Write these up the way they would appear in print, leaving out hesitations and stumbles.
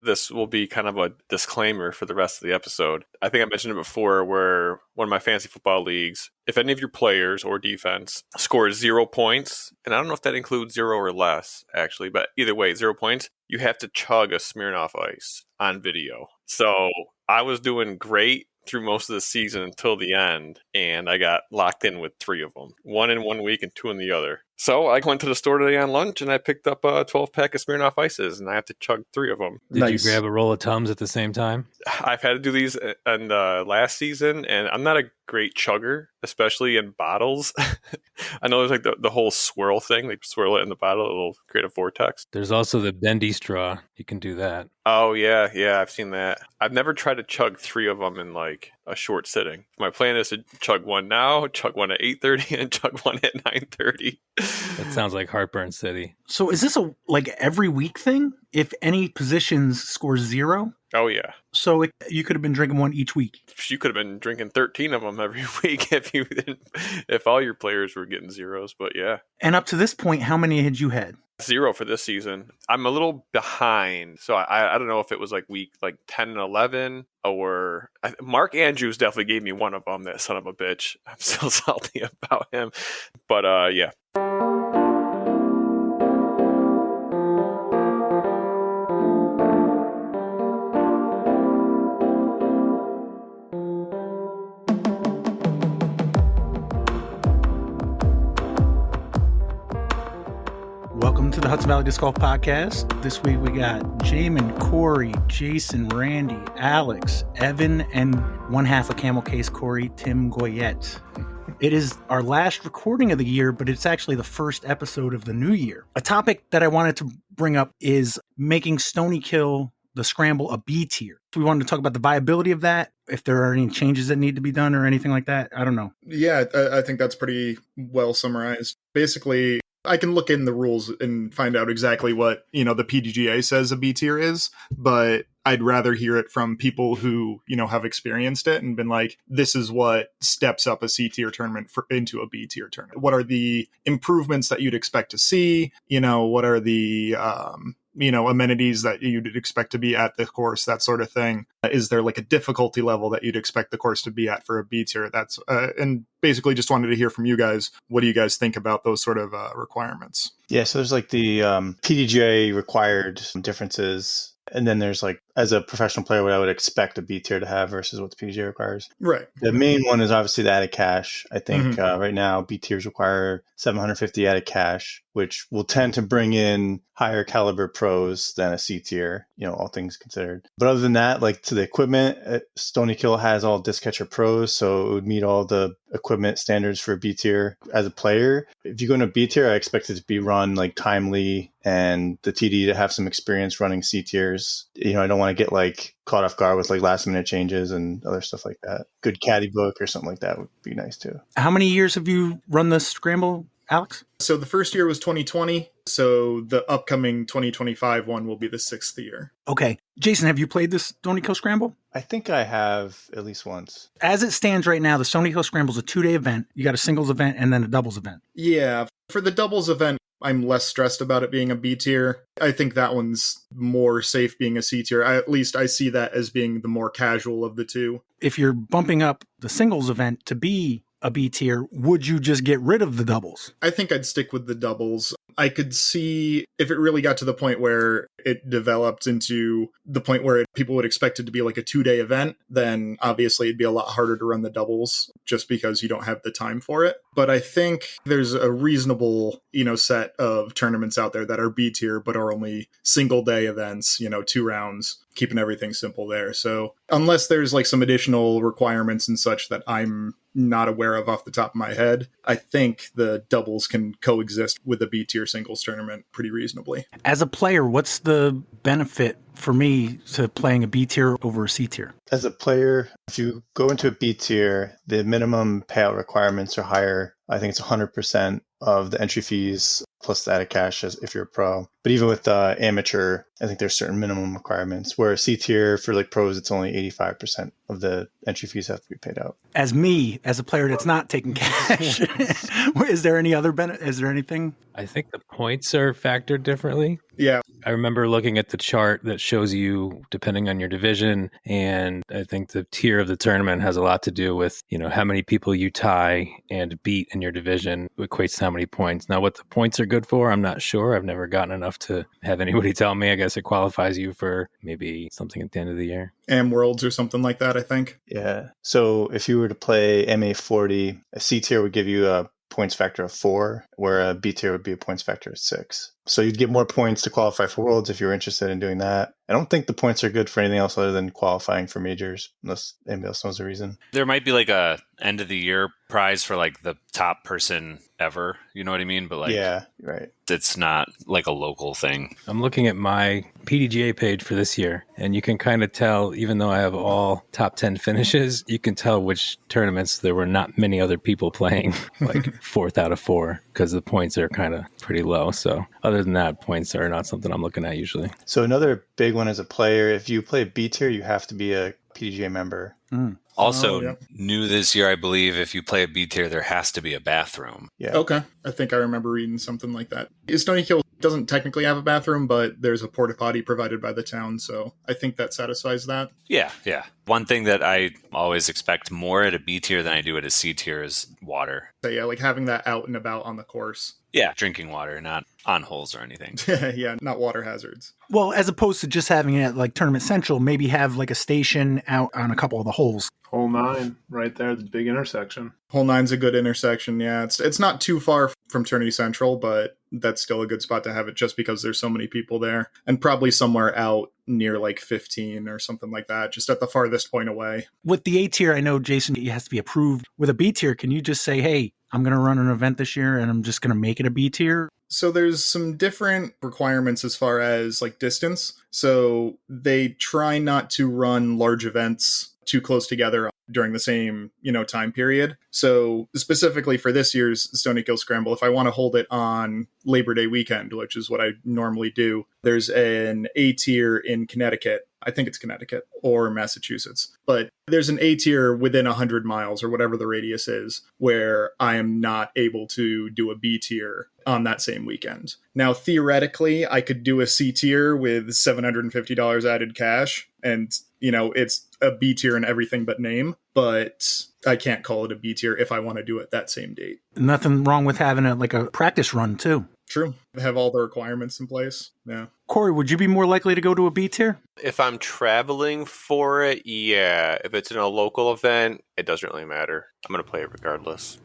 This will be kind of a disclaimer for the rest of the episode. I think I mentioned it before where one of my fantasy football leagues, if any of your players or defense scores 0 points, and I don't know if that includes 0 or less, actually, but either way, 0 points, you have to chug a Smirnoff Ice on video. So I was doing great through most of the season until the end, and I got locked in with 3 of them. 1 in 1 week and 2 in the other. So I went to the store today on lunch, and I picked up a 12-pack of Smirnoff Ices, and I have to chug 3 of them. Did you grab a roll of Tums at the same time? I've had to do these in the last season, and I'm not a great chugger, especially in bottles. I know there's like the whole swirl thing. They swirl it in the bottle, it'll create a vortex. There's also the bendy straw. You can do that. Oh, yeah, I've seen that. I've never tried to chug 3 of them in like a short sitting. My plan is to chug one now, chug one at 8:30, and chug one at 9:30. That sounds like Heartburn City. So is this a like every week thing? If any positions score 0? Oh, yeah. So you could have been drinking one each week. You could have been drinking 13 of them every week if all your players were getting 0s, but yeah. And up to this point, how many had you had? 0 for this season. I'm a little behind, so I don't know if it was like week like 10 and 11 or Mark Andrews definitely gave me one of them. That son of a bitch. I'm still salty about him, but yeah. Welcome to the Hudson Valley Disc Golf Podcast. This week we got Jaimen, Corey, Jason, Randy, Alex, Evan, and one half of Camel Case Corey, Tim Goyette. It is our last recording of the year, but it's actually the first episode of the new year. A topic that I wanted to bring up is making Stonykill the Scramble a B tier. We wanted to talk about the viability of that, if there are any changes that need to be done or anything like that. I don't know. Yeah, I think that's pretty well summarized. Basically, I can look in the rules and find out exactly what, the PDGA says a B tier is, but I'd rather hear it from people who, have experienced it and been like, this is what steps up a C tier tournament into a B tier tournament. What are the improvements that you'd expect to see? What are the, amenities that you'd expect to be at the course, that sort of thing. Is there like a difficulty level that you'd expect the course to be at for a B tier? That's and basically just wanted to hear from you guys. What do you guys think about those sort of requirements? Yeah, so there's like the PDGA required differences. And then there's like, as a professional player, what I would expect a B tier to have versus what the PDGA requires. Right. The main one is obviously the added cash. I think right now B tiers require 750 added cash, which will tend to bring in higher caliber pros than a C tier, all things considered. But other than that, like to the equipment, Stonykill has all disc catcher pros, so it would meet all the equipment standards for B tier. As a player, if you go into B tier, I expect it to be run like timely and the TD to have some experience running C tiers. I don't want to get like caught off guard with like last minute changes and other stuff like that. Good caddy book or something like that would be nice too. How many years have you run this scramble, Alex? So the first year was 2020. So the upcoming 2025 one will be the 6th year. Okay. Jason, have you played this Stonykill Scramble? I think I have at least once. As it stands right now, the Stonykill Scramble is a 2-day event. You got a singles event and then a doubles event. Yeah. For the doubles event, I'm less stressed about it being a B tier. I think that one's more safe being a C tier. At least I see that as being the more casual of the two. If you're bumping up the singles event to be a B tier, would you just get rid of the doubles? I think I'd stick with the doubles. I could see if it really got to the point where it developed into the point where people would expect it to be like a 2-day event, then obviously it'd be a lot harder to run the doubles just because you don't have the time for it. But I think there's a reasonable, set of tournaments out there that are B tier, but are only single day events, 2 rounds, keeping everything simple there. So unless there's like some additional requirements and such that I'm not aware of off the top of my head, I think the doubles can coexist with a B tier singles tournament pretty reasonably. As a player, what's the benefit for me to playing a B tier over a C tier? As a player, if you go into a B tier, the minimum payout requirements are higher. I think it's 100% of the entry fees plus the added cash as if you're a pro. But even with amateur, I think there's certain minimum requirements. Where C tier for like pros, it's only 85% of the entry fees have to be paid out. As me, as a player that's not taking cash, is there any other benefit? Is there anything? I think the points are factored differently. Yeah. I remember looking at the chart that shows you depending on your division, and I think the tier of the tournament has a lot to do with, how many people you tie and beat in your division equates to how many points. Now, what the points are good for, I'm not sure. I've never gotten enough to have anybody tell me. I guess it qualifies you for maybe something at the end of the year. Am Worlds or something like that, I think. Yeah. So if you were to play MA40, a C tier would give you a points factor of 4, where a B tier would be a points factor of 6. So you'd get more points to qualify for Worlds if you're interested in doing that. I don't think the points are good for anything else other than qualifying for majors, unless anybody else knows the reason. There might be like a end of the year prize for like the top person ever. You know what I mean? But like, yeah, right. It's not like a local thing. I'm looking at my PDGA page for this year, and you can kind of tell, even though I have all top 10 finishes, you can tell which tournaments there were not many other people playing, like fourth out of 4, because the points are kind of pretty low. So other than that, points are not something I'm looking at usually. So another big one as a player, if you play B tier, you have to be a PDGA member. Also, new this year, I believe, if you play a B tier, there has to be a bathroom. Yeah. Okay. I think I remember reading something like that. Stonykill doesn't technically have a bathroom, but there's a porta potty provided by the town, so I think that satisfies that. Yeah. One thing that I always expect more at a B tier than I do at a C tier is water. So yeah, like having that out and about on the course. Yeah, drinking water, not on holes or anything. Yeah, not water hazards. Well, as opposed to just having it at like Tournament Central, maybe have like a station out on a couple of the holes. Hole 9, right there, the big intersection. Hole 9's a good intersection, yeah. It's not too far from Tourney Central, but that's still a good spot to have it just because there's so many people there. And probably somewhere out near like 15 or something like that, just at the farthest point away. With the A tier, I know, Jason, it has to be approved. With a B tier, can you just say, hey, I'm going to run an event this year and I'm just going to make it a B tier? So there's some different requirements as far as like distance. So they try not to run large events too close together during the same, time period. So specifically for this year's Stonykill Scramble, if I want to hold it on Labor Day weekend, which is what I normally do, there's an A tier in Connecticut. I think it's Connecticut or Massachusetts, but there's an A tier within 100 miles or whatever the radius is where I am not able to do a B tier on that same weekend. Now, theoretically, I could do a C tier with $750 added cash and, it's a B tier in everything but name, but I can't call it a B tier if I want to do it that same date. Nothing wrong with having a practice run too. True. Have all the requirements in place. Yeah. Corey, would you be more likely to go to a B tier? If I'm traveling for it, yeah. If it's in a local event, it doesn't really matter. I'm going to play it regardless.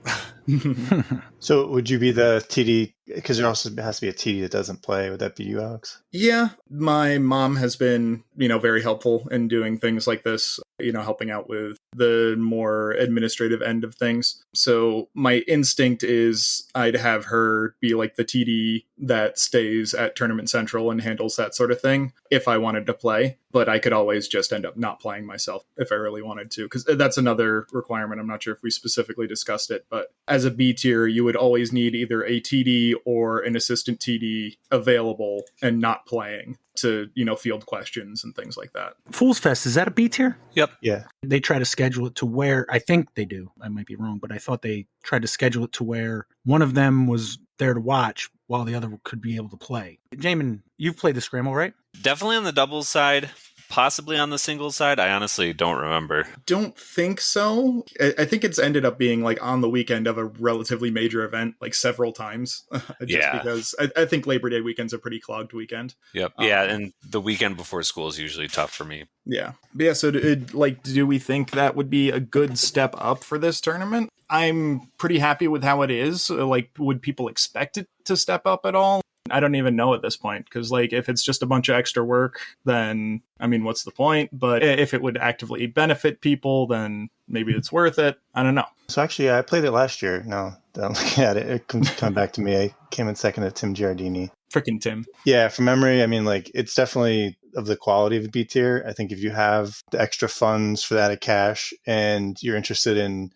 So would you be the TD, because there also has to be a TD that doesn't play. Would that be you, Alex? Yeah. My mom has been, very helpful in doing things like this, helping out with the more administrative end of things. So my instinct is I'd have her be like the TD that stays at Tournament Central and handles that sort of thing if I wanted to play. But I could always just end up not playing myself if I really wanted to, because that's another requirement. I'm not sure if we specifically discussed it, but as a B tier, you would always need either a TD or an assistant TD available and not playing to, field questions and things like that. Fools Fest, is that a B tier? Yep. Yeah. They try to schedule it to where, I think they do, I might be wrong, but I thought they tried to schedule it to where one of them was there to watch while the other could be able to play. Jaimen, you've played the Scramble, right? Definitely on the doubles side, possibly on the singles side. I honestly don't remember. Don't think so. I think it's ended up being like on the weekend of a relatively major event, like several times. Because I think Labor Day weekend's a pretty clogged weekend. Yep. Yeah, and the weekend before school is usually tough for me. Yeah. But yeah, so do we think that would be a good step up for this tournament? I'm pretty happy with how it is. Like, would people expect it to step up at all? I don't even know at this point, because if it's just a bunch of extra work, then what's the point? But if it would actively benefit people, then maybe it's worth it. I don't know. So actually, I played it last year. No, I'm looking at it. It coming back to me. I came in second to Tim Giardini. Freaking Tim. Yeah, from memory, it's definitely of the quality of the B tier. I think if you have the extra funds for that at cash and you're interested in,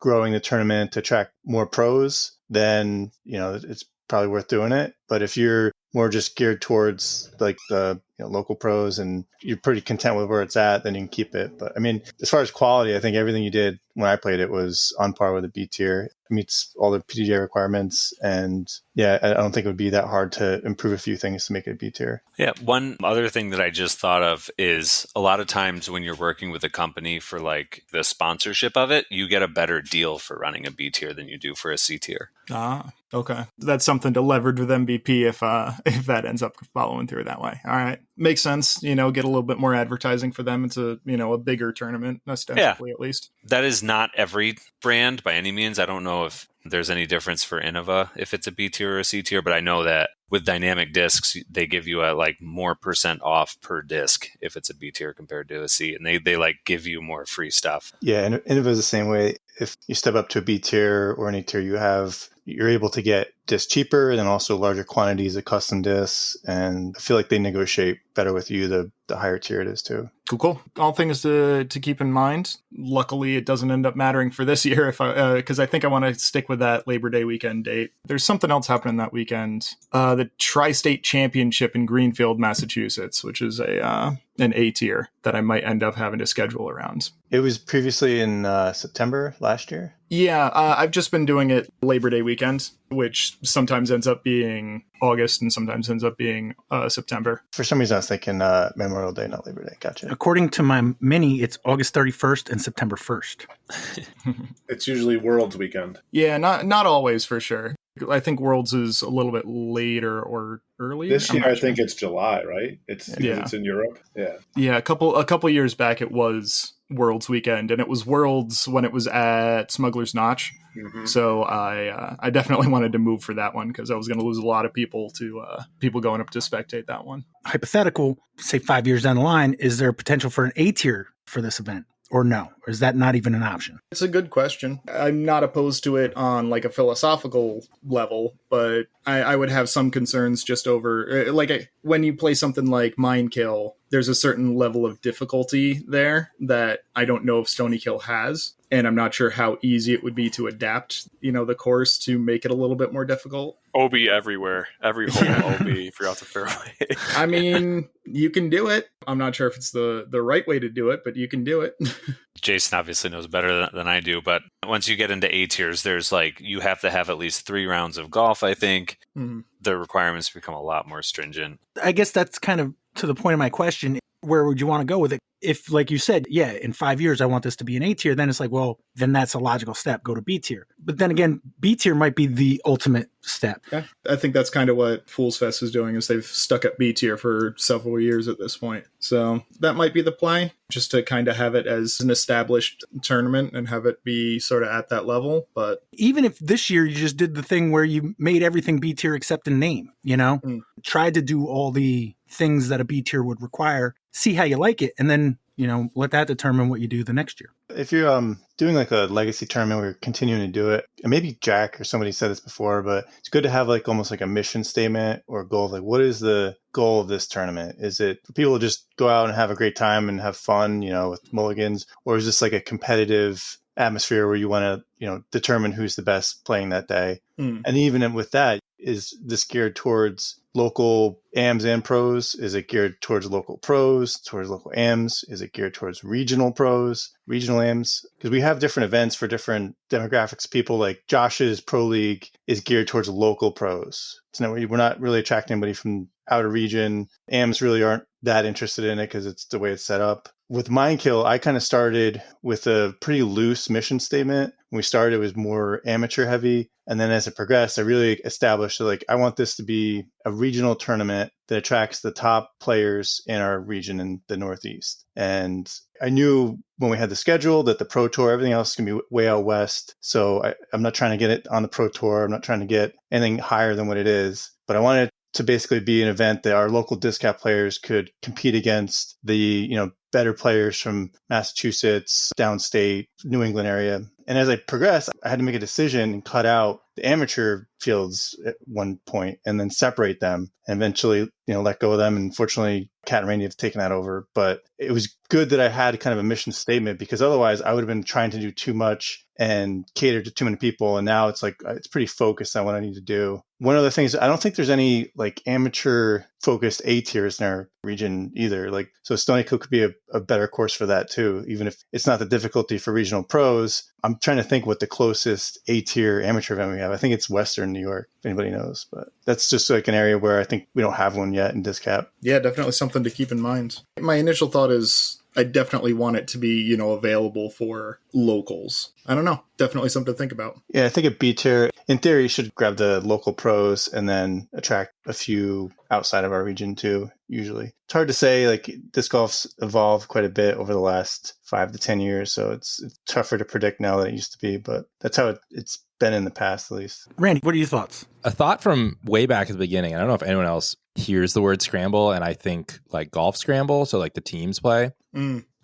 growing the tournament to attract more pros, then, it's probably worth doing it. But if you're more just geared towards like the local pros and you're pretty content with where it's at, then you can keep it. But I mean, as far as quality, I think everything you did when I played it was on par with a B tier. It meets all the PDGA requirements. And yeah, I don't think it would be that hard to improve a few things to make it a B tier. Yeah. One other thing that I just thought of is a lot of times when you're working with a company for like the sponsorship of it, you get a better deal for running a B tier than you do for a C tier. Ah, okay. That's something to leverage with MVP if that ends up following through that way. All right. Makes sense. Get a little bit more advertising for them. It's a bigger tournament, ostensibly, at least. That is not every brand by any means. I don't know if there's any difference for Innova if it's a B tier or a C tier, but I know that with dynamic discs, they give you a like more % off per disc if it's a B tier compared to a C, and they like give you more free stuff. Yeah, and Innova is the same way. If you step up to a B tier or any tier you have, you're able to get discs cheaper and then also larger quantities of custom discs. And I feel like they negotiate better with you the higher tier it is too. Cool. All things to keep in mind. Luckily, it doesn't end up mattering for this year because I think I want to stick with that Labor Day weekend date. There's something else happening that weekend. The Tri-State Championship in Greenfield, Massachusetts, which is an A tier that I might end up having to schedule around. It was previously in September last year. Yeah, I've just been doing it Labor Day weekend, which sometimes ends up being August and sometimes ends up being September. For some reason, I was thinking Memorial Day, not Labor Day. Gotcha. According to my mini, it's August 31st and September 1st. It's usually Worlds weekend. Yeah, not always for sure. I think Worlds is a little bit later or earlier. This year, I think it's July, right? It's in Europe. Yeah. Yeah, a couple years back, it was Worlds weekend, and it was Worlds when it was at Smuggler's Notch. Mm-hmm. So I definitely wanted to move for that one because I was going to lose a lot of people to people going up to spectate that one. Hypothetical, say 5 years down the line, is there potential for an A tier for this event? Or no? Or is that not even an option? It's a good question. I'm not opposed to it on like a philosophical level, but I would have some concerns just over when you play something like Mindkill, there's a certain level of difficulty there that I don't know if Stonykill has. And I'm not sure how easy it would be to adapt, the course to make it a little bit more difficult. OB everywhere. Every hole OB if you're out the fairway. I mean, you can do it. I'm not sure if it's the right way to do it, but you can do it. Jason obviously knows better than I do, but once you get into A tiers, there's you have to have at least 3 rounds of golf, I think. Mm-hmm. The requirements become a lot more stringent. I guess that's kind of to the point of my question. Where would you want to go with it? If, like you said, yeah, in 5 years, I want this to be an A tier, then it's like, well, then that's a logical step. Go to B tier. But then again, B tier might be the ultimate step. Yeah, I think that's kind of what Fools Fest is doing is they've stuck at B tier for several years at this point. So that might be the play, just to kind of have it as an established tournament and have it be sort of at that level. But even if this year you just did the thing where you made everything B tier except in name, tried to do all the things that a B tier would require, see how you like it, and then, let that determine what you do the next year. If you're doing like a legacy tournament where you're continuing to do it, and maybe Jack or somebody said this before, but it's good to have almost like a mission statement or a goal of what is the goal of this tournament? Is it for people to just go out and have a great time and have fun, with mulligans, or is this like a competitive atmosphere where you want to, determine who's the best playing that day? And even with that, is this geared towards local AMs and pros? Is it geared towards local pros, towards local AMs? Is it geared towards regional pros, regional AMs? Because we have different events for different demographics of people. Like Josh's Pro League is geared towards local pros. We're not really attracting anybody from out of region. AMs really aren't that interested in it because it's the way it's set up. With Mindkill, I kind of started with a pretty loose mission statement. When we started, it was more amateur heavy. And then as it progressed, I really established I want this to be a regional tournament that attracts the top players in our region in the Northeast. And I knew when we had the schedule that the Pro Tour, everything else is going to be way out west. So I'm not trying to get it on the Pro Tour. I'm not trying to get anything higher than what it is. But I wanted to basically be an event that our local disc golf players could compete against the, better players from Massachusetts, downstate, New England area. And as I progressed, I had to make a decision and cut out the amateur fields at one point and then separate them and eventually, let go of them. And fortunately, Kat and Randy have taken that over. But it was good that I had kind of a mission statement, because otherwise I would have been trying to do too much and cater to too many people. And now it's pretty focused on what I need to do. One of the things, I don't think there's any amateur focused A tiers in our region either. So Stonykill could be a better course for that too, even if it's not the difficulty for regional pros. I'm trying to think what the closest A tier amateur event we have. I think it's Western New York, if anybody knows, but that's just an area where I think we don't have one yet in disc cap. Yeah, definitely something to keep in mind. My initial thought is I definitely want it to be, available for locals. I don't know. Definitely something to think about. Yeah, I think a B tier, in theory, you should grab the local pros and then attract a few outside of our region too, usually. It's hard to say, disc golf's evolved quite a bit over the last 5 to 10 years, so it's tougher to predict now than it used to be, but that's how it's been in the past, at least. Randy, what are your thoughts? A thought from way back at the beginning. I don't know if anyone else hears the word scramble, and I think golf scramble, so the teams play.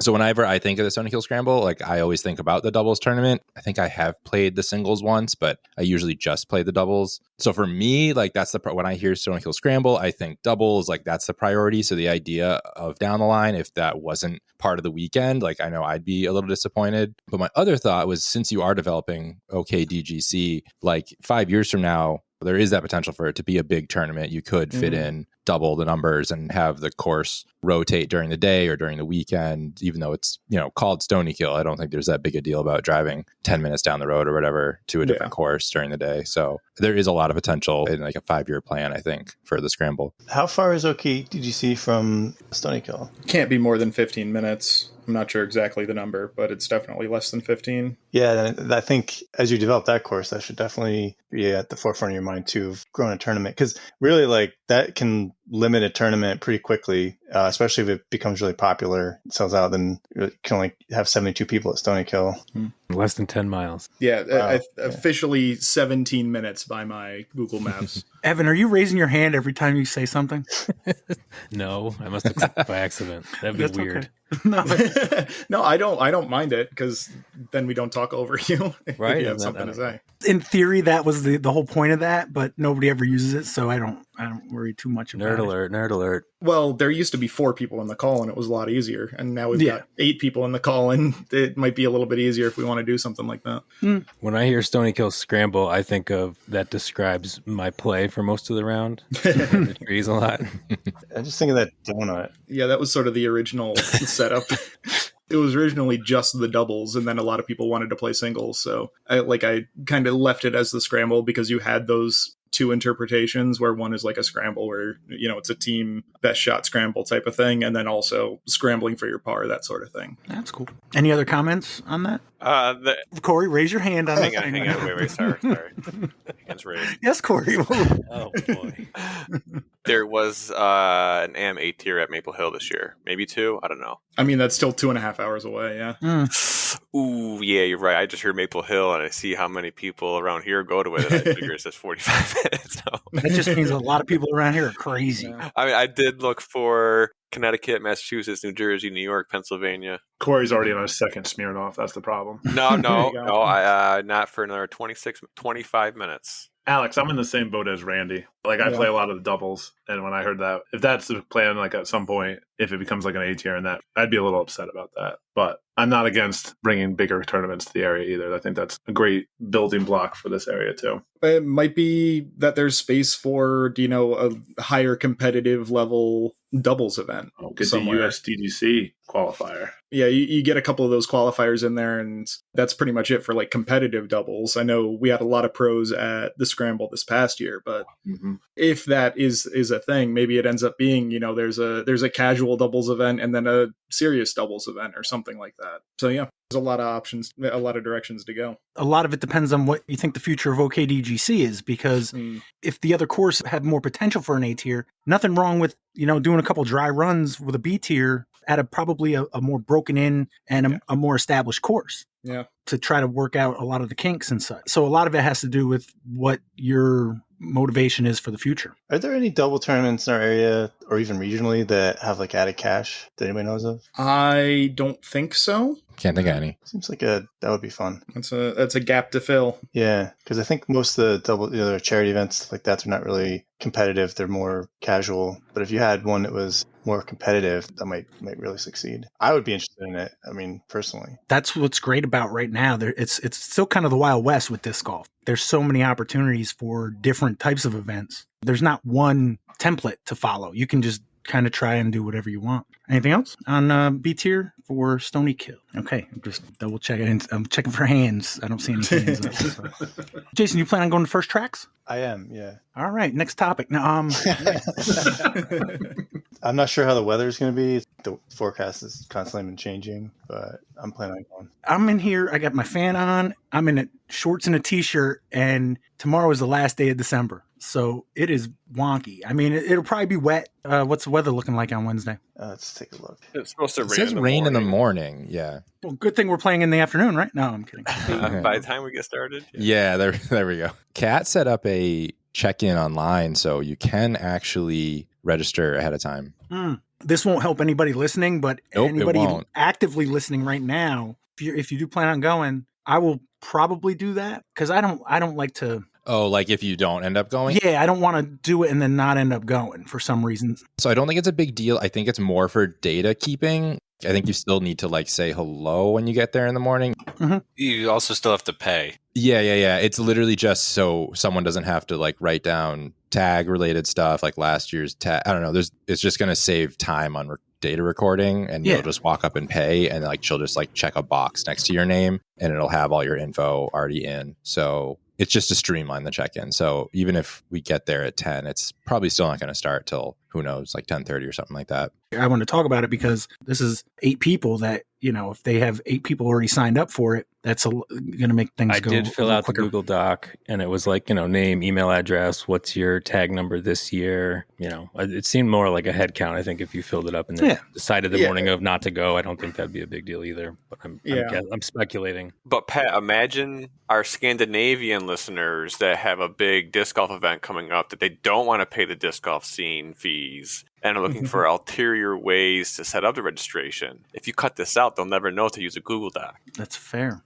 So whenever I think of the Stonykill Scramble, I always think about the doubles tournament. I think I have played the singles once, but I usually just play the doubles. So for me, that's when I hear Stonykill Scramble, I think doubles, that's the priority. So the idea of down the line, if that wasn't part of the weekend, I know I'd be a little disappointed. But my other thought was, since you are developing OKDGC, 5 years from now, there is that potential for it to be a big tournament. You could fit in double the numbers and have the course rotate during the day or during the weekend, even though it's, called Stonykill. I don't think there's that big a deal about driving 10 minutes down the road or whatever to a different course during the day. So there is a lot of potential in a 5-year plan, I think, for the Scramble. How far is OKDGC from Stonykill? Can't be more than 15 minutes. I'm not sure exactly the number, but it's definitely less than 15. Yeah, I think as you develop that course, that should definitely be at the forefront of your mind too, of growing a tournament. Because really, that can limit a tournament pretty quickly, especially if it becomes really popular. It sells out, then you can only have 72 people at Stonykill. Less than 10 miles. Yeah, wow. Officially 17 minutes by my Google Maps. Evan, are you raising your hand every time you say something? No, I must have clicked by accident. That'd be weird. Okay. No, I don't mind it, because then we don't talk over you. Right? If you have something to say. In theory, that was the whole point of that, but nobody ever uses it, so I don't worry too much about it. Nerd alert. Well, there used to be 4 people in the call, and it was a lot easier. And now we've got 8 people in the call, and it might be a little bit easier if we want to do something like that. When I hear Stonykill Scramble, I think of that describes my play for most of the round. The trees a lot. I just think of that donut. Yeah, that was sort of the original setup. It was originally just the doubles, and then a lot of people wanted to play singles. So I kind of left it as the scramble, because you had those 2 interpretations, where one is a scramble where, it's a team best shot scramble type of thing, and then also scrambling for your par, that sort of thing. That's cool. Any other comments on that? Corey, raise your hand on Hang on, wait, sorry. Hands raised. Yes, Corey. Oh, boy. There was an AM 8 tier at Maple Hill this year. Maybe 2? I don't know. I mean, that's still 2.5 hours away, yeah. Ooh, yeah, you're right. I just heard Maple Hill, and I see how many people around here go to it, and I figure it's just 45 minutes. So. That just means a lot of people around here are crazy. I mean, I did look for Connecticut, Massachusetts, New Jersey, New York, Pennsylvania. Corey's already on his second Smirnoff. That's the problem. No, not for another 25 minutes. Alex, I'm in the same boat as Randy. I play a lot of the doubles, and when I heard that, if that's the plan, at some point, if it becomes an A tier and that, I'd be a little upset about that. But I'm not against bringing bigger tournaments to the area either. I think that's a great building block for this area too. It might be that there's space for, a higher competitive level doubles event. Oh, get the USDGC qualifier. Yeah, you get a couple of those qualifiers in there, and that's pretty much it for competitive doubles. I know we had a lot of pros at the Scramble this past year, but if that is a thing, maybe it ends up being, there's a casual doubles event and then a serious doubles event or something like that. So yeah, there's a lot of options, a lot of directions to go. A lot of it depends on what you think the future of OKDGC is, because if the other course had more potential for an A tier, nothing wrong with, doing a couple dry runs with a B tier at probably a more broken in and a more established course. Yeah. To try to work out a lot of the kinks and such. So a lot of it has to do with what your motivation is for the future. Are there any double tournaments in our area or even regionally that have like added cash that anybody knows of? I don't think so. Can't think of any. Seems like that would be fun. That's a gap to fill. Yeah, because I think most of the charity events stuff like that are not really competitive. They're more casual. But if you had one that was more competitive, that might really succeed. I would be interested in it. I mean, personally. That's what's great about right now. It's still kind of the Wild West with disc golf. There's so many opportunities for different types of events. There's not one template to follow. You can just kind of try and do whatever you want. Anything else on B tier for Stonykill? Okay, I'm just double checking. I'm checking for hands. I don't see any hands up. So. Jason, you plan on going to First Trax? I am, yeah. All right, next topic. Now, I'm not sure how the weather is going to be. The forecast is constantly been changing, but I'm planning on going. I'm in here. I got my fan on. I'm in shorts and a t-shirt, and tomorrow is the last day of December. So it is wonky. I mean, it'll probably be wet. What's the weather looking like on Wednesday? Let's take a look. It's supposed to rain. It says rain in the morning. Yeah. Well, good thing we're playing in the afternoon, right? No, I'm kidding. By the time we get started. Yeah, there we go. Kat set up a check-in online, so you can actually register ahead of time. This won't help anybody listening, but Nope, anybody actively listening right now, if you do plan on going, I will probably do that because I don't like to. Oh, like if you don't end up going? Yeah, I don't want to do it and then not end up going for some reason. So I don't think it's a big deal. I think it's more for data keeping. I think you still need to like say hello when you get there in the morning. Mm-hmm. You also still have to pay. Yeah. It's literally just so someone doesn't have to like write down tag related stuff like last year's tag. I don't know. It's just going to save time on data recording, and you'll just walk up and pay, and like she'll just like check a box next to your name, and it'll have all your info already in. So it's just to streamline the check-in. So even if we get there at 10, it's probably still not going to start till, who knows, like 10:30 or something like that. I want to talk about it because this is 8 people that, if they have 8 people already signed up for it, that's going to make things go. I did fill out quicker. the Google Doc, and it was like, name, email address, what's your tag number this year? It seemed more like a head count. I think if you filled it up and then decided the morning of not to go, I don't think that'd be a big deal either. But I'm speculating. But Pat, imagine our Scandinavian listeners that have a big disc golf event coming up that they don't want to pay the disc golf scene fees and are looking for ulterior ways to set up the registration. If you cut this out, they'll never know to use a Google Doc. That's fair.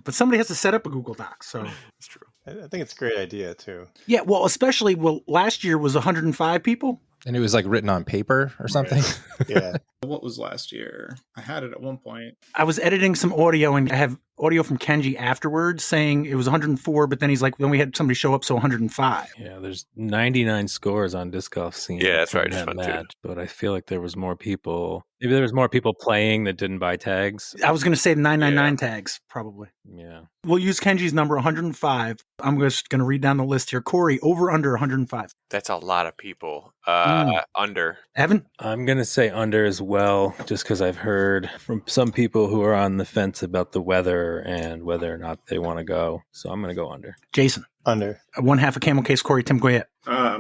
But somebody has to set up a Google Doc, so it's true. I think it's a great idea too. Yeah, well, especially last year was 105 people. And it was like written on paper or something. Right. Yeah. What was last year? I had it at one point. I was editing some audio, and I have audio from Kenji afterwards saying it was 104, but then he's like, then we had somebody show up, so 105. Yeah, there's 99 scores on disc golf scene. Yeah, that's right. That match, but I feel like there was more people. Maybe there was more people playing that didn't buy tags. I was going to say 999 tags, probably. Yeah. We'll use Kenji's number 105. I'm just going to read down the list here. Corey, over under 105. That's a lot of people. Under. Evan? I'm going to say under as well, just because I've heard from some people who are on the fence about the weather and whether or not they want to go. So I'm going to go under. Jason? Under. 1/2 a camel case, Corey, Tim Goyette.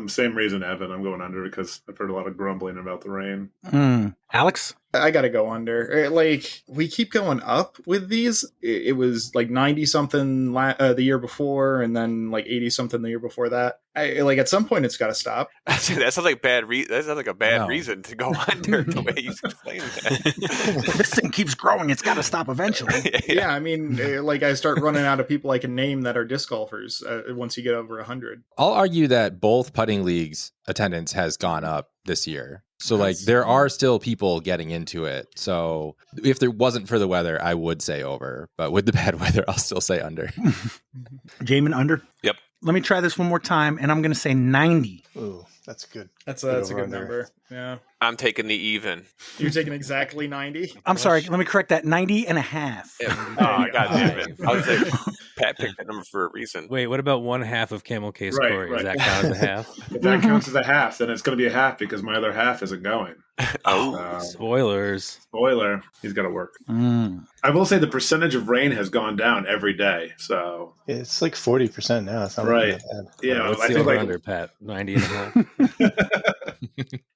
Same reason, Evan. I'm going under because I've heard a lot of grumbling about the rain. Alex? I got to go under. Like, we keep going up with these. It was like 90-something the year before, and then like 80-something the year before that. At some point, it's got to stop. That sounds like that sounds like a bad reason to go under the way you explained that. This thing keeps growing. It's got to stop eventually. Yeah, I mean, I start running out of people I can name that are disc golfers once you get over 100. I'll argue that both putting leagues attendance has gone up this year. So there are still people getting into it. So if there wasn't for the weather, I would say over. But with the bad weather, I'll still say under. Jaimen, under? Yep. Let me try this one more time, and I'm going to say 90. Ooh, that's good. That's a good number. Yeah. I'm taking the even. You're taking exactly 90? I'm sorry. Let me correct that. 90 and a half. Yeah. Oh, God damn it. I was like, Pat picked that number for a reason. Wait, what about 1/2 of camel case, Corey? Does that count as a half? If that counts as a half, then it's going to be a half because my other half isn't going. Spoilers. Spoiler. He's got to work. I will say the percentage of rain has gone down every day. So it's like 40% now. It's not right. That bad. Yeah. What's I the think over under, Pat? 90 and a half?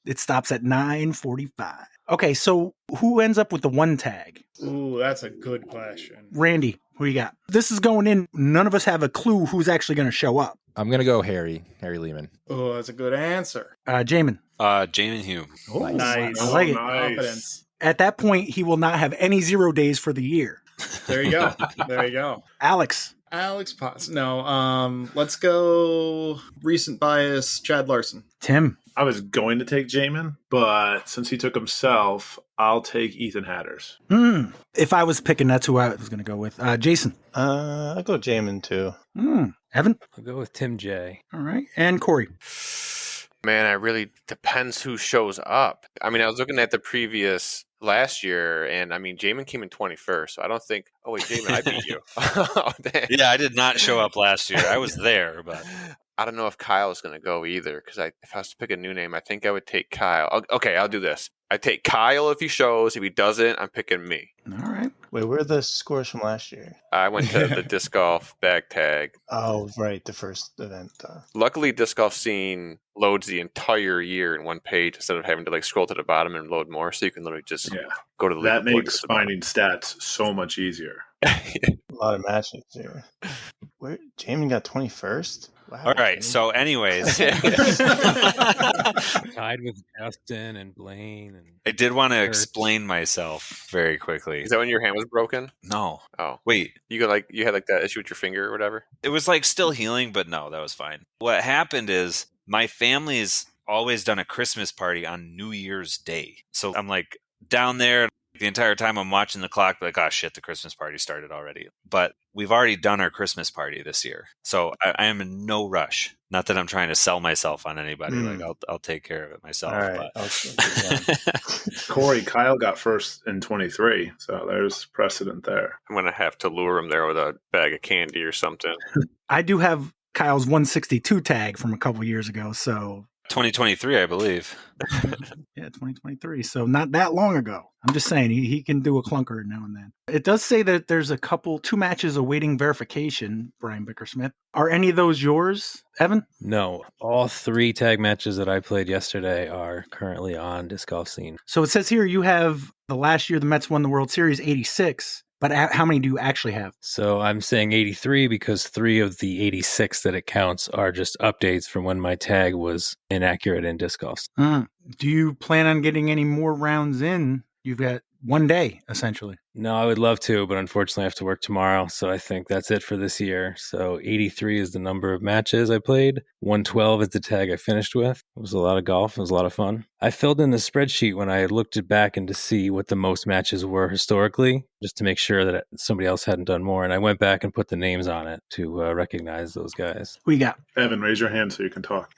It stops at 9. $9.45. Okay, so who ends up with the one tag? Ooh, that's a good question. Randy, who you got? This is going in. None of us have a clue who's actually going to show up. I'm gonna go Harry Lehman. Oh, that's a good answer. Jaimen. Jaimen Hugh. Oh, Nice. I like it. Confidence. At that point, he will not have any 0 days for the year. There you go. There you go. Alex. Alex Potts. No, let's go recent bias, Chad Larson. Tim. I was going to take Jaimen, but since he took himself, I'll take Ethan Hatters. If I was picking, that's who I was going to go with. Jason. I'll go Jaimen too. Evan. I'll go with Tim J. All right. And Corey. Man, it really depends who shows up. I mean, I was looking at the previous last year, and I mean, Jaimen came in 21st, so I don't think. Oh wait, Jaimen, I beat you. Oh, dang. Yeah, I did not show up last year. I was there, but I don't know if Kyle is going to go either, because if I was to pick a new name, I think I would take Kyle. Okay, I'll do this. I take Kyle if he shows. If he doesn't, I'm picking me. All right. Wait, where are the scores from last year? I went to the disc golf bag tag. Oh, right, the first event. Luckily, disc golf scene loads the entire year in one page instead of having to like scroll to the bottom and load more. So you can literally just go to the That leaderboard makes finding stats so much easier. A lot of matches here. Where Jaimen got 21st? Wow. all right. So, anyways, Tied with Justin and Blaine. And I did want to Kurt. explain myself very quickly. Is that when your hand was broken? No. Oh, Wait, you had like that issue with your finger or whatever. it was like still healing, but no, that was fine. What happened is my family's always done a Christmas party on New Year's Day. So I'm like down there the entire time I'm watching the clock, like, oh shit, the Christmas party started already. But we've already done our Christmas party this year. So I am in no rush. Not that I'm trying to sell myself on anybody. Like I'll take care of it myself. All right. But. Corey, Kyle got first in 23, so there's precedent there. I'm gonna have to lure him there with a bag of candy or something. I do have Kyle's 162 tag from a couple years ago. So 2023, I believe. yeah, 2023. So not that long ago. I'm just saying he can do a clunker now and then. It does say that there's two matches awaiting verification, Brian Bickersmith. Are any of those yours, Evan? No, all 3 tag matches that I played yesterday are currently on Disc Golf Scene. So it says here you have the last year the Mets won the World Series, 86. But how many do you actually have? So I'm saying 83 because 3 of the 86 that it counts are just updates from when my tag was inaccurate in Disc Golf. Do you plan on getting any more rounds in? You've got one day, essentially. No, I would love to, but unfortunately I have to work tomorrow. So I think that's it for this year. So 83 is the number of matches I played. 112 is the tag I finished with. It was a lot of golf. It was a lot of fun. I filled in the spreadsheet when I looked it back and to see what the most matches were historically, just to make sure that somebody else hadn't done more. And I went back and put the names on it to recognize those guys. Who you got? Evan, raise your hand so you can talk.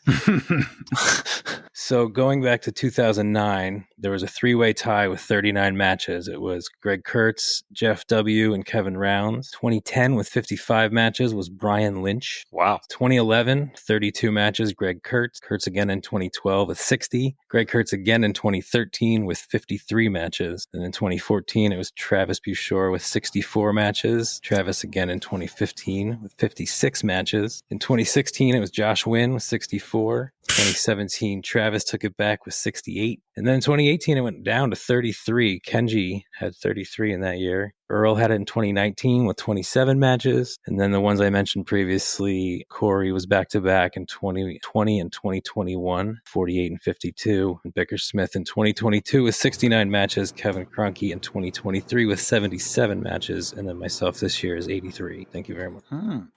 So going back to 2009, there was a 3-way tie with 39 matches. It was Greg Kurtz, Jeff W., and Kevin Rounds. 2010 with 55 matches was Brian Lynch. Wow. 2011, 32 matches, Greg Kurtz. Kurtz again in 2012 with 60. Greg Kurtz again in 2013 with 53 matches. And in 2014, it was Travis Bushore with 64 matches. Travis again in 2015 with 56 matches. In 2016, it was Josh Wynn with 64. 2017, Travis took it back with 68. And then in 2018, it went down to 33. Kenji had 33 in that year. Earl had it in 2019 with 27 matches. And then the ones I mentioned previously, Corey was back-to-back in 2020 and 2021, 48 and 52. And Bickersmith in 2022 with 69 matches. Kevin Kroenke in 2023 with 77 matches. And then myself this year is 83. Thank you very much.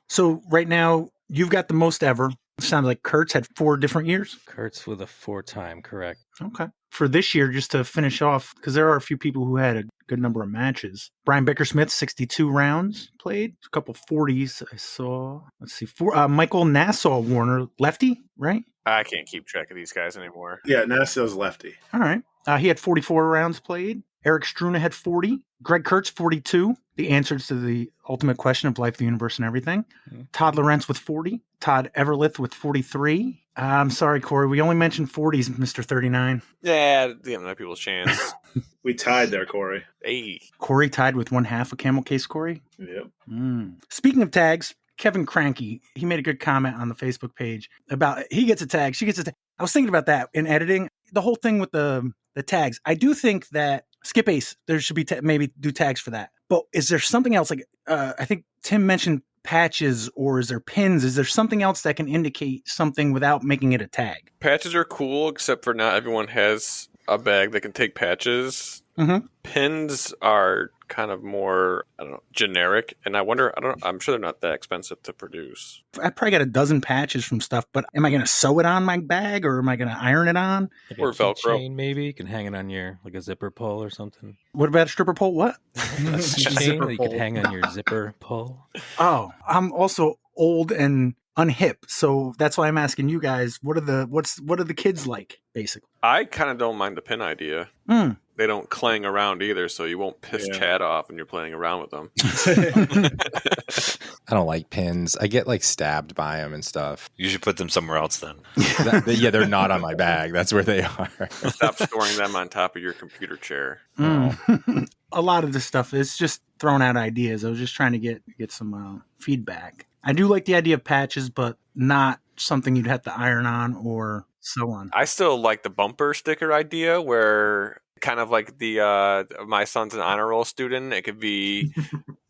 So right now, you've got the most ever. Sounds like Kurtz had 4 different years. Kurtz with a 4-time, correct. Okay. For this year, just to finish off, because there are a few people who had a good number of matches. Brian Bickersmith, 62 rounds played. A couple 40s I saw. Let's see. Michael Nassau Warner, lefty, right? I can't keep track of these guys anymore. Yeah, Nassau's lefty. All right. He had 44 rounds played. Eric Struna had 40. Greg Kurtz, 42. The answers to the ultimate question of life, the universe, and everything. Todd Lawrence with 40. Todd Everlith with 43. I'm sorry, Corey. We only mentioned 40s, Mr. 39. Yeah, that people's chance. We tied there, Corey. Hey. Corey tied with 1/2 a camel case, Corey. Yep. Speaking of tags, Kevin Kroenke, he made a good comment on the Facebook page about he gets a tag, she gets a tag. I was thinking about that in editing. the whole thing with the tags. I do think that skip ace, there should be maybe do tags for that. But is there something else? Like I think Tim mentioned patches, or is there pins? Is there something else that can indicate something without making it a tag? Patches are cool, except for not everyone has a bag that can take patches. Mm-hmm. Pins are kind of more, I don't know, generic, and I'm sure they're not that expensive to produce. I probably got a dozen patches from stuff, but am I going to sew it on my bag, or am I going to iron it on? Like or a Velcro chain, maybe you can hang it on your like a zipper pull or something. What about a stripper pole? What? A chain that you could hang on your zipper pull. Oh, I'm also old and unhip, so that's why I'm asking you guys. What are the kids like, basically? I kind of don't mind the pin idea. They don't clang around either, so you won't piss Chad off when you're playing around with them. I don't like pins. I get like stabbed by them and stuff. You should put them somewhere else then. Yeah, they're not on my bag. That's where they are. Stop storing them on top of your computer chair. A lot of this stuff is just throwing out ideas. I was just trying to get some feedback. I do like the idea of patches, but not something you'd have to iron on or sew on. I still like the bumper sticker idea, where kind of like the my son's an honor roll student. It could be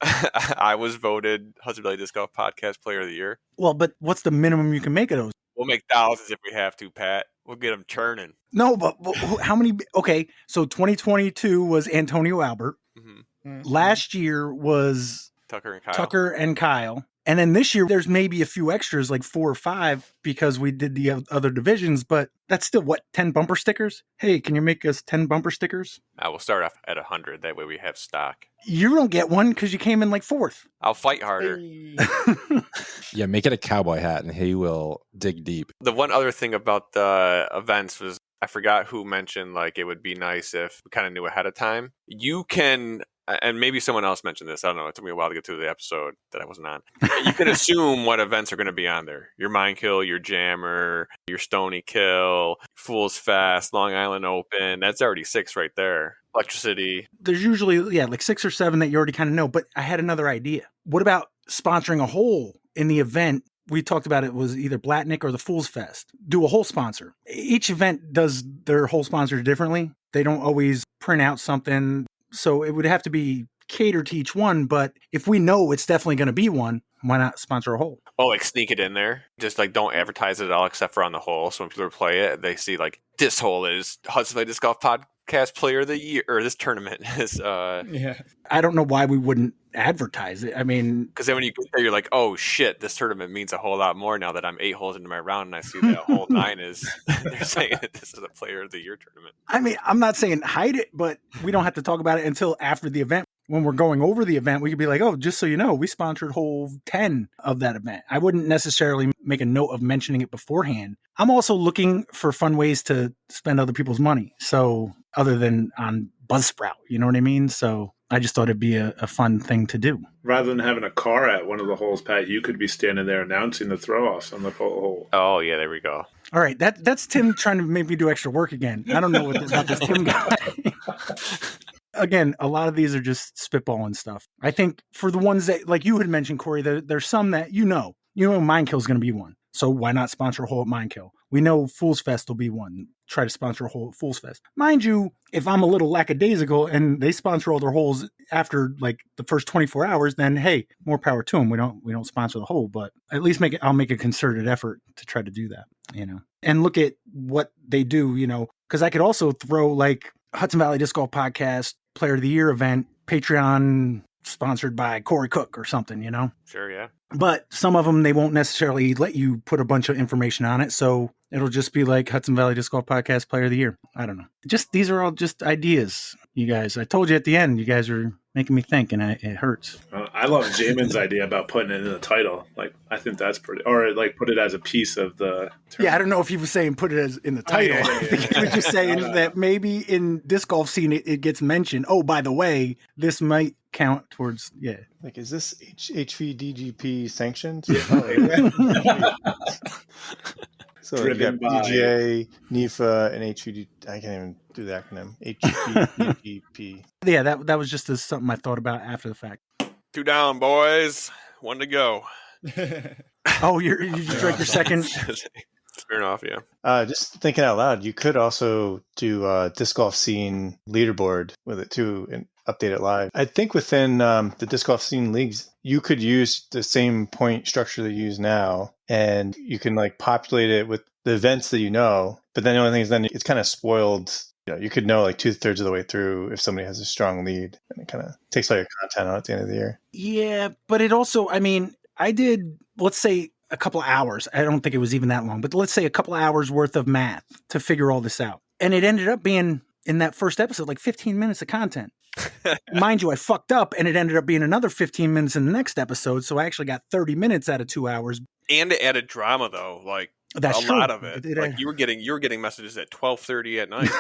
I was voted Hudson Valley Disc Golf Podcast Player of the Year. Well, but what's the minimum you can make of those? We'll make thousands if we have to, Pat. We'll get them churning. No, but how many? Okay, so 2022 was Antonio Albert. Mm-hmm. Last year was Tucker and Kyle. And then this year, there's maybe a few extras, like 4 or 5, because we did the other divisions. But that's still, 10 bumper stickers? Hey, can you make us 10 bumper stickers? I will start off at 100. That way we have stock. You don't get one because you came in like 4th. I'll fight harder. Yeah, make it a cowboy hat and he will dig deep. The one other thing about the events was, I forgot who mentioned, like, it would be nice if we kind of knew ahead of time. You can... And maybe someone else mentioned this. I don't know. It took me a while to get to the episode that I wasn't on. You can assume what events are going to be on there. Your Minekill, your Jammer, your Stonykill, Fool's Fest, Long Island Open. That's already 6 right there. Electricity. There's usually, like 6 or 7 that you already kind of know. But I had another idea. What about sponsoring a hole in the event? We talked about it was either Blatnick or the Fool's Fest. Do a whole sponsor. Each event does their whole sponsor differently. They don't always print out something. So it would have to be catered to each one, but if we know it's definitely going to be one, why not sponsor a hole? Oh, like sneak it in there? Just like don't advertise it at all except for on the hole. So when people play it, they see like this hole is Hudson Valley Disc Golf Podcast Player of the Year, or this tournament is Yeah. I don't know why we wouldn't advertise it. I mean, because then when you get there, you're like, oh shit, this tournament means a whole lot more now that I'm 8 holes into my round and I see that hole 9 is they're saying that this is a Player of the Year tournament. I mean, I'm not saying hide it, but we don't have to talk about it until after the event. When we're going over the event, we could be like, oh, just so you know, we sponsored hole 10 of that event. I wouldn't necessarily make a note of mentioning it beforehand. I'm also looking for fun ways to spend other people's money. So other than on Buzzsprout, you know what I mean? So I just thought it'd be a fun thing to do. Rather than having a car at one of the holes, Pat, you could be standing there announcing the throw-offs on the hole. Oh, yeah, there we go. All right, that's Tim trying to make me do extra work again. I don't know what about this Tim guy. Again, a lot of these are just spitballing stuff. I think for the ones that, like you had mentioned, Corey, there's some that you know Minekill is going to be one. So why not sponsor a hole at Minekill? We know Fool's Fest will be one. Try to sponsor a hole at Fool's Fest. Mind you, if I'm a little lackadaisical and they sponsor all their holes after like the first 24 hours, then hey, more power to them. We don't sponsor the hole, but at least I'll make a concerted effort to try to do that, and look at what they do, because I could also throw like Hudson Valley Disc Golf Podcast Player of the Year event, Patreon sponsored by Corey Cook or something, Sure, yeah. But some of them, they won't necessarily let you put a bunch of information on it. So it'll just be like Hudson Valley Disc Golf Podcast Player of the Year. I don't know. These are all just ideas, you guys. I told you at the end, you guys are making me think, and it hurts. I love Jaimen's idea about putting it in the title. Like, I think that's pretty, or like put it as a piece of the tournament. Yeah, I don't know if he was saying put it as in the title. I think he was just saying that maybe in disc golf scene it gets mentioned. Oh, by the way, this might count towards, yeah. Like, is this HVDGP sanctioned? So you got PGA, NIFA, and HVD. I can't even do the acronym. HVDGP. Yeah, that was just something I thought about after the fact. 2 down, boys. 1 to go. Oh, you just drank your second. Smirnoff, yeah. Just thinking out loud, you could also do a disc golf scene leaderboard with it too and update it live. I think within the disc golf scene leagues, you could use the same point structure that you use now, and you can like populate it with the events that you know. But then the only thing is then it's kind of spoiled. You could know like 2/3 of the way through if somebody has a strong lead, and it kind of takes all your content out at the end of the year. Yeah, but it also, I mean, I did, let's say, a couple of hours. I don't think it was even that long, but let's say a couple of hours worth of math to figure all this out. And it ended up being, in that first episode, like 15 minutes of content. Mind you, I fucked up, and it ended up being another 15 minutes in the next episode, so I actually got 30 minutes out of 2 hours. And it added drama, though. Like, that's a true. lot of it. Like, you were getting messages at 12:30 at night.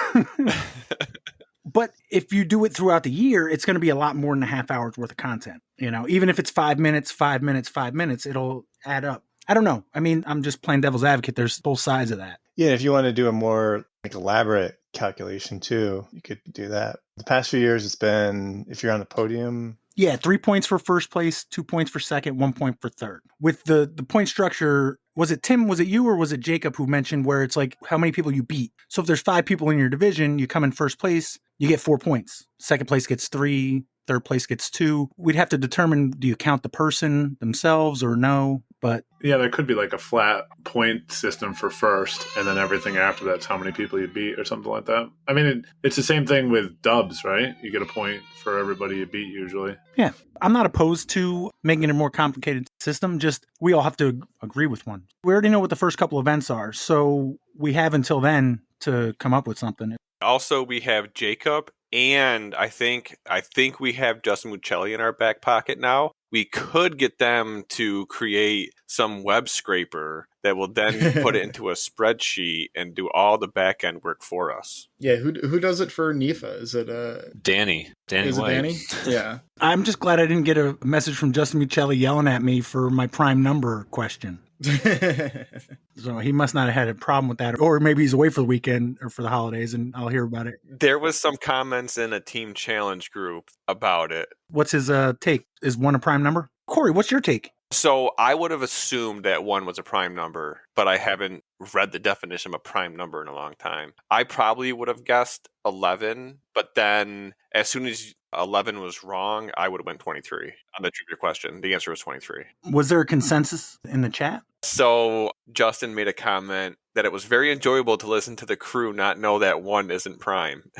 But if you do it throughout the year, it's going to be a lot more than a half hour's worth of content. Even if it's 5 minutes, 5 minutes, 5 minutes, it'll add up. I don't know. I mean, I'm just playing devil's advocate. There's both sides of that. Yeah, if you want to do a more like elaborate calculation too, you could do that. The past few years, it's been, if you're on the podium. Yeah, 3 points for first place, 2 points for second, 1 point for third. With the point structure, was it Tim, was it you, or was it Jacob who mentioned where it's like how many people you beat? So if there's 5 people in your division, you come in first place, you get 4 points. Second place gets 3, third place gets 2. We'd have to determine, do you count the person themselves or no? But yeah, there could be like a flat point system for first, and then everything after that's how many people you beat or something like that. I mean, it's the same thing with dubs, right? You get a point for everybody you beat usually. Yeah, I'm not opposed to making it a more complicated system, just we all have to agree with one. We already know what the first couple events are, so we have until then to come up with something. Also, we have Jacob, and I think we have Justin Muccelli in our back pocket now. We could get them to create some web scraper that will then put it into a spreadsheet and do all the back end work for us. Yeah, who does it for NIFA? Is it Danny is White. it Danny? Yeah. I'm just glad I didn't get a message from Justin Muccelli yelling at me for my prime number question. So he must not have had a problem with that, or maybe he's away for the weekend or for the holidays, and I'll hear about it. There was some comments in a team challenge group about it. What's his take? Is 1 a prime number? Corey, what's your take? So I would have assumed that 1 was a prime number, but I haven't read the definition of a prime number in a long time. I probably would have guessed 11, but then as soon as 11 was wrong, I would have went 23 on the trivia question. The answer was 23. Was there a consensus in the chat? So Justin made a comment that it was very enjoyable to listen to the crew not know that 1 isn't prime.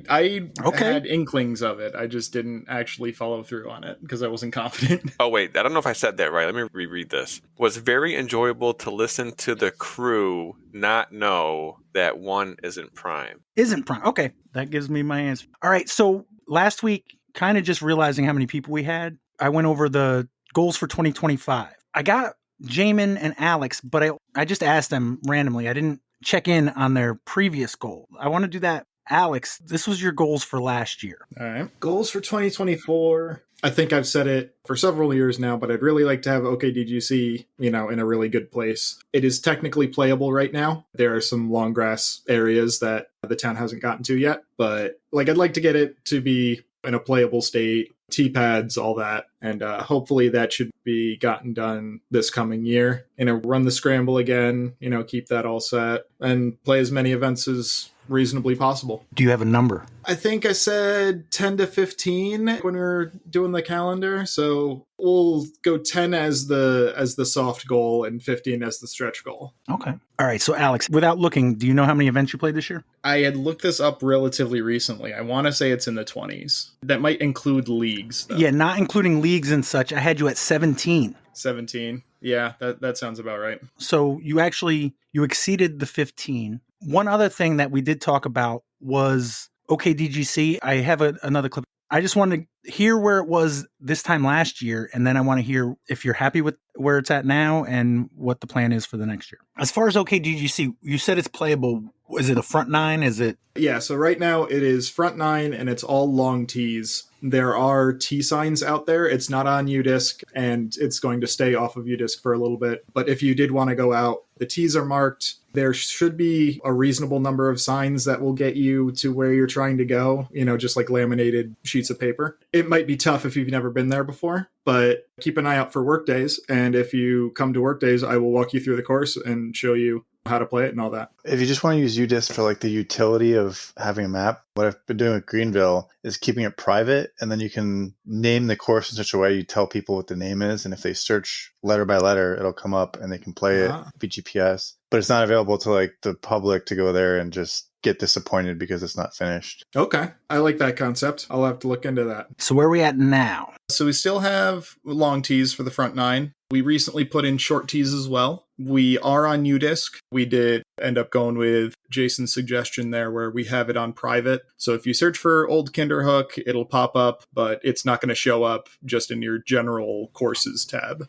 I had inklings of it. I just didn't actually follow through on it because I wasn't confident. Oh, wait. I don't know if I said that right. Let me reread this. Was very enjoyable to listen to the crew not know that 1 isn't prime. Isn't prime. Okay. That gives me my answer. All right. So last week, kind of just realizing how many people we had, I went over the goals for 2025. I got Jaimen and Alex, but I just asked them randomly. I didn't check in on their previous goal. I want to do that. Alex, this was your goals for last year. All right. Goals for 2024. I think I've said it for several years now, but I'd really like to have OKDGC, in a really good place. It is technically playable right now. There are some long grass areas that the town hasn't gotten to yet, but I'd like to get it to be in a playable state, T-pads, all that. And hopefully that should be gotten done this coming year. Run the scramble again, keep that all set and play as many events as reasonably possible. Do you have a number? I think I said 10 to 15 when we were doing the calendar. So we'll go 10 as the soft goal and 15 as the stretch goal. Okay. All right. So Alex, without looking, do you know how many events you played this year? I had looked this up relatively recently. I want to say it's in the 20s. That might include leagues, though. Yeah, not including leagues and such. I had you at 17. 17. Yeah, that sounds about right. So you exceeded the 15. One other thing that we did talk about was OKDGC. I have another clip. I just want to hear where it was this time last year, and then I want to hear if you're happy with where it's at now and what the plan is for the next year. As far as OKDGC, you said it's playable. Is it a front 9? Is it? Yeah, so right now it is front 9, and it's all long tees. There are T signs out there. It's not on UDisc, and it's going to stay off of UDisc for a little bit. But if you did want to go out, the T's are marked. There should be a reasonable number of signs that will get you to where you're trying to go, just like laminated sheets of paper. It might be tough if you've never been there before, but keep an eye out for work days. And if you come to work days, I will walk you through the course and show you how to play it and all that. If you just want to use UDisc for like the utility of having a map, what I've been doing with Greenville is keeping it private, and then you can name the course in such a way you tell people what the name is, and if they search letter by letter, it'll come up and they can play it via GPS. But it's not available to like the public to go there and just get disappointed because it's not finished. Okay. I like that concept. I'll have to look into that. So where are we at now? So we still have long tees for the front nine. We recently put in short tees as well. We are on UDisc. We did end up going with Jason's suggestion there where we have it on private. So if you search for Old Kinderhook, it'll pop up, but it's not going to show up just in your general courses tab.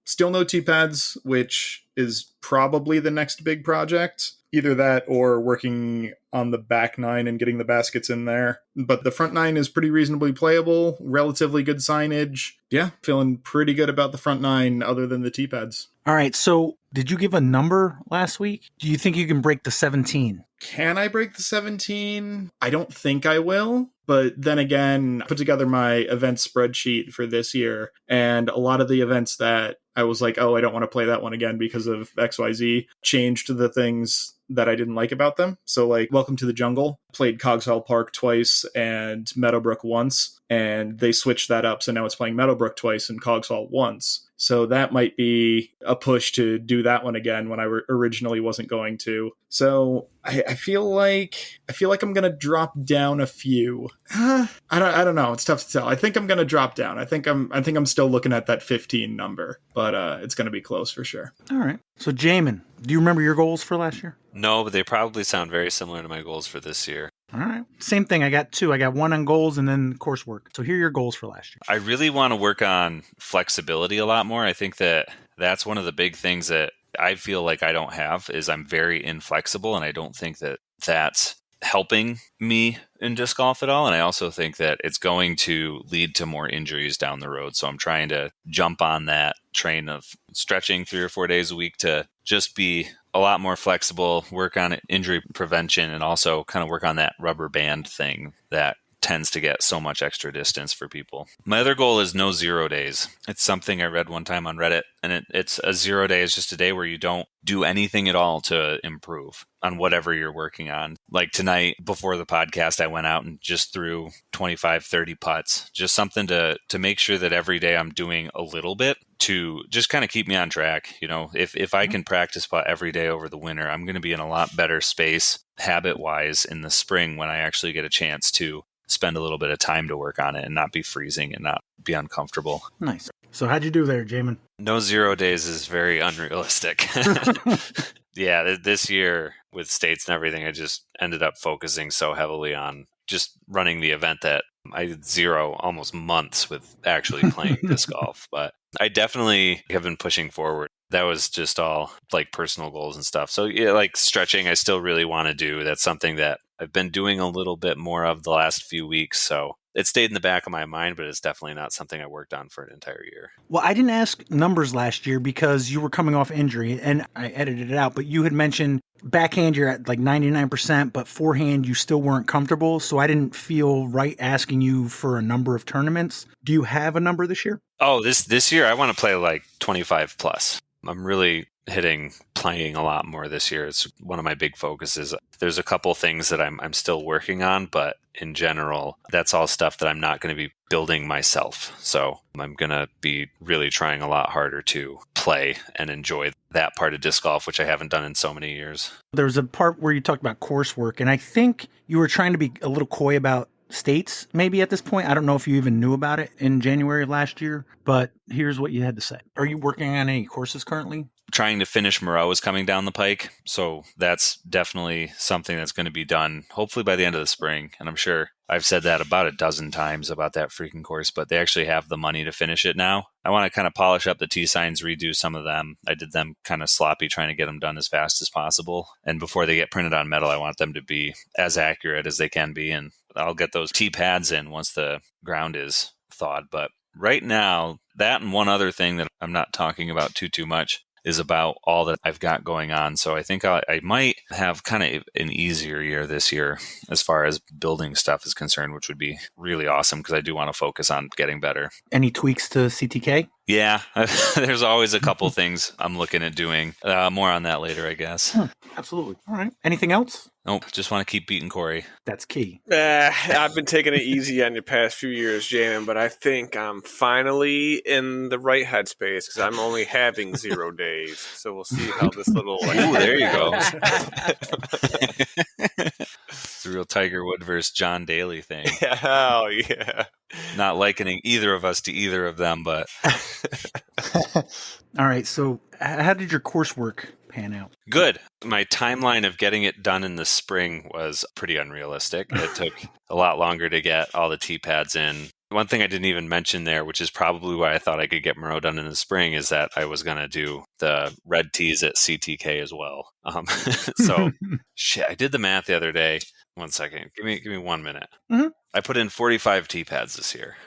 Still no T-pads, which is probably the next big project. Either that or working on the back nine and getting the baskets in there. But the front nine is pretty reasonably playable, relatively good signage. Yeah, feeling pretty good about the front nine other than the T-pads. All right, so did you give a number last week? Do you think you can break the 17? Can I break the 17? I don't think I will. But then again, I put together my event spreadsheet for this year, and a lot of the events that I was like, oh, I don't want to play that one again because of XYZ, changed the things that I didn't like about them. So like Welcome to the Jungle, played Cogswell Park twice and Meadowbrook once, and they switched that up. So now it's playing Meadowbrook twice and Cogswell once. So that might be a push to do that one again when I originally wasn't going to. So I feel like I'm going to drop down a few. I don't know. It's tough to tell. I think I'm going to drop down. I think I'm still looking at that 15 number, but it's going to be close for sure. All right. So Jaimen, do you remember your goals for last year? No, but they probably sound very similar to my goals for this year. All right. Same thing. I got two. I got one on goals and then coursework. So here are your goals for last year. I really want to work on flexibility a lot more. I think that that's one of the big things that I feel like I don't have is I'm very inflexible, and I don't think that that's helping me in disc golf at all. And I also think that it's going to lead to more injuries down the road. So I'm trying to jump on that train of stretching 3 or 4 days a week to just be a lot more flexible, work on injury prevention, and also kind of work on that rubber band thing that tends to get so much extra distance for people. My other goal is no 0 days. It's something I read one time on Reddit, and it's a 0 day is just a day where you don't do anything at all to improve on whatever you're working on. Like tonight, before the podcast, I went out and just threw 25, 30 putts, just something to make sure that every day I'm doing a little bit to just kind of keep me on track. You know, if I can practice putt every day over the winter, I'm going to be in a lot better space habit-wise in the spring when I actually get a chance to spend a little bit of time to work on it and not be freezing and not be uncomfortable. Nice. So how'd you do there, Jaimen? No 0 days is very unrealistic. Yeah, this year with states and everything, I just ended up focusing so heavily on just running the event that I did 0 almost months with actually playing disc golf. But I definitely have been pushing forward. That was just all like personal goals and stuff. So yeah, like stretching, I still really want to do. That's something that I've been doing a little bit more of the last few weeks. So it stayed in the back of my mind, but it's definitely not something I worked on for an entire year. Well, I didn't ask numbers last year because you were coming off injury and I edited it out, but you had mentioned backhand you're at like 99%, but forehand you still weren't comfortable. So I didn't feel right asking you for a number of tournaments. Do you have a number this year? Oh, this year I want to play like 25 plus. I'm really playing a lot more this year. It's one of my big focuses. There's a couple things that I'm still working on, but in general, that's all stuff that I'm not going to be building myself. So I'm going to be really trying a lot harder to play and enjoy that part of disc golf, which I haven't done in so many years. There was a part where you talked about coursework, and I think you were trying to be a little coy about states maybe at this point. I don't know if you even knew about it in January of last year, but here's what you had to say. Are you working on any courses currently? Trying to finish Moreau is coming down the pike. So that's definitely something that's going to be done hopefully by the end of the spring. And I'm sure I've said that about a dozen times about that freaking course, but they actually have the money to finish it now. I want to kind of polish up the T signs, redo some of them. I did them kind of sloppy, trying to get them done as fast as possible. And before they get printed on metal, I want them to be as accurate as they can be. And I'll get those T pads in once the ground is thawed. But right now, that and one other thing that I'm not talking about too much is about all that I've got going on. So I think I might have kind of an easier year this year as far as building stuff is concerned, which would be really awesome because I do want to focus on getting better. Any tweaks to CTK? Yeah, there's always a couple things I'm looking at doing. More on that later, I guess. Absolutely. All right. Anything else? Nope, just want to keep beating Corey. That's key. I've been taking it easy on the past few years, Jaimen, but I think I'm finally in the right headspace because I'm only having 0 days. So we'll see how this little. Ooh, there you go. It's a real Tiger Wood versus John Daly thing. Hell yeah. Not likening either of us to either of them, but All right. So, how did your coursework pan out? good. My timeline of getting it done in the spring was pretty unrealistic. It took a lot longer to get all the tee pads in. One thing I didn't even mention there, which is probably why I thought I could get Moreau done in the spring, is that I was going to do the red tees at CTK as well. So, shit, I did the math the other day. 1 second. Give me 1 minute. Mhm. I put in 45 tee pads this year.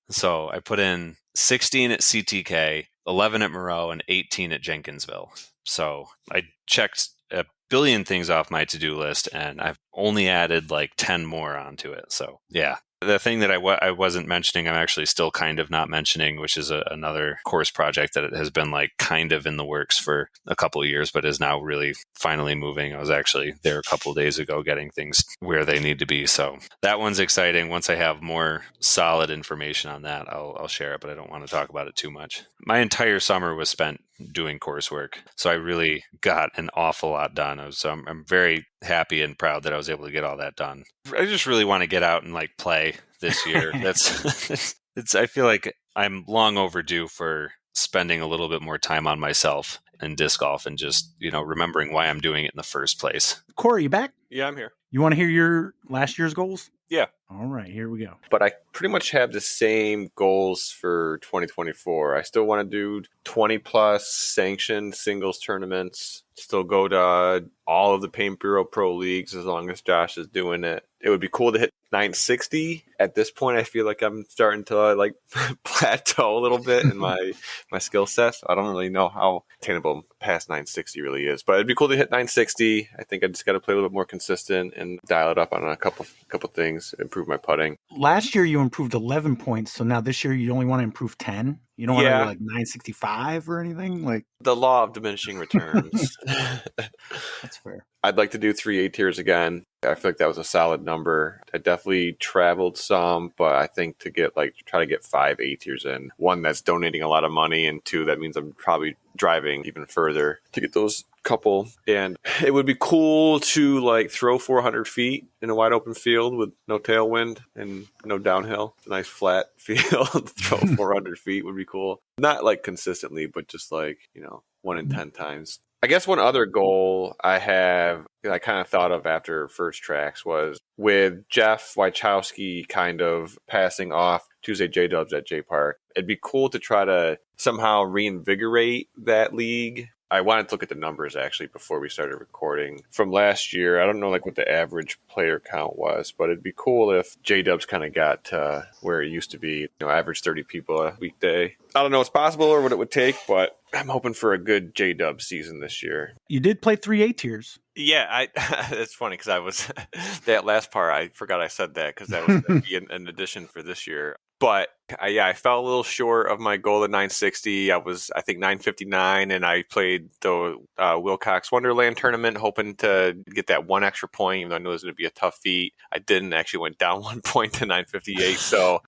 So I put in 16 at CTK, 11 at Moreau, and 18 at Jenkinsville. So I checked a billion things off my to-do list, and I've only added like 10 more onto it. So yeah. The thing that I wasn't mentioning, I'm actually still kind of not mentioning, which is another course project that it has been like kind of in the works for a couple of years, but is now really finally moving. I was actually there a couple of days ago getting things where they need to be. So that one's exciting. Once I have more solid information on that, I'll share it, but I don't want to talk about it too much. My entire summer was spent doing coursework, so I really got an awful lot done. I'm very happy and proud that I was able to get all that done. I just really want to get out and like play this year. I feel like I'm long overdue for spending a little bit more time on myself in disc golf and just, remembering why I'm doing it in the first place. Corey, you back? Yeah, I'm here. You want to hear your last year's goals? Yeah. All right, here we go. But I pretty much have the same goals for 2024. I still want to do 20 plus sanctioned singles tournaments, still go to all of the Paint Bureau Pro Leagues as long as Josh is doing it. It would be cool to hit 960. At this point, I feel like I'm starting to plateau a little bit in my skill set. I don't really know how attainable past 960 really is, but it'd be cool to hit 960. I think I just got to play a little bit more consistent and dial it up on a couple things, improve my putting. Last year you improved 11 points, so now this year you only want to improve 10. You don't want to do like 965 or anything? Like the law of diminishing returns. That's fair. I'd like to do 3 A tiers again. I feel like that was a solid number. I definitely traveled some, but I think to try to get 5 A tiers in. 1, that's donating a lot of money, and 2, that means I'm probably driving even further to get those couple. And it would be cool to throw 400 feet in a wide open field with no tailwind and no downhill. It's a nice flat field. Throw 400 feet would be cool. Not consistently, but just 1 in 10 times. I guess one other goal I have, I kind of thought of after First Trax, was with Jeff Wachowski kind of passing off Tuesday J-Dubs at J Park. It'd be cool to try to somehow reinvigorate that league. I wanted to look at the numbers actually before we started recording from last year. I don't know what the average player count was, but it'd be cool if J-Dubs kind of got to where it used to be, average 30 people a weekday. I don't know if it's possible or what it would take, but I'm hoping for a good J-Dub season this year. You did play 3 A tiers. Yeah, it's funny because I was that last part. I forgot I said that because that was going to be an addition for this year. But I fell a little short of my goal at 960. I think 959, and I played the Wilcox Wonderland tournament, hoping to get that 1 extra point, even though I knew it was going to be a tough feat. I didn't. Actually went down 1 point to 958. So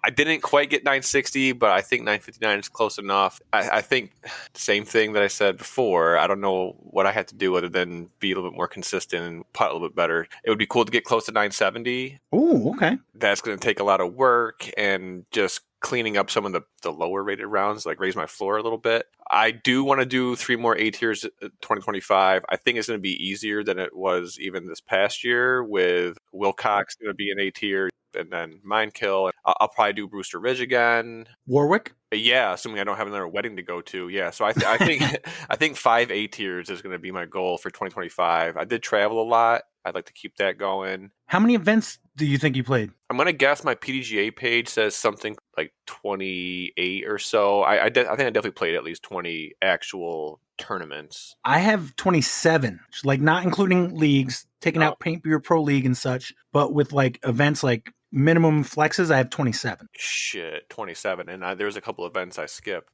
I didn't quite get 960, but I think 959 is close enough. I think the same thing that I said before. I don't know what I had to do other than be a little bit more consistent and putt a little bit better. It would be cool to get close to 970. Oh, okay. That's going to take a lot of work and just cleaning up some of the lower rated rounds, raise my floor a little bit. I do want to do 3 more A tiers 2025. I think it's going to be easier than it was even this past year, with Wilcox going to be an A tier, and then Minekill. I'll probably do Brewster Ridge again. Warwick? Yeah, assuming I don't have another wedding to go to. Yeah, so I think I think 5 A tiers is going to be my goal for 2025. I did travel a lot. I'd like to keep that going. How many events do you think you played? I'm going to guess my PDGA page says something like 28 or so. I think I definitely played at least 20 actual tournaments. I have 27, not including leagues, taking out Paint Bureau Pro League and such, but with events like Minimum flexes, I have 27. Shit, 27. And there's a couple events I skipped.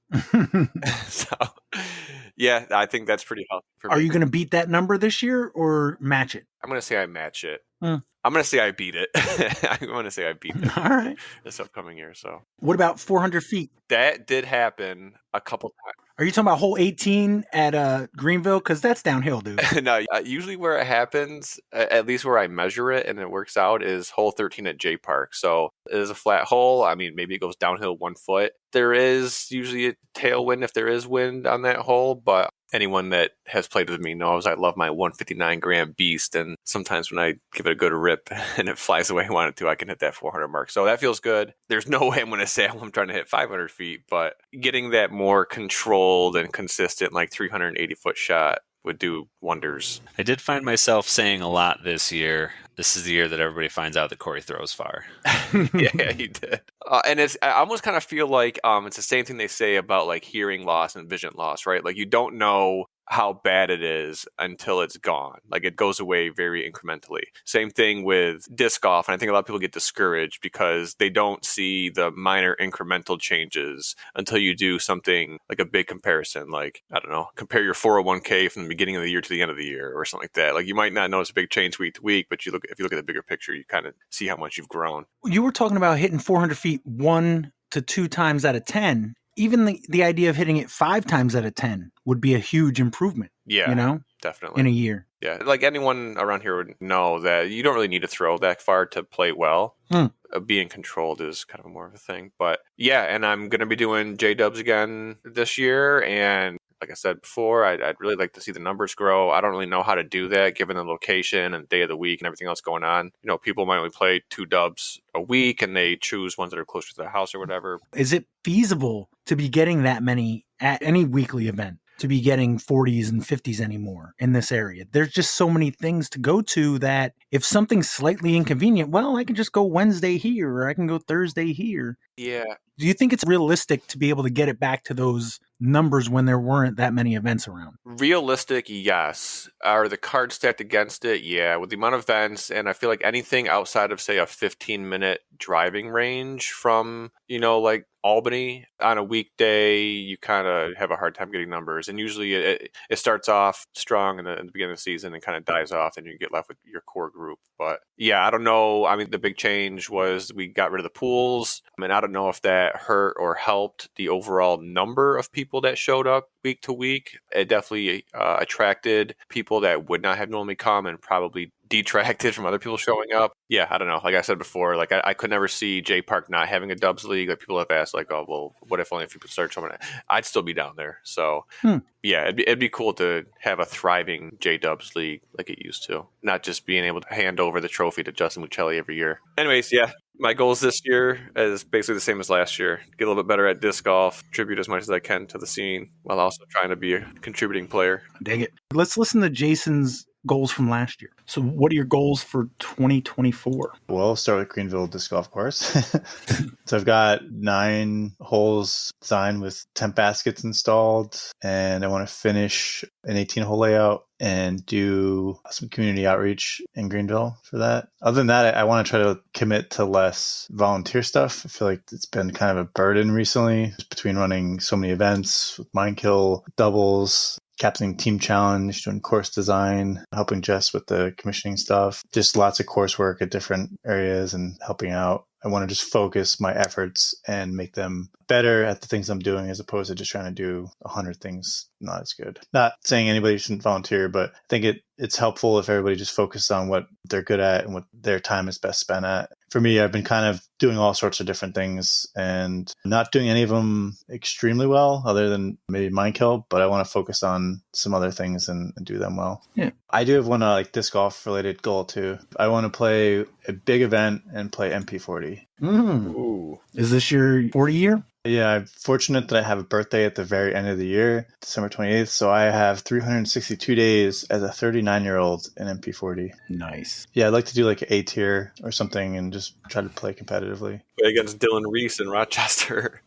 So, yeah, I think that's pretty healthy for me. Are you going to beat that number this year or match it? I'm going to say I match it. Hmm. I'm going to say I beat it. I'm going to say I beat it All right. this upcoming year. So What about 400 feet? that did happen a couple times. Are you talking about hole 18 at Greenville? Because that's downhill, dude. No, usually where it happens, at least where I measure it and it works out, is hole 13 at J Park. So it is a flat hole. I mean, maybe it goes downhill 1 foot. There is usually a tailwind if there is wind on that hole, but anyone that has played with me knows I love my 159 gram beast. And sometimes when I give it a good rip and it flies the way I want it to, I can hit that 400 mark. So that feels good. There's no way I'm going to say I'm trying to hit 500 feet, but getting that more controlled and consistent, like 380 foot shot would do wonders. I did find myself saying a lot this year. This is the year that everybody finds out that Corey throws far. Yeah, he did. And I almost kind of feel like it's the same thing they say about like hearing loss and vision loss, right? Like you don't know how bad it is until it's gone. Like it goes away very incrementally. Same thing with disc golf. And I think a lot of people get discouraged because they don't see the minor incremental changes until you do something like a big comparison. Like, I don't know, compare your 401k from the beginning of the year to the end of the year or something like that. Like you might not notice a big change week to week, but if you look at the bigger picture, you kind of see how much you've grown. You were talking about hitting 400 feet 1 to 2 times out of 10. Even the idea of hitting it 5 times out of 10 would be a huge improvement. Yeah, you know, definitely in a year. Yeah, like anyone around here would know that you don't really need to throw that far to play well. Being controlled is kind of more of a thing. But yeah, and I'm going to be doing J-dubs again this year. And like I said before, I'd really like to see the numbers grow. I don't really know how to do that given the location and day of the week and everything else going on. You know, people might only play 2 dubs a week and they choose ones that are closer to their house or whatever. Is it feasible to be getting that many at any weekly event? To be getting 40s and 50s anymore in this area. There's just so many things to go to that if something's slightly inconvenient, well, I can just go Wednesday here or I can go Thursday here. Yeah. Do you think it's realistic to be able to get it back to those numbers when there weren't that many events around? Realistic, yes. Are the cards stacked against it? Yeah. With the amount of events, and I feel like anything outside of, say, a 15-minute driving range from, you know, like Albany on a weekday, you kind of have a hard time getting numbers. And usually it starts off strong in the beginning of the season and kind of dies off, and you get left with your core group. But yeah, I don't know. I mean, the big change was we got rid of the pools. I mean, I don't know if that hurt or helped the overall number of people that showed up week to week. It definitely attracted people that would not have normally come and probably detracted from other people showing up. Yeah, I don't know. Like I said before, like I could never see J Park not having a Dubs league. Like people have asked, like, oh, well, what if only if people start showing it? I'd still be down there. So yeah, it'd be cool to have a thriving J Dubs league like it used to, not just being able to hand over the trophy to Justin Muccelli every year. Anyways, yeah. My goals this year is basically the same as last year. Get a little bit better at disc golf, contribute as much as I can to the scene while also trying to be a contributing player. Dig it. Let's listen to Jason's goals from last year. So what are your goals for 2024? Well, I'll start with Greenville Disc Golf Course. So I've got 9 holes designed with 10 baskets installed, and I want to finish an 18-hole layout and do some community outreach in Greenville for that. Other than that, I want to try to commit to less volunteer stuff. I feel like it's been kind of a burden recently between running so many events with Mindkill, doubles, captaining team challenge, doing course design, helping Jess with the commissioning stuff, just lots of coursework at different areas and helping out. I want to just focus my efforts and make them better at the things I'm doing as opposed to just trying to do 100 things not as good. Not saying anybody shouldn't volunteer, but I think it's helpful if everybody just focuses on what they're good at and what their time is best spent at. For me, I've been kind of doing all sorts of different things and not doing any of them extremely well other than maybe Mindkill, but I want to focus on some other things and do them well. Yeah. I do have one like disc golf related goal too. I want to play a big event and play MP40. Ooh. Is this your 40 year? Yeah, I'm fortunate that I have a birthday at the very end of the year, December 28th. So I have 362 days as a 39-year-old in MP40. Nice. Yeah, I'd like to do like an A tier or something and just try to play competitively. Play against Dylan Reese in Rochester.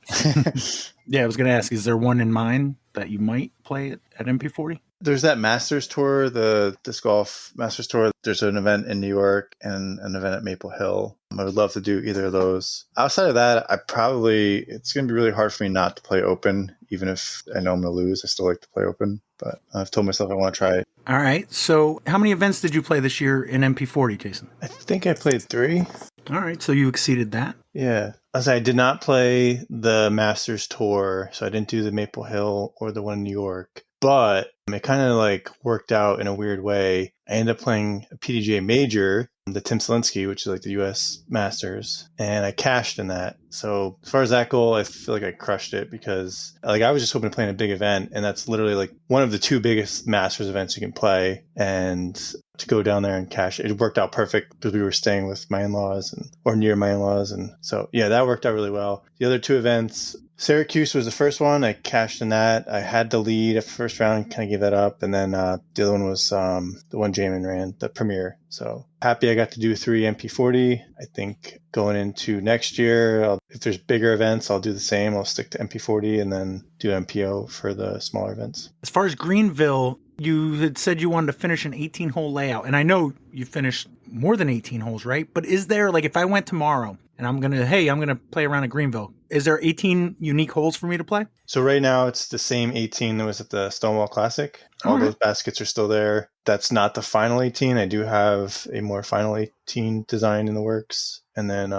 Yeah, I was going to ask, is there one in mind that you might play at MP40? There's that Masters Tour, the Disc Golf Masters Tour. There's an event in New York and an event at Maple Hill. I would love to do either of those. Outside of that, it's going to be really hard for me not to play open, even if I know I'm going to lose. I still like to play open, but I've told myself I want to try it. All right. So how many events did you play this year in MP40, Jason? I think I played 3. All right. So you exceeded that. Yeah. As I did not play the Masters Tour, so I didn't do the Maple Hill or the one in New York, but it kind of like worked out in a weird way. I ended up playing a PDGA major, the Tim Selinsky, which is like the US Masters, and I cashed in that. So as far as that goal, I feel like I crushed it because like I was just hoping to play in a big event, and that's literally like one of the 2 biggest Masters events you can play. And to go down there and cash it worked out perfect because we were staying with my in-laws or near my in-laws, and so yeah, that worked out really well. The other 2 events, Syracuse was the first one. I cashed in that. I had the lead at the first round, kind of gave that up, and then the other one was the one Jaimen ran, the Premier. So happy I got to do 3 MP40. I think going into next year, if there's bigger events, I'll do the same. I'll stick to MP40 and then do MPO for the smaller events. As far as Greenville, you had said you wanted to finish an 18-hole layout, and I know you finished more than 18 holes, right? But is there, like, if I went tomorrow and I'm gonna play around at Greenville, is there 18 unique holes for me to play? So right now it's the same 18 that was at the Stonewall Classic. All those baskets are still there. That's not the final 18. I do have a more final 18 design in the works. And then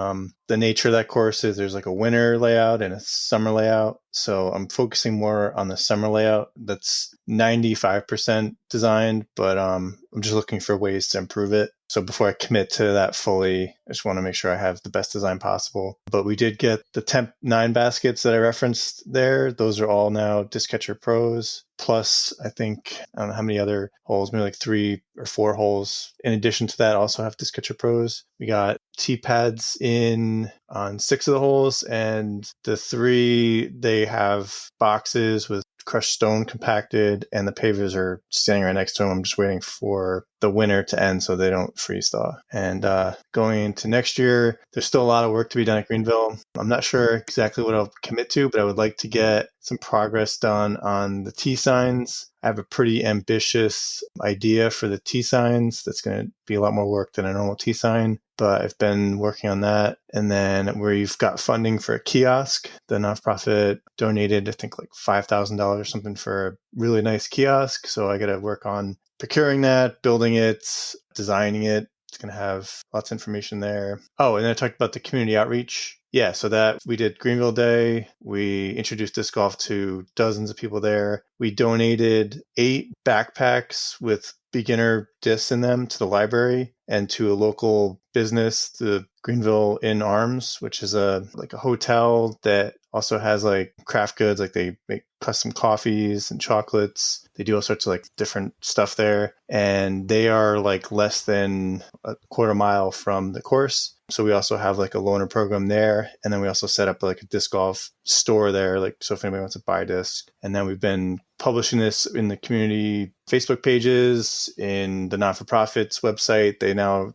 the nature of that course is there's like a winter layout and a summer layout. So I'm focusing more on the summer layout. That's 95% designed, but I'm just looking for ways to improve it. So before I commit to that fully, I just want to make sure I have the best design possible. But we did get the Temp 9 baskets that I referenced there. Those are all now Disc Catcher Pros. Plus, I think, I don't know how many other holes, maybe like 3 or 4 holes. In addition to that, also have Disc Catcher Pros. We got T-pads in on 6 of the holes, and the 3, they have boxes with crushed stone compacted, and the pavers are standing right next to them. I'm just waiting for the winter to end so they don't freeze thaw. And going into next year, there's still a lot of work to be done at Greenville. I'm not sure exactly what I'll commit to, but I would like to get some progress done on the T signs. I have a pretty ambitious idea for the T signs. That's going to be a lot more work than a normal T sign, but I've been working on that. And then we've got funding for a kiosk. The nonprofit donated, I think, like $5,000 or something for a really nice kiosk. So I got to work on procuring that, building it, designing it. It's going to have lots of information there. Oh, and then I talked about the community outreach. Yeah, so that we did Greenville Day. We introduced disc golf to dozens of people there. We donated 8 backpacks with beginner discs in them to the library and to a local business, the Greenville Inn Arms, which is a hotel that also has like craft goods, like they make custom coffees and chocolates. They do all sorts of like different stuff there. And they are like less than a quarter mile from the course. So we also have like a loaner program there. And then we also set up like a disc golf store there, like so if anybody wants to buy a disc. And then we've been publishing this in the community Facebook pages, in the not-for-profits website.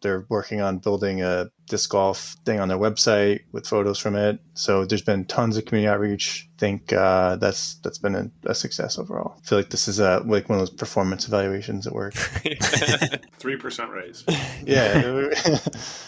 They're working on building a disc golf thing on their website with photos from it. So there's been tons of community outreach. I think that's been a success overall. I feel like this is like one of those performance evaluations at work. 3% raise. Yeah.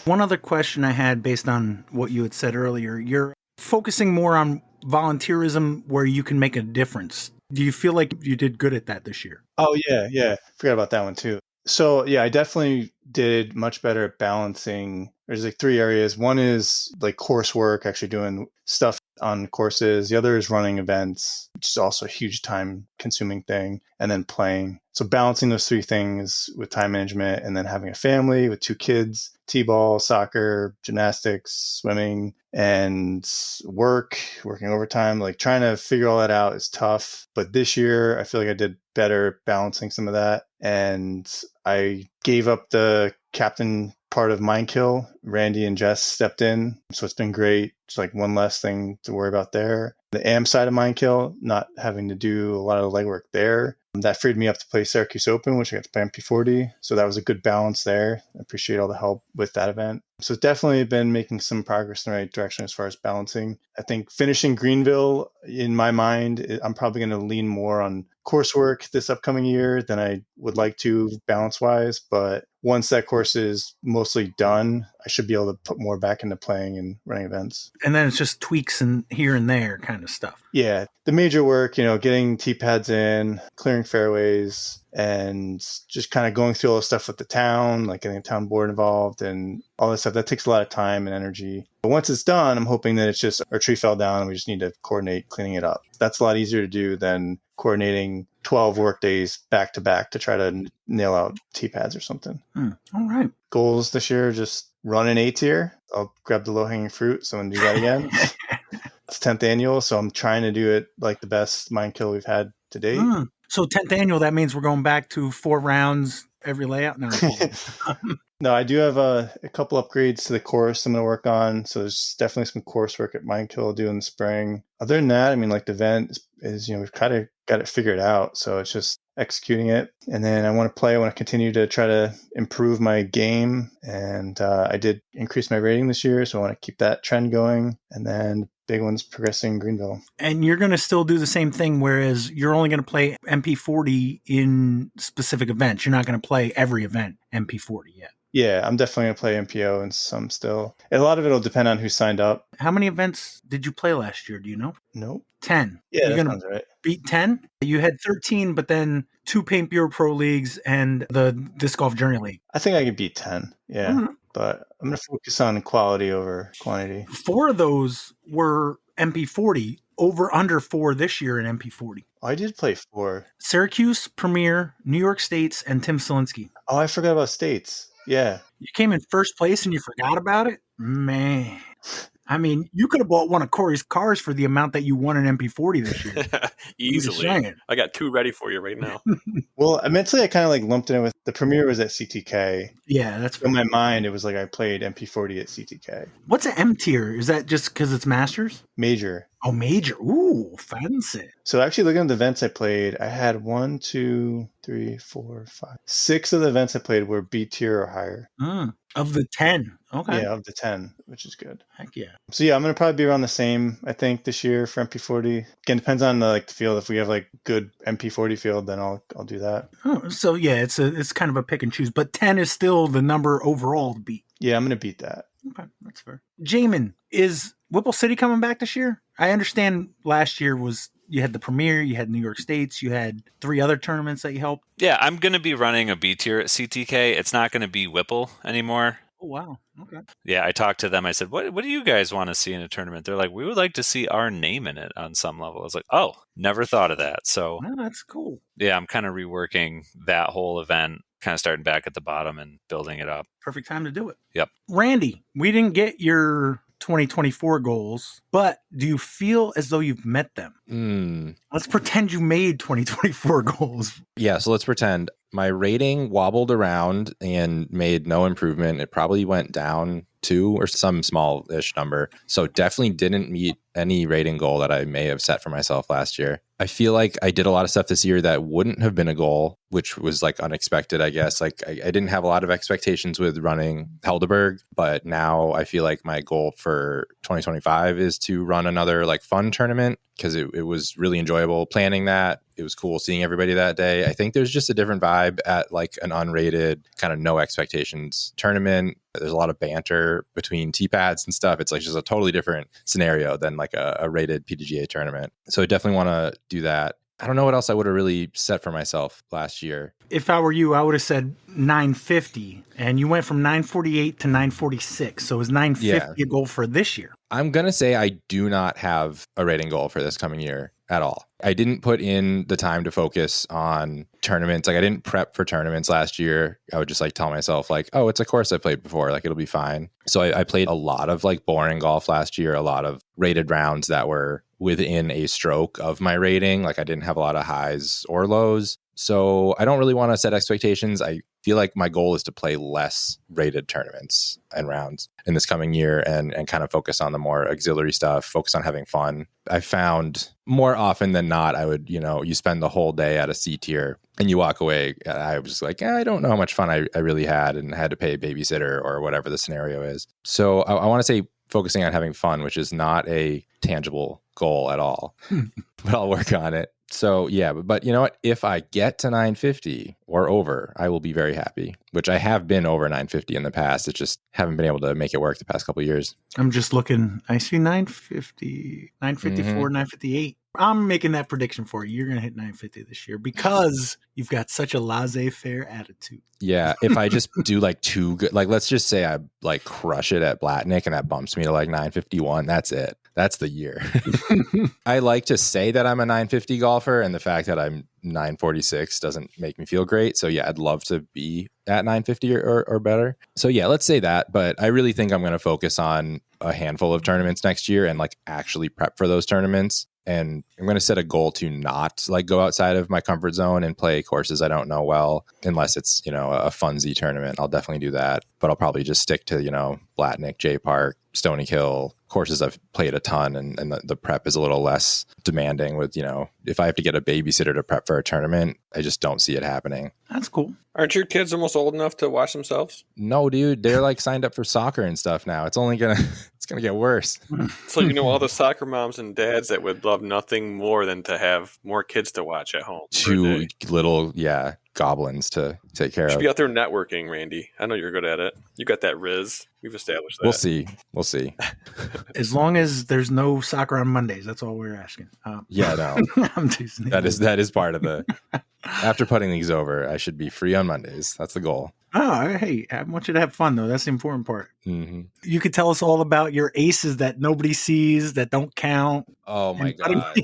One other question I had based on what you had said earlier, you're focusing more on volunteerism where you can make a difference. Do you feel like you did good at that this year? Oh, yeah. Forgot about that one too. So, yeah, I definitely did much better at balancing. There's like 3 areas. One is like coursework, actually doing stuff on courses. The other is running events, which is also a huge time consuming thing, and then playing. So balancing those 3 things with time management, and then having a family with 2 kids, t-ball, soccer, gymnastics, swimming, and working overtime, like trying to figure all that out is tough. But this year, I feel like I did better balancing some of that. And I gave up the captain part of Mindkill. Randy and Jess stepped in. So it's been great. It's like one less thing to worry about there. The AM side of Mindkill, not having to do a lot of legwork there. That freed me up to play Syracuse Open, which I got to play MP40. So that was a good balance there. I appreciate all the help with that event. So it's definitely been making some progress in the right direction as far as balancing. I think finishing Greenville, in my mind, I'm probably going to lean more on coursework this upcoming year than I would like to balance-wise. But once that course is mostly done, I should be able to put more back into playing and running events. And then it's just tweaks and here and there kind of stuff. Yeah. The major work, getting tee pads in, clearing fairways, and just kind of going through all the stuff with the town, like getting the town board involved and all this stuff. That takes a lot of time and energy. But once it's done, I'm hoping that it's just our tree fell down and we just need to coordinate cleaning it up. That's a lot easier to do than coordinating 12 work days back to back to try to nail out tee pads or something. All right. Goals this year, just run an A tier. I'll grab the low hanging fruit. So I'm going to do that again. It's 10th annual, so I'm trying to do it like the best mind kill we've had to date. So 10th annual, that means we're going back to 4 rounds every layout? No. No, I do have a couple upgrades to the course I'm going to work on. So there's definitely some coursework at Mindkill I'll do in the spring. Other than that, I mean, like the event is we've kind of got it figured out. So it's just executing it. And then I want to continue to try to improve my game. And I did increase my rating this year. So I want to keep that trend going. And then big one's progressing Greenville. And you're going to still do the same thing, whereas you're only going to play MP40 in specific events. You're not going to play every event MP40 yet. Yeah, I'm definitely going to play MPO and some still. And a lot of it will depend on who signed up. How many events did you play last year? Do you know? Nope. 10. Yeah, you're that going sounds right. Beat 10? You had 13, but then 2 Paint Bureau Pro Leagues and the Disc Golf Journey League. I think I could beat 10. Yeah. Mm-hmm. But I'm going to focus on quality over quantity. 4 of those were MP40, over under 4 this year in MP40. Oh, I did play 4. Syracuse, Premier, New York States, and Tim Selinsky. Oh, I forgot about States. Yeah. You came in first place and you forgot about it? Man. I mean, you could have bought one of Corey's cars for the amount that you won in MP40 this year. Easily. I got 2 ready for you right now. Well, mentally, I kind of like lumped it in with the premiere was at CTK. Yeah, that's in my mind. It was like I played MP40 at CTK. What's an M tier? Is that just because it's Masters? Major. Oh, major. Ooh, fancy. So actually, looking at the events I played, I had 1, 2, 3, 4, 5, 6 of the events I played were B tier or higher. Of the 10. Okay. Yeah, of the 10, which is good. Heck yeah. So yeah, I'm going to probably be around the same, I think, this year for MP40. Again, depends on the field. If we have like good MP40 field, then I'll do that. Oh, so yeah, it's kind of a pick and choose, but 10 is still the number overall to beat. Yeah, I'm going to beat that. Okay, that's fair. Jaimen, is Whipple City coming back this year? I understand last year you had the Premier, you had New York States, you had 3 other tournaments that you helped. Yeah, I'm going to be running a B tier at CTK. It's not going to be Whipple anymore. Oh, wow. Okay. Yeah, I talked to them. I said, what do you guys want to see in a tournament? They're like, we would like to see our name in it on some level. I was like, oh, never thought of that. So that's cool. Yeah, I'm kind of reworking that whole event, kind of starting back at the bottom and building it up. Perfect time to do it. Yep. Randy, we didn't get your 2024 goals, but do you feel as though you've met them? Let's pretend you made 2024 goals. Yeah, so let's pretend. My rating wobbled around and made no improvement. It probably went down 2 or some small-ish number. So definitely didn't meet any rating goal that I may have set for myself last year. I feel like I did a lot of stuff this year that wouldn't have been a goal, which was like unexpected, I guess. Like I didn't have a lot of expectations with running Helderberg, but now I feel like my goal for 2025 is to run another like fun tournament because it was really enjoyable planning that. It was cool seeing everybody that day. I think there's just a different vibe at like an unrated kind of no expectations tournament. There's a lot of banter between tee pads and stuff. It's like just a totally different scenario than like a rated PDGA tournament. So I definitely want to do that. I don't know what else I would have really set for myself last year. If I were you, I would have said 950, and you went from 948 to 946. So is 950 a goal for this year? I'm going to say I do not have a rating goal for this coming year at all. I didn't put in the time to focus on tournaments. Like I didn't prep for tournaments last year. I would just like tell myself like, oh, it's a course I played before. Like it'll be fine. So I played a lot of like boring golf last year, a lot of rated rounds that were within a stroke of my rating. Like I didn't have a lot of highs or lows. So I don't really want to set expectations. I feel like my goal is to play less rated tournaments and rounds in this coming year and kind of focus on the more auxiliary stuff, focus on having fun. I found more often than not, I would, you spend the whole day at a C tier and you walk away. I was like, I don't know how much fun I really had and had to pay a babysitter or whatever the scenario is. So I want to say focusing on having fun, which is not a tangible goal at all. But I'll work on it. So yeah, but you know what? If I get to 950 or over, I will be very happy, which I have been over 950 in the past. It's just haven't been able to make it work the past couple of years. I'm just looking. I see 950, 954, 958. I'm making that prediction for you. You're going to hit 950 this year because you've got such a laissez-faire attitude. Yeah, if I just do like too good, like let's just say I like crush it at Blatnick and that bumps me to like 951, that's it. That's the year. I like to say that I'm a 950 golfer, and the fact that I'm 946 doesn't make me feel great. So yeah, I'd love to be at 950 or better. So yeah, let's say that. But I really think I'm going to focus on a handful of tournaments next year and like actually prep for those tournaments. And I'm going to set a goal to not like go outside of my comfort zone and play courses I don't know well, unless it's, you know, a funsy tournament. I'll definitely do that. But I'll probably just stick to, you know, Blatnick, J Park, Stonykill, courses I've played a ton, and the prep is a little less demanding with, you know, if I have to get a babysitter to prep for a tournament, I just don't see it happening. That's cool. Aren't your kids almost old enough to watch themselves? No, dude, they're like signed up for soccer and stuff now. It's only gonna it's gonna get worse. So you know all the soccer moms and dads that would love nothing more than to have more kids to watch at home. Two little, goblins to take care You should of. be out there networking, Randy. I know you're good at it. You got that Riz. We've established that. We'll see. As long as there's no soccer on Mondays, that's all we're asking. Yeah, no. I'm teasing. That is part of the after putting these over, I should be free on Mondays. That's the goal. Oh, hey, I want you to have fun, though. That's the important part. Mm-hmm. You could tell us all about your aces that nobody sees, that don't count. Oh, my God.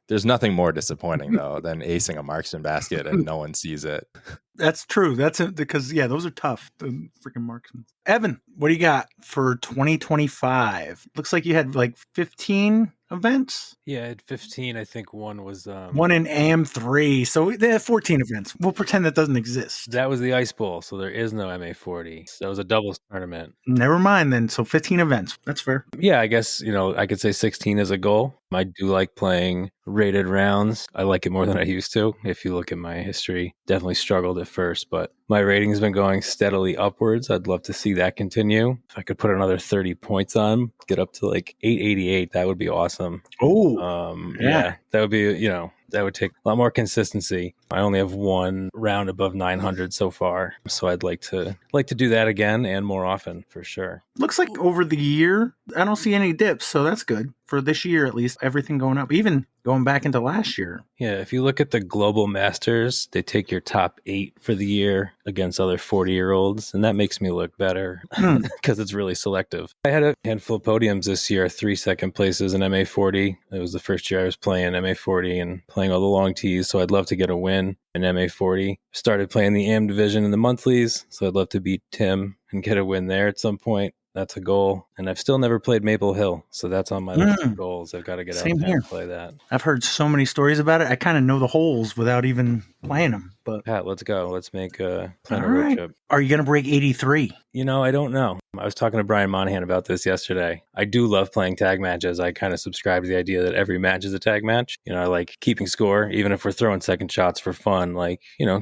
There's nothing more disappointing, though, than acing a marksman basket and no one sees it. That's true. That's it, because, yeah, those are tough. The freaking marksmen. Evan, what do you got for 2025? Looks like you had like 15 events. Yeah, I had 15. I think one was one in AM3. So they have 14 events. We'll pretend that doesn't exist. That was the Ice Bowl, so there is no MA40. That was a doubles tournament. Never mind then. So 15 events. That's fair. Yeah, I guess, I could say 16 is a goal. I do like playing rated rounds. I like it more than I used to. If you look at my history, definitely struggled at first, but my rating has been going steadily upwards. I'd love to see that continue. If I could put another 30 points on, get up to like 888, that would be awesome. Oh, yeah, that would be, that would take a lot more consistency. I only have one round above 900 so far, so I'd like to do that again and more often for sure. Looks like over the year, I don't see any dips, so that's good. For this year, at least, everything going up, even going back into last year. Yeah, if you look at the Global Masters, they take your top 8 for the year against other 40-year-olds, and that makes me look better because it's really selective. I had a handful of podiums this year, 3 second places in MA40. It was the first year I was playing MA40 and playing all the long tees, so I'd love to get a win in MA40. Started playing the AM division in the monthlies, so I'd love to beat Tim and get a win there at some point. That's a goal. And I've still never played Maple Hill, so that's on my list of goals. I've got to get out there and play that. I've heard so many stories about it. I kind of know the holes without even playing them. But Pat, let's go. Let's make a plan a road trip. Are you going to break 83? I don't know. I was talking to Brian Monahan about this yesterday. I do love playing tag matches. I kind of subscribe to the idea that every match is a tag match. I like keeping score, even if we're throwing second shots for fun,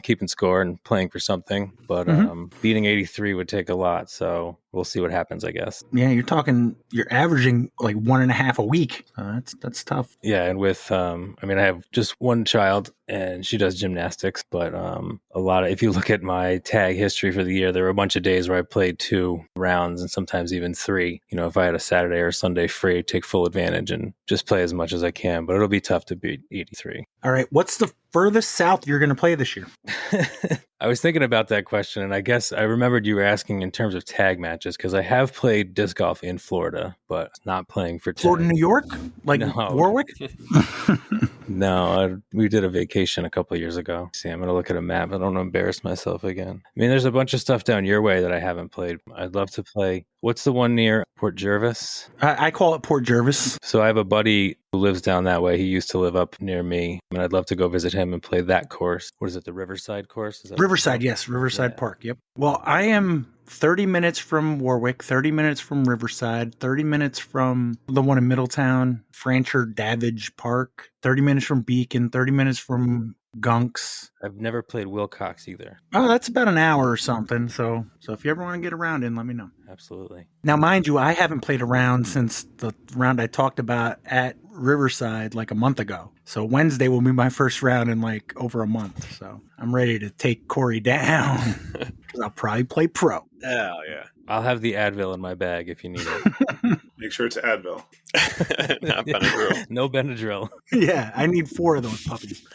keeping score and playing for something. But beating 83 would take a lot. So we'll see what happens, I guess. Yeah, you're averaging like 1.5 a week. That's tough. Yeah. And with, I have just one child and she does gymnastics, but if you look at my tag history for the year, there were a bunch of days where I played 2 rounds and sometimes even 3. If I had a Saturday or Sunday free, I'd take full advantage and just play as much as I can, but it'll be tough to beat 83. All right. What's the furthest south you're going to play this year? I was thinking about that question, and I guess I remembered you were asking in terms of tag matches, because I have played disc golf in Florida, but not playing for tag. Florida, New York? Warwick? No, we did a vacation a couple of years ago. See, I'm going to look at a map. I don't want to embarrass myself again. There's a bunch of stuff down your way that I haven't played. I'd love to play. What's the one near Port Jervis? I call it Port Jervis. So I have a buddy who lives down that way. He used to live up near me, and I'd love to go visit him and play that course. What is it, the Riverside course? Is that Riverside, yes, Riverside Park. Yep. Well, I am 30 minutes from Warwick, 30 minutes from Riverside, 30 minutes from the one in Middletown, Francher Davidge Park, 30 minutes from Beacon, 30 minutes from Gunks. I've never played Wilcox either. Oh, that's about an hour or something. So if you ever want to get around in, let me know. Absolutely. Now, mind you, I haven't played around since the round I talked about at Riverside like a month ago. So Wednesday will be my first round in like over a month. So I'm ready to take Corey down because I'll probably play pro. Hell yeah. I'll have the Advil in my bag if you need it. Make sure it's Advil. Not Benadryl. No Benadryl. Yeah, I need 4 of those puppies.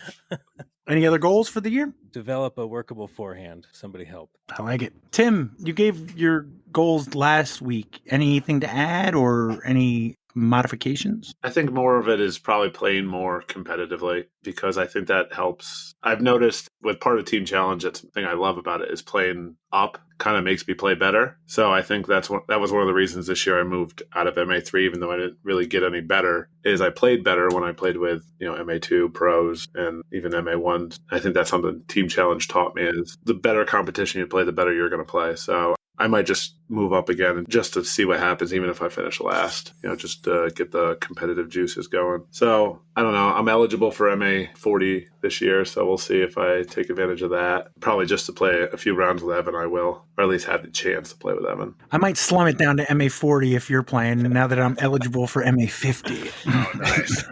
Any other goals for the year? Develop a workable forehand. Somebody help. I like it. Tim, you gave your goals last week. Anything to add or any modifications? I think more of it is probably playing more competitively because I think that helps. I've noticed with part of Team Challenge, that's the thing I love about it is playing up kind of makes me play better. So I think that was one of the reasons this year I moved out of MA3, even though I didn't really get any better, is I played better when I played with, MA2 pros and even MA1. I think that's something Team Challenge taught me is the better competition you play, the better you're going to play. So I might just move up again just to see what happens, even if I finish last, just to get the competitive juices going. So I don't know. I'm eligible for MA40 this year, so we'll see if I take advantage of that. Probably just to play a few rounds with Evan, I will, or at least have the chance to play with Evan. I might slum it down to MA40 if you're playing now that I'm eligible for MA50. Oh, nice.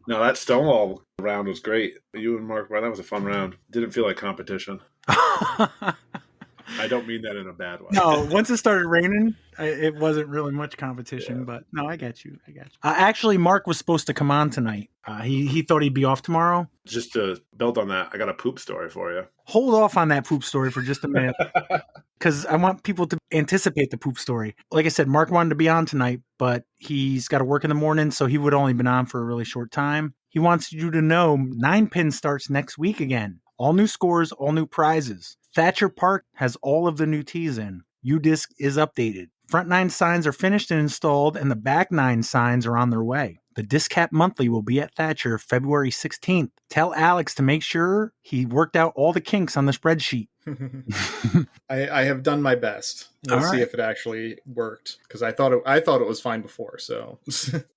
No, that Stonewall round was great. You and Mark, that was a fun round. Didn't feel like competition. I don't mean that in a bad way. No, once it started raining, it wasn't really much competition. Yeah. But no, I got you. Actually, Mark was supposed to come on tonight. He thought he'd be off tomorrow. Just to build on that, I got a poop story for you. Hold off on that poop story for just a minute, because I want people to anticipate the poop story. Like I said, Mark wanted to be on tonight, but he's got to work in the morning, so he would only been on for a really short time. He wants you to know 9-pin starts next week again. All new scores, all new prizes. Thatcher Park has all of the new tees in. U-Disc is updated. Front 9 signs are finished and installed, and the back 9 signs are on their way. The Disc Cap Monthly will be at Thatcher February 16th. Tell Alex to make sure he worked out all the kinks on the spreadsheet. I have done my best. We'll see if it actually worked, because I thought it was fine before. So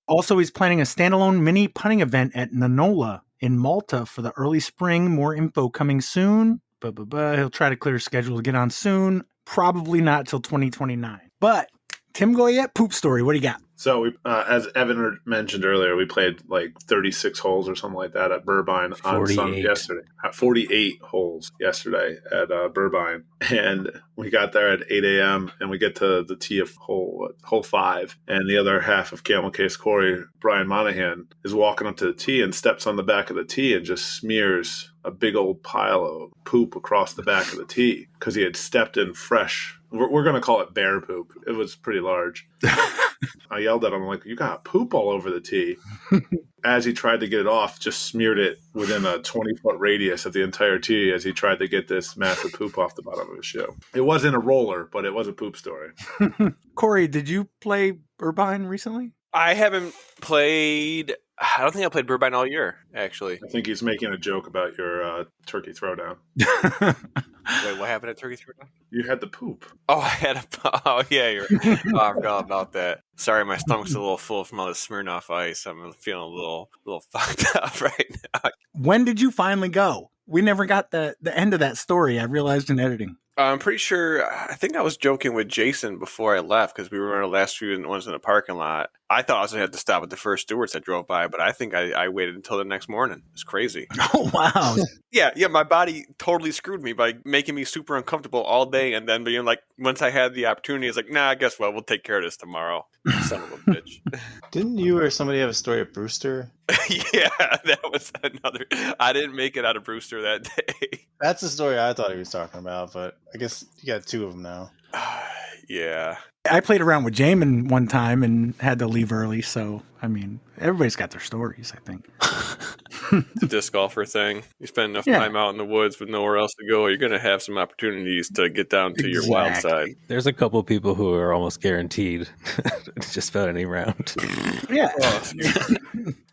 also, he's planning a standalone mini punting event at Nanola in Malta for the early spring. More info coming soon. He'll try to clear his schedule to get on soon. Probably not till 2029. But Tim Goyette, poop story. What do you got? So we, as Evan mentioned earlier, we played like 36 holes or something like that at Burbine on Sunday yesterday. 48 holes yesterday at Burbine, and we got there at 8 a.m. and we get to the tee of hole 5, and the other half of Camel Case Corey, Brian Monahan, is walking up to the tee and steps on the back of the tee and just smears a big old pile of poop across the back of the tee because he had stepped in fresh. We're going to call it bear poop. It was pretty large. I yelled at him, like, you got poop all over the tee. As he tried to get it off, just smeared it within a 20-foot radius of the entire tee as he tried to get this massive poop off the bottom of his shoe. It wasn't a roller, but it was a poop story. Corey, did you play Burbine recently? I haven't played... I don't think I played Burbine all year, actually. I think he's making a joke about your turkey throwdown. Wait, what happened at Turkey Throwdown? You had the poop. Oh, I had a... Oh, yeah. I forgot about that. Sorry, my stomach's a little full from all the Smirnoff Ice. I'm feeling a little fucked up right now. When did you finally go? We never got the end of that story, I realized in editing. I'm pretty sure, I think I was joking with Jason before I left because we were on the last few ones in the parking lot. I thought I was going to have to stop at the first Stewart's that drove by, but I think I waited until the next morning. It's crazy. Oh, wow. Yeah, my body totally screwed me by making me super uncomfortable all day, and then being like, once I had the opportunity, it's like, nah, guess what? We'll take care of this tomorrow. Son of a bitch. Didn't you or somebody have a story of Brewster? Yeah, that was another. I didn't make it out of Brewster that day. That's the story I thought he was talking about, but I guess you got 2 of them now. Yeah. I played around with Jaimen one time and had to leave early, so, I mean, everybody's got their stories, I think. It's a disc golfer thing. You spend enough time out in the woods with nowhere else to go, you're going to have some opportunities to get down to your wild side. There's a couple people who are almost guaranteed just about any round. Yeah.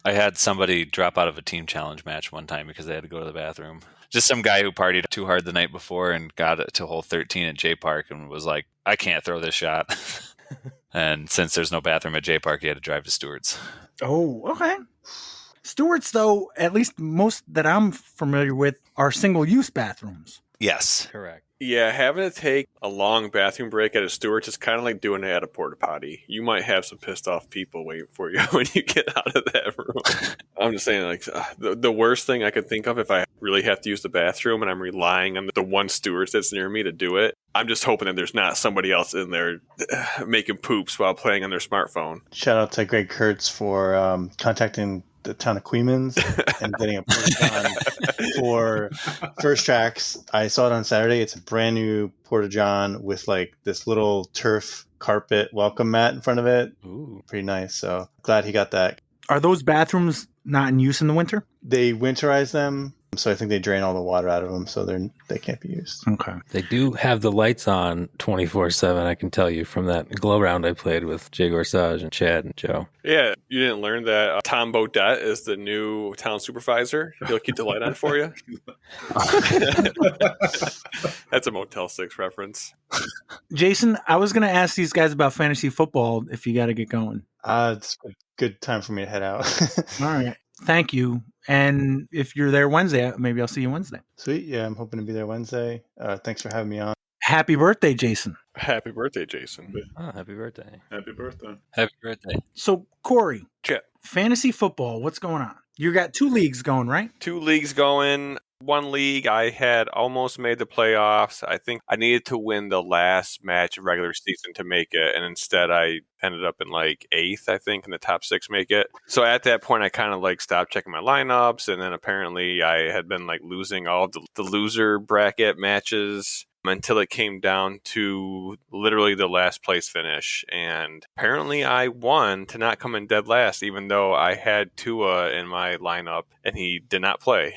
I had somebody drop out of a team challenge match one time because they had to go to the bathroom. Just some guy who partied too hard the night before and got it to hole 13 at J Park and was like, I can't throw this shot. And since there's no bathroom at J Park, he had to drive to Stewart's. Oh, okay. Stewart's, though, at least most that I'm familiar with, are single-use bathrooms. Yes. Correct. Yeah, having to take a long bathroom break at a Stewart's is kind of like doing it at a porta potty. You might have some pissed off people waiting for you when you get out of that room. I'm just saying, like, the worst thing I could think of if I really have to use the bathroom and I'm relying on the one Stewart's that's near me to do it, I'm just hoping that there's not somebody else in there making poops while playing on their smartphone. Shout out to Greg Kurtz for contacting the town of Queens and getting a porta-john for First Trax. I saw it on Saturday. It's a brand new porta-john with like this little turf carpet welcome mat in front of it. Ooh. Pretty nice. So glad he got that. Are those bathrooms not in use in the winter? They winterize them, so I think they drain all the water out of them, so they can't be used. Okay. They do have the lights on 24/7, I can tell you, from that glow round I played with Jay Gorsage and Chad and Joe. Yeah, you didn't learn that Tom Bodette is the new town supervisor? He'll keep the light on for you? That's a Motel 6 reference. Jason, I was going to ask these guys about fantasy football if you got to get going. It's a good time for me to head out. All right. Thank you. And if you're there Wednesday, maybe I'll see you Wednesday. Sweet. Yeah, I'm hoping to be there Wednesday. Thanks for having me on. Happy birthday, Jason. Happy birthday, Jason. Oh, happy birthday. Happy birthday. Happy birthday. So, Corey, Chip. fantasy football, what's going on? You got 2 leagues going, right? 2 leagues going. One league, I had almost made the playoffs. I think I needed to win the last match of regular season to make it, and instead I ended up in like 8th, I think, in the top 6 make it. So at that point, I kind of like stopped checking my lineups, and then apparently I had been like losing all of the loser bracket matches until it came down to literally the last place finish. And apparently I won to not come in dead last, even though I had Tua in my lineup and he did not play.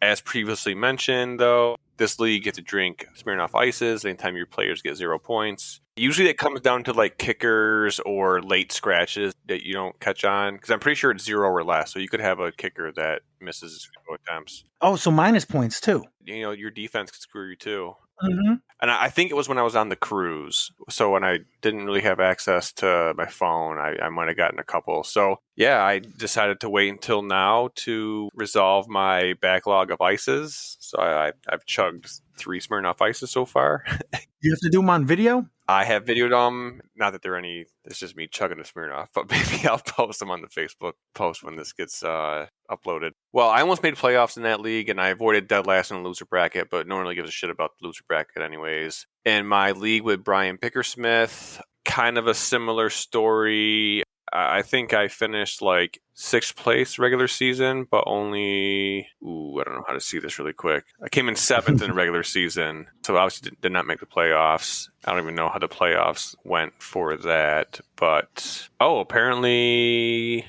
As previously mentioned, though, this league gets to drink Smirnoff Ices anytime your players get 0 points. Usually it comes down to like kickers or late scratches that you don't catch on, because I'm pretty sure it's 0 or less. So you could have a kicker that misses 0 attempts. Oh, so minus points too. You know, your defense could screw you too. Mm-hmm. And I think it was when I was on the cruise. So when I didn't really have access to my phone, I might have gotten a couple. So yeah, I decided to wait until now to resolve my backlog of ices. So I've chugged 3 Smirnoff Ices so far. You have to do them on video? I have videoed them. Not that it's just me chugging a Smirnoff, but maybe I'll post them on the Facebook post when this gets uploaded. Well, I almost made playoffs in that league, and I avoided dead last in the loser bracket, but no one really gives a shit about the loser bracket anyways. In my league with Brian Pickersmith, kind of a similar story. I think I finished like 6th place regular season, but only, I don't know how to see this really quick. I came in 7th in the regular season, so obviously did not make the playoffs. I don't even know how the playoffs went for that, but apparently,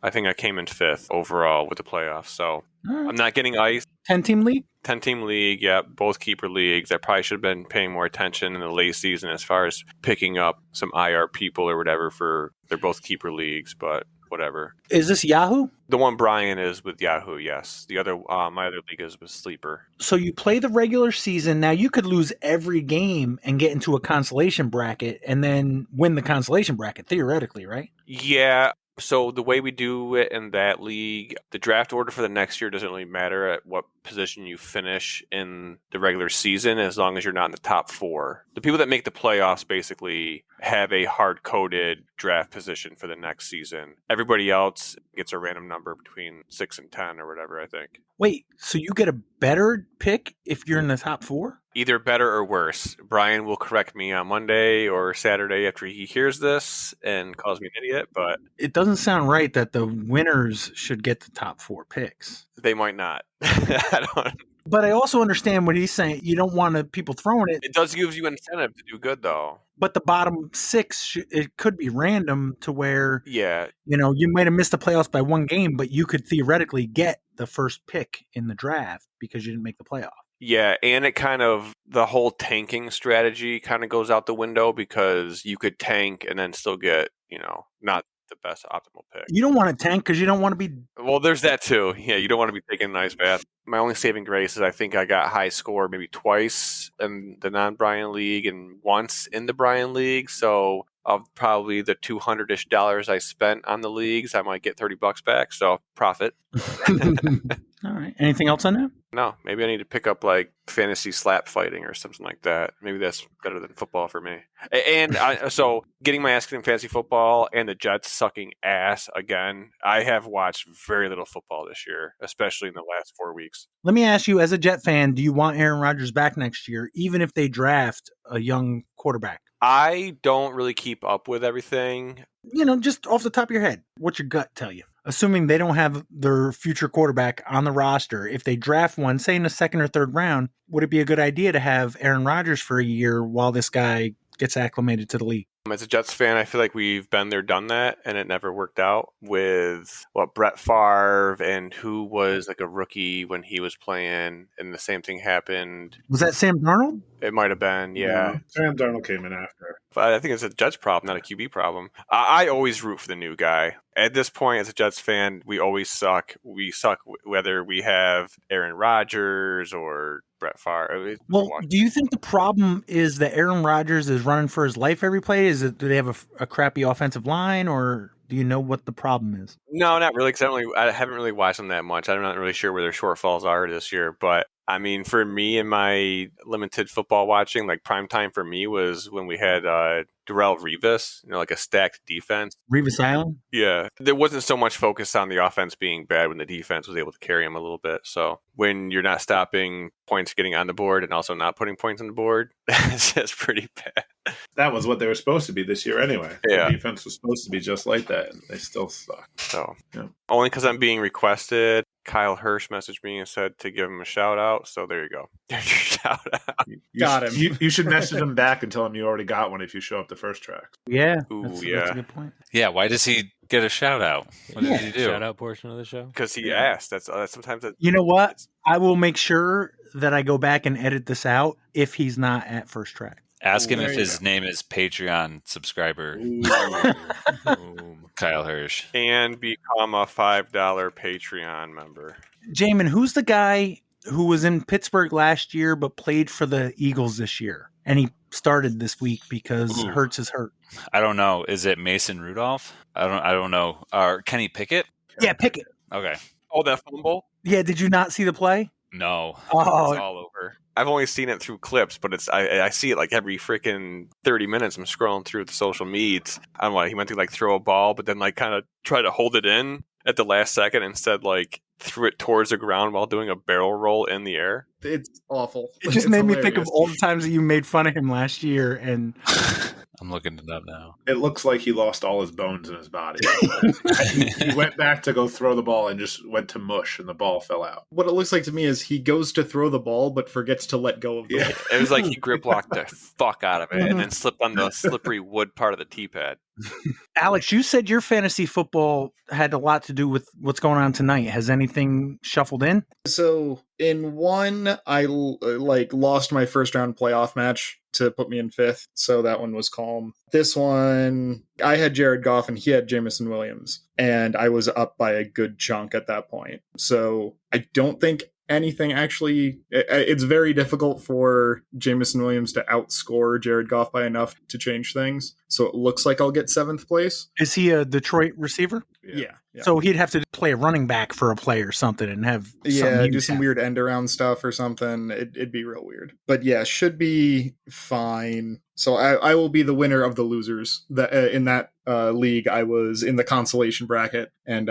I think I came in 5th overall with the playoffs, so I'm not getting ice. 10-team league? 10-team league, yeah, both keeper leagues. I probably should have been paying more attention in the late season as far as picking up some IR people or whatever they're both keeper leagues, but whatever. Is this Yahoo? The one Brian is with Yahoo, yes. The other, my other league is with Sleeper. So you play the regular season. Now you could lose every game and get into a consolation bracket and then win the consolation bracket, theoretically, right? Yeah. So the way we do it in that league, the draft order for the next year doesn't really matter at what position you finish in the regular season, as long as you're not in the top 4. The people that make the playoffs basically have a hard-coded draft position for the next season. Everybody else gets a random number between 6 and 10 or whatever, I think. Wait, so you get a better pick if you're in the top 4? Either better or worse. Brian will correct me on Monday or Saturday after he hears this and calls me an idiot, but it doesn't sound right that the winners should get the top 4 picks. They might not. I don't. But I also understand what he's saying. You don't want people throwing it. It does give you incentive to do good, though. But the bottom 6, it could be random to where, Yeah. you might have missed the playoffs by one game, but you could theoretically get the first pick in the draft because you didn't make the playoff. Yeah, and it the whole tanking strategy kind of goes out the window because you could tank and then still get, not the best optimal pick. You don't want to tank because you don't want to be... Well, there's that too. Yeah, you don't want to be taking a nice bath. My only saving grace is I think I got high score maybe twice in the non-Brian League and once in the Brian League. So of probably the $200-ish I spent on the leagues, I might get $30 back. So profit. All right. Anything else on that? No, maybe I need to pick up like fantasy slap fighting or something like that. Maybe that's better than football for me. And so getting my ass kicked in fantasy football and the Jets sucking ass again. I have watched very little football this year, especially in the last 4 weeks. Let me ask you, as a Jet fan, do you want Aaron Rodgers back next year, even if they draft a young quarterback? I don't really keep up with everything. Just off the top of your head, what's your gut tell you? Assuming they don't have their future quarterback on the roster, if they draft one, say in the second or third round, would it be a good idea to have Aaron Rodgers for a year while this guy gets acclimated to the league? As a Jets fan, I feel like we've been there, done that, and it never worked out with Brett Favre and who was like a rookie when he was playing, and the same thing happened. Was that Sam Darnold? It might have been, yeah. Sam Darnold came in after. But I think it's a Jets problem, not a QB problem. I always root for the new guy. At this point, as a Jets fan, we always suck. We suck whether we have Aaron Rodgers or Brett Favre. Well, do you think the problem is that Aaron Rodgers is running for his life every play? Do they have a crappy offensive line, or do you know what the problem is? No, not really, because I haven't really watched them that much. I'm not really sure where their shortfalls are this year. But, I mean, for me and my limited football watching, like prime time for me was when we had Darrelle Revis, like a stacked defense. Revis Island? Yeah. There wasn't so much focus on the offense being bad when the defense was able to carry him a little bit. So when you're not stopping points getting on the board and also not putting points on the board, that's pretty bad. That was what they were supposed to be this year anyway. Yeah. The defense was supposed to be just like that, and they still suck. So, yeah. Only because I'm being requested. Kyle Hirsch messaged me and said to give him a shout out. So there you go. There's your shout out. Got him. You should message him back and tell him you already got one if you show up to First Trax. Yeah. Ooh, That's a good point. Yeah, why does he get a shout out? What did he do? Shout out portion of the show? Because he asked. That's sometimes. You know what? I will make sure that I go back and edit this out if he's not at First Trax. Ask him There if you his go. name is Patreon subscriber. Kyle Hirsch. And become a $5 Patreon member. Jaimen, who's the guy who was in Pittsburgh last year but played for the Eagles this year? And he started this week because Hurts is hurt. I don't know. Is it Mason Rudolph? I don't know. Or Kenny Pickett? Yeah, Pickett. Okay. Oh, that fumble? Yeah, did you not see the play? No. Oh, It's all over. I've only seen it through clips, but I see it like every freaking 30 minutes. I'm scrolling through the social medias. I'm like, he went to like throw a ball, but then like kind of try to hold it in at the last second instead, like threw it towards the ground while doing a barrel roll in the air. It's awful. it just It's made me think of hilarious. all the times that you made fun of him last year. And I'm looking it up now. It looks like he lost all his bones in his body. He went back to go throw the ball and just went to mush, and the ball fell out. What it looks like to me is he goes to throw the ball but forgets to let go of the ball. It was like he grip locked the fuck out of it and then slipped on the slippery wood part of the tee pad. Alex, you said your fantasy football had a lot to do with what's going on tonight. Has anything shuffled in? So in one, I lost my first round playoff match to put me in fifth, so that one was calm. This one, I had Jared Goff and he had Jameson Williams, and I was up by a good chunk at that point. So I don't think anything actually. It's very difficult for Jameson Williams to outscore Jared Goff by enough to change things. So it looks like I'll get 7th place. Is he a Detroit receiver? Yeah. So he'd have to play a running back for a play or something and have do some weird end around stuff or something. It'd be real weird. But yeah, should be fine. So I will be the winner of the losers. In that league, I was in the consolation bracket and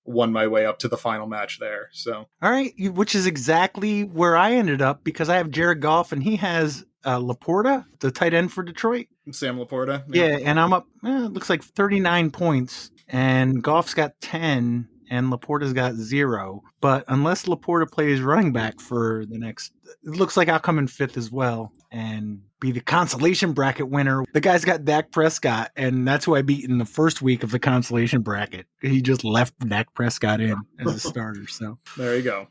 won my way up to the final match there. So all right, which is exactly where I ended up because I have Jared Goff and he has Laporta, the tight end for Detroit. Sam Laporta. Yeah, and I'm up, it looks like 39 points, and Goff's got 10, and Laporta's got 0. But unless Laporta plays running back for the next, it looks like I'll come in 5th as well and be the consolation bracket winner. The guy's got Dak Prescott, and that's who I beat in the first week of the consolation bracket. He just left Dak Prescott in as a starter. So there you go.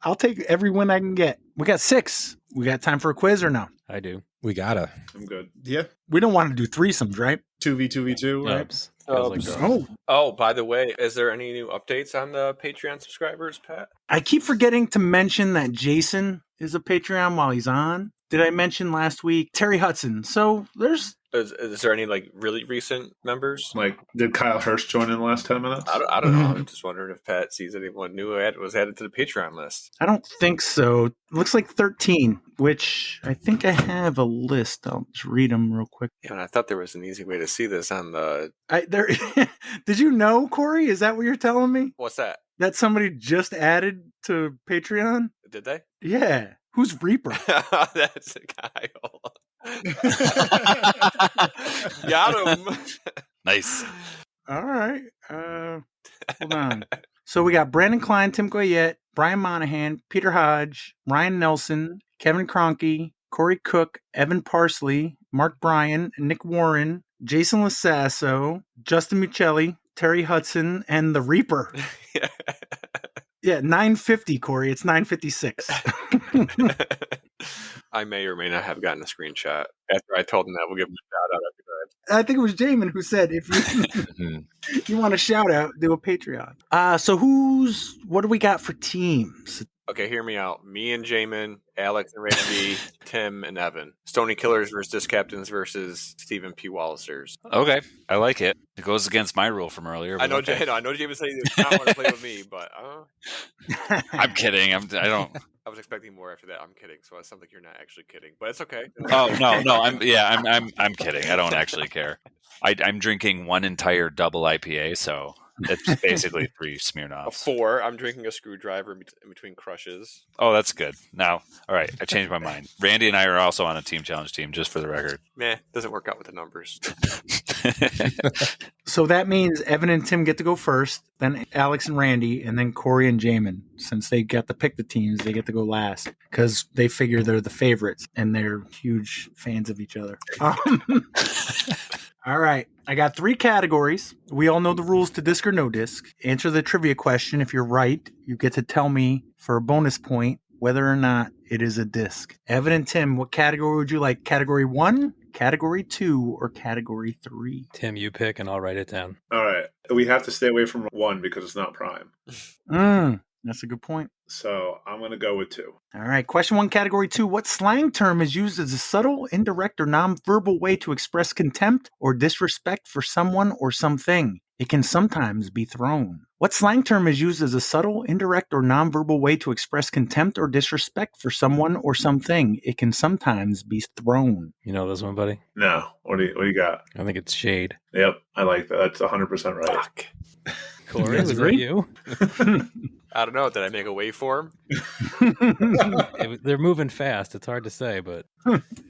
I'll take every win I can get. We got 6. We got time for a quiz or no? I do. We gotta. I'm good. Yeah. We don't want to do threesomes, right? 2v2v2, right? Oops. Feels like Oh, Oh, by the way, is there any new updates on the Patreon subscribers, Pat? I keep forgetting to mention that Jason is a Patreon while he's on. Did I mention last week Terry Hudson? So there's Is there any like really recent members? Like, did Kyle Hurst join in the last 10 minutes? I don't know. I'm just wondering if Pat sees anyone new was added to the Patreon list. I don't think so. It looks like 13, which I think I have a list. I'll just read them real quick. Yeah, and I thought there was an easy way to see this on the. Did you know, Corey? Is that what you're telling me? What's that? That somebody just added to Patreon? Did they? Yeah. Who's Reaper? That's a guy. Hold on. Got him. Nice. All right. Hold on. So we got Brandon Klein, Tim Goyette, Brian Monahan, Peter Hodge, Ryan Nelson, Kevin Kroenke, Corey Cook, Evan Parsley, Mark Bryan, Nick Warren, Jason Lasasso, Justin Michelli, Terry Hudson, and the Reaper. Yeah, 950, Corey. It's 956. I may or may not have gotten a screenshot after I told him that. We'll give him a shout out after that. I think it was Jaimen who said if you want a shout out, do a Patreon. So what do we got for teams? Okay, hear me out. Me and Jaimen, Alex and Randy, Tim and Evan. Stony Killers versus Disc Captains versus Stephen P. Wallicers. Okay, I like it. It goes against my rule from earlier. I know, okay. I know Jaimen said he did not want to play with me, but I'm kidding. I don't. I was expecting more after that. I'm kidding. So it sounds like you're not actually kidding, but it's okay. Oh no. I'm kidding. I don't actually care. I'm drinking one entire double IPA, so it's basically 3 A Smirnoffs. 4. I'm drinking a screwdriver in between crushes. Oh, that's good. Now, all right, I changed my mind. Randy and I are also on a team challenge team, just for the record. Meh, doesn't work out with the numbers. So that means Evan and Tim get to go first, then Alex and Randy, and then Corey and Jaimen. Since they got to pick the teams, they get to go last because they figure they're the favorites and they're huge fans of each other. All right. I got 3 categories. We all know the rules to disc or no disc. Answer the trivia question. If you're right, you get to tell me for a bonus point whether or not it is a disc. Evan and Tim, what category would you like? Category 1, Category 2, or Category 3? Tim, you pick and I'll write it down. All right. We have to stay away from 1 because it's not prime. That's a good point. So I'm going to go with 2. All right. Question 1, Category 2. What slang term is used as a subtle, indirect, or nonverbal way to express contempt or disrespect for someone or something? It can sometimes be thrown. What slang term is used as a subtle, indirect, or nonverbal way to express contempt or disrespect for someone or something? It can sometimes be thrown. You know this one, buddy? No. What do you got? I think it's shade. Yep. I like that. That's 100% right. Fuck. Corey, was that you? I don't know. Did I make a waveform? They're moving fast. It's hard to say, but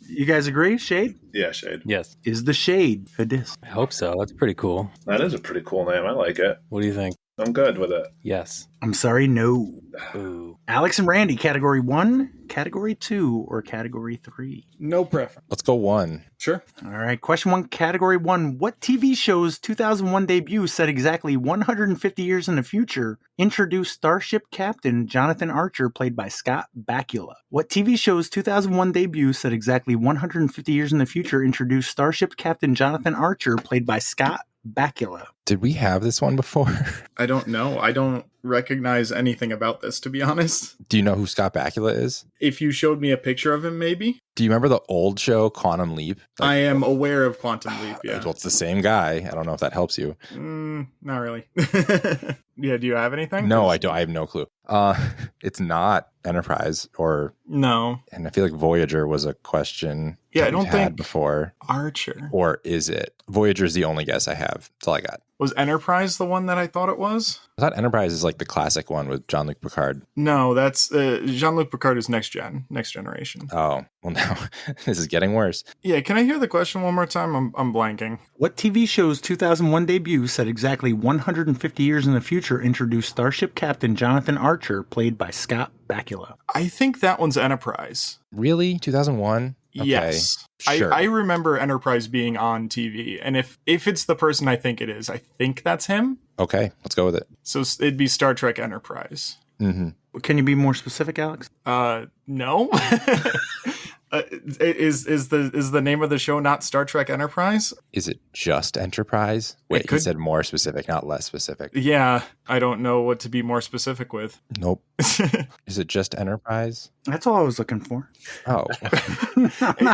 You guys agree? Shade? Yeah, Shade. yes, Is the shade a disc? I hope so. That's pretty cool. That is a pretty cool name. I like it. What do you think? I'm good with it. Yes. I'm sorry, no. Ooh. Alex and Randy, Category 1, Category 2, or Category 3? No preference. Let's go 1. Sure. All right, question 1, Category 1. What TV show's 2001 debut set exactly 150 years in the future introduced Starship Captain Jonathan Archer, played by Scott Bakula? What TV show's 2001 debut set exactly 150 years in the future introduced Starship Captain Jonathan Archer, played by Scott Bakula? Did we have this one before? I don't know. I don't recognize anything about this, to be honest. Do you know who Scott Bakula is? If you showed me a picture of him, maybe. Do you remember the old show Quantum Leap? I am aware of Quantum Leap, yeah. Well, it's the same guy. I don't know if that helps you. Not really. Yeah, do you have anything? No, I don't. I have no clue. It's not Enterprise No. and I feel like Voyager was a question. Yeah, that I don't we've had think- before. Archer. Or is it? Voyager is the only guess I have. That's all I got. Was Enterprise the one that I thought it was? I thought Enterprise is like the classic one with Jean-Luc Picard. No, that's Jean-Luc Picard is next generation. Oh, well, now this is getting worse. Yeah, can I hear the question one more time? I'm blanking. What TV show's 2001 debut, set exactly 150 years in the future, introduced Starship Captain Jonathan Archer, played by Scott Bakula? I think that one's Enterprise. Really? 2001? Okay, Yes. sure. I remember Enterprise being on TV, and if it's the person I think it is, I think that's him. Okay, let's go with it. So it'd be Star Trek Enterprise. Mm-hmm. Can you be more specific, Alex? No. Is the name of the show not Star Trek Enterprise? Is it just Enterprise? Wait, could- he said more specific, not less specific. Yeah, I don't know what to be more specific with. Nope. Is it just Enterprise? That's all I was looking for. Oh,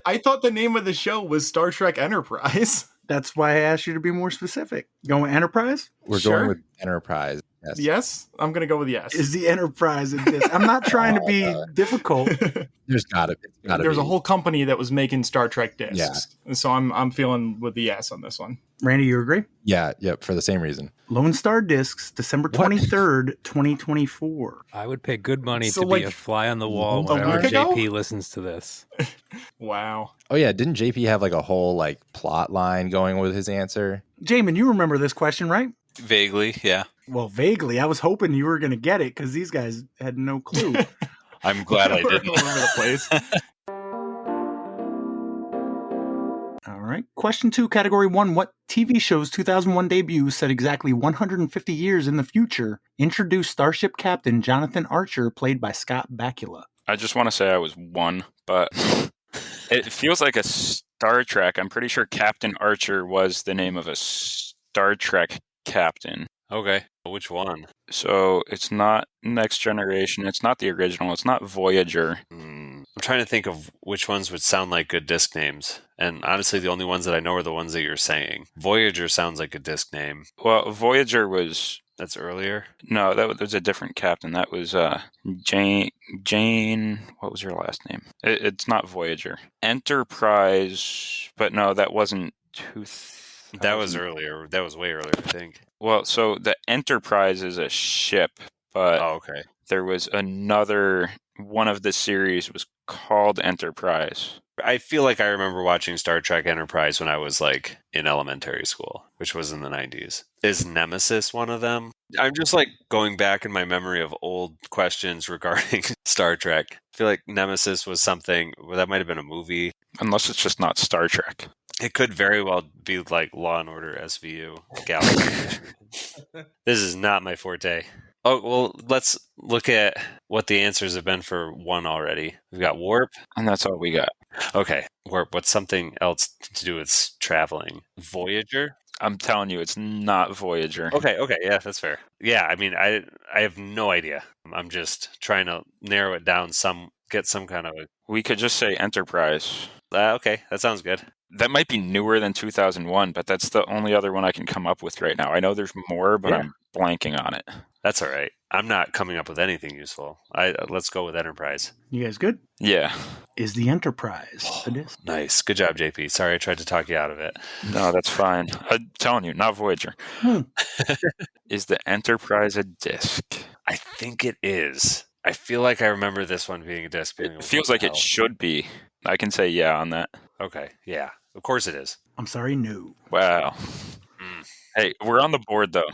I thought the name of the show was Star Trek Enterprise. That's why I asked you to be more specific. Going Enterprise? we're Sure. going with Enterprise. Yes. Yes, I'm gonna go with yes. Is the Enterprise in this? I'm not trying to be difficult. There's gotta be. There's a whole company that was making Star Trek discs. Yeah. And so I'm feeling with the yes on this one. Randy, you agree? Yeah, for the same reason. Lone Star Discs, December 23rd, 2024. I would pay good money So, to like, be a fly on the wall a whenever week ago? JP listens to this. Wow. Oh yeah, didn't JP have like a whole like plot line going with his answer? Jaimen, you remember this question, right? Vaguely, yeah. Well, vaguely. I was hoping you were going to get it because these guys had no clue. I'm glad I We're didn't. all over the place. All right. Question 2, Category 1. What TV show's 2001 debut, set exactly 150 years in the future, introduced Starship Captain Jonathan Archer, played by Scott Bakula? I just want to say I was 1, but it feels like a Star Trek. I'm pretty sure Captain Archer was the name of a Star Trek captain. Okay. Which one? So it's not Next Generation. It's not the original. It's not Voyager. I'm trying to think of which ones would sound like good disc names. And honestly, the only ones that I know are the ones that you're saying. Voyager sounds like a disc name. Well, Voyager was... That's earlier? No, that was a different captain. That was Jane... What was her last name? It's not Voyager. Enterprise... But no, that wasn't... That was earlier. That was way earlier, I think. Well, so the Enterprise is a ship, but Oh, okay. there was another one of the series was called Enterprise. I feel like I remember watching Star Trek Enterprise when I was like in elementary school, which was in the 90s. Is Nemesis one of them? I'm just like going back in my memory of old questions regarding Star Trek. I feel like Nemesis was something, well, that might have been a movie. Unless it's just not Star Trek. It could very well be like Law and Order SVU Galaxy. This is not my forte. Oh, well, let's look at what the answers have been for one already. We've got Warp. And that's all we got. Okay, Warp. What's something else to do with traveling? Voyager? I'm telling you, it's not Voyager. Okay, yeah, that's fair. Yeah, I mean, I have no idea. I'm just trying to narrow it down get some kind of a... We could just say Enterprise. Okay, that sounds good. That might be newer than 2001, but that's the only other one I can come up with right now. I know there's more, but Yeah. I'm blanking on it. That's all right. I'm not coming up with anything useful. Let's go with Enterprise. You guys good? Yeah. Is the Enterprise a disc? Nice. Good job, JP. Sorry I tried to talk you out of it. No, that's fine. I'm telling you, not Voyager. Is the Enterprise a disc? I think it is. I feel like I remember this one being a disc. It feels like it should be. I can say yeah on that. Okay, yeah. Of course it is. I'm sorry, no. Wow. Hey, we're on the board, though.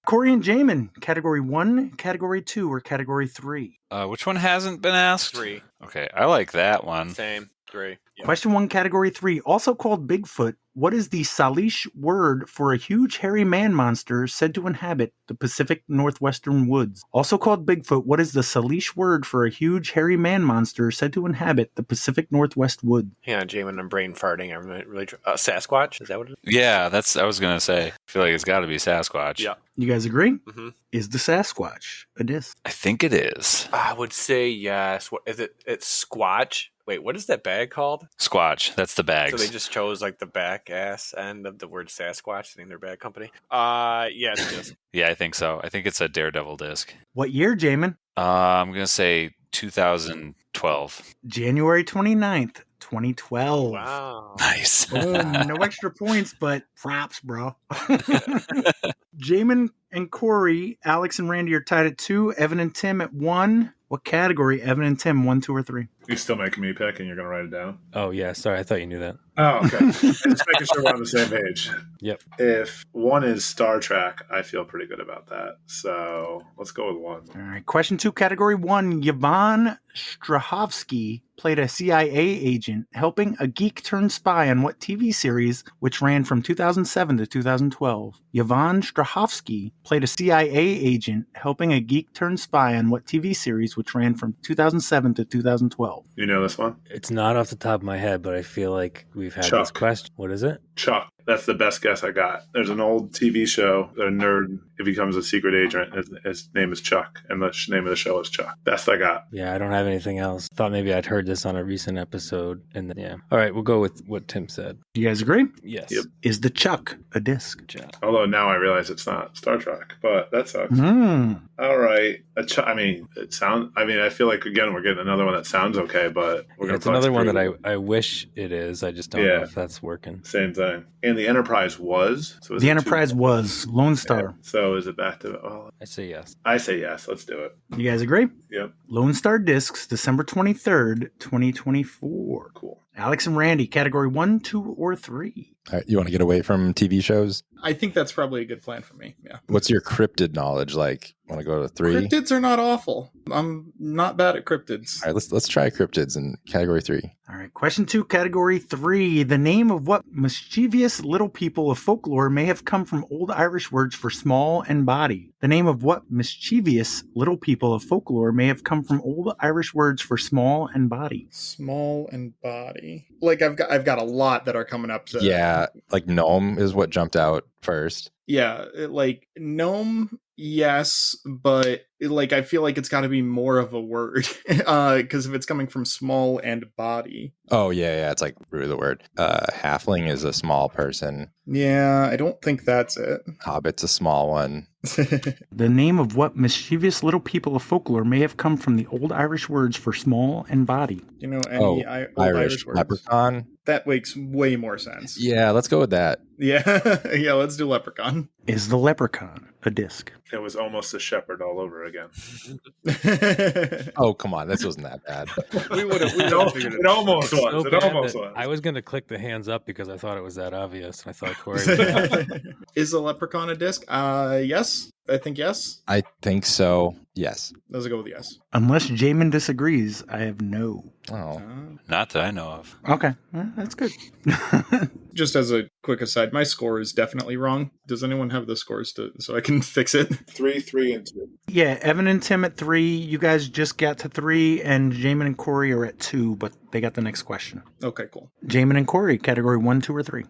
Corey and Jaimen, Category 1, Category 2, or Category 3? Which one hasn't been asked? 3. Okay, I like that one. Same. 3. Yeah. Question 1, Category 3, also called Bigfoot. What is the Salish word for a huge hairy man monster said to inhabit the Pacific Northwestern woods? Also called Bigfoot, what is the Salish word for a huge hairy man monster said to inhabit the Pacific Northwest woods? Hang on, Jaimen, I'm brain farting. I'm really Sasquatch? Is that what it is? Yeah, I was going to say. I feel like it's got to be Sasquatch. Yeah. You guys agree? Mm-hmm. Is the Sasquatch a disc? I think it is. I would say yes. What is it? It's Squatch. Wait, what is that bag called? Squatch. That's the bags. So they just chose like the back ass end of the word Sasquatch in their bag company. Yes, it is. Yeah, I think so. I think it's a Daredevil disc. What year, Jaimen? I'm going to say 2012. 12. January 29th, 2012. Wow. Nice. Boom. No extra points, but props, bro. Jaimen and Corey, Alex and Randy are tied at 2. Evan and Tim at 1. What category? Evan and Tim, 1, 2, or 3? You're still making me pick, and you're going to write it down? Oh, yeah. Sorry. I thought you knew that. Oh, okay. I'm just making sure we're on the same page. Yep. If 1 is Star Trek, I feel pretty good about that. So let's go with 1. All right. Question 2, category 1. Yvonne Strahovski played a CIA agent helping a geek turned spy on what TV series, which ran from 2007 to 2012? Yvonne Strahovski played a CIA agent helping a geek turned spy on what TV series, which ran from 2007 to 2012? You know this one? It's not off the top of my head, but I feel like we've had this Chuck. question. What is it? Chuck. That's the best guess I got. There's an old TV show, a nerd, he becomes a secret agent. His name is Chuck, and the name of the show is Chuck. Best I got. Yeah, I don't have anything else. Thought maybe I'd heard this on a recent episode. And then, yeah. All right, we'll go with what Tim said. You guys agree? Yes. Yep. Is the Chuck a disc? Although now I realize it's not Star Trek, but that sucks. Mm. All right. I feel like, again, we're getting another one that sounds okay, but we're Yeah, going it's another one that I wish it is. I just don't know if that's working. Same thing. And the Enterprise was. So The Enterprise was Lone Star. Yeah. So is it back to... I say yes. I say yes. Let's do it. You guys agree? Yep. Lone Star Discs, December 23rd, 2024. Cool. Alex and Randy, category 1, 2, or 3? All right, you want to get away from TV shows? I think that's probably a good plan for me. Yeah. What's your cryptid knowledge like? Want to go to 3? Cryptids are not awful. I'm not bad at cryptids. All right, let's try cryptids in category 3. All right, question 2, category 3. The name of what mischievous little people of folklore may have come from Old Irish words for small and body? The name of what mischievous little people of folklore may have come from Old Irish words for small and body? Small and body. Like I've got a lot that are coming up. To, Yeah, like gnome is what jumped out first. Yeah, like gnome, yes, but I feel like it's got to be more of a word because if it's coming from small and body. Oh yeah, it's like root of the word. Halfling is a small person. Yeah, I don't think that's it. Hobbit's a small one. The name of what mischievous little people of folklore may have come from the Old Irish words for small and body? You know, any old Irish words? Leprechaun. That makes way more sense. Yeah, let's go with that. Yeah, yeah, let's do leprechaun. Is the leprechaun a disc? It was almost a shepherd all over again. Oh, come on. This wasn't that bad. we all figured it. It almost was. So It bad almost that was. I was going to click the hands up because I thought it was that obvious. I thought Corey was Is the leprechaun a disc? Yes. I think yes. I think so. Yes. Let's go with yes. Unless Jaimen disagrees, I have no. Oh. Not that I know of. Okay, well, that's good. Just as a quick aside, my score is definitely wrong. Does anyone have the scores so I can fix it? 3, 3, and 2. Yeah, Evan and Tim at 3. You guys just got to 3, and Jaimen and Corey are at 2, but they got the next question. Okay, cool. Jaimen and Corey, category 1, 2, or 3?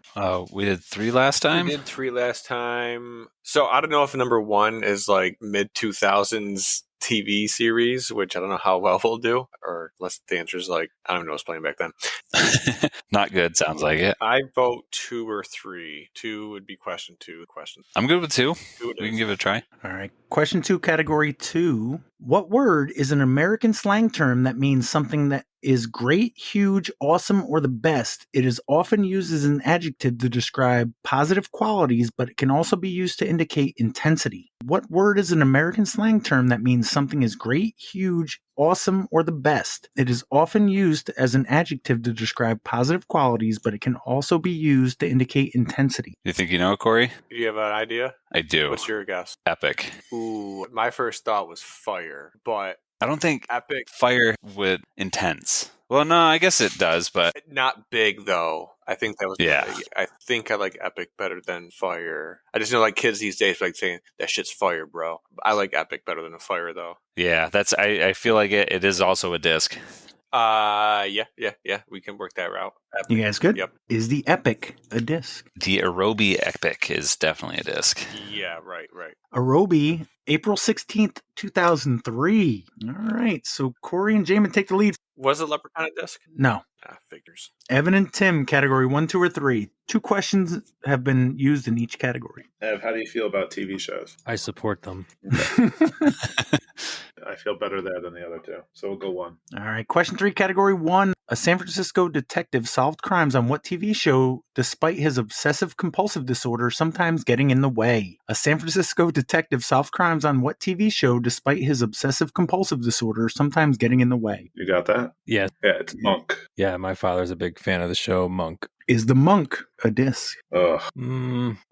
We did 3 last time? We did 3 last time. So I don't know if number 1 is like mid-2000s TV series, which I don't know how well we'll do, or unless the answer is like, I don't even know what's playing back then. Not good, sounds like it. I vote 2 or 3. 2 would be question 2. I'm good with 2. We can give it a try. All right. Question 2, category 2. What word is an American slang term that means something that is great, huge, awesome, or the best? It is often used as an adjective to describe positive qualities, but it can also be used to indicate intensity. What word is an American slang term that means something is great, huge, awesome, or the best? It is often used as an adjective to describe positive qualities, but it can also be used to indicate intensity. You think you know it, Corey? Do you have an idea? I do. What's your guess? Epic. Ooh, my first thought was fire, but I don't think epic. Fire with intense. Well, no, I guess it does, but Not big, though. I think that was Yeah. big. I think I like epic better than fire. I just know like kids these days like saying that shit's fire, bro. I like epic better than a fire, though. yeah, I feel like it is also a disc. Yeah. We can work that route. Epic. You guys good? Yep. Is the epic a disc? The Arobi Epic is definitely a disc. Yeah, right. Arobi, April 16th, 2003. All right. So Corey and Jaimen take the lead. Was it Leprechaun a disc? No. Figures. Evan and Tim, category 1, 2, or 3. 2 questions have been used in each category. Ev, how do you feel about TV shows? I support them. I feel better there than the other two. So we'll go 1. All right. Question 3, category 1. A San Francisco detective solved crimes on what TV show despite his obsessive compulsive disorder sometimes getting in the way? A San Francisco detective solved crimes on what TV show despite his obsessive compulsive disorder sometimes getting in the way? You got that? Yeah. Yeah, it's Monk. Yeah, my father's a big fan of the show Monk. Is the Monk a disc? Ugh.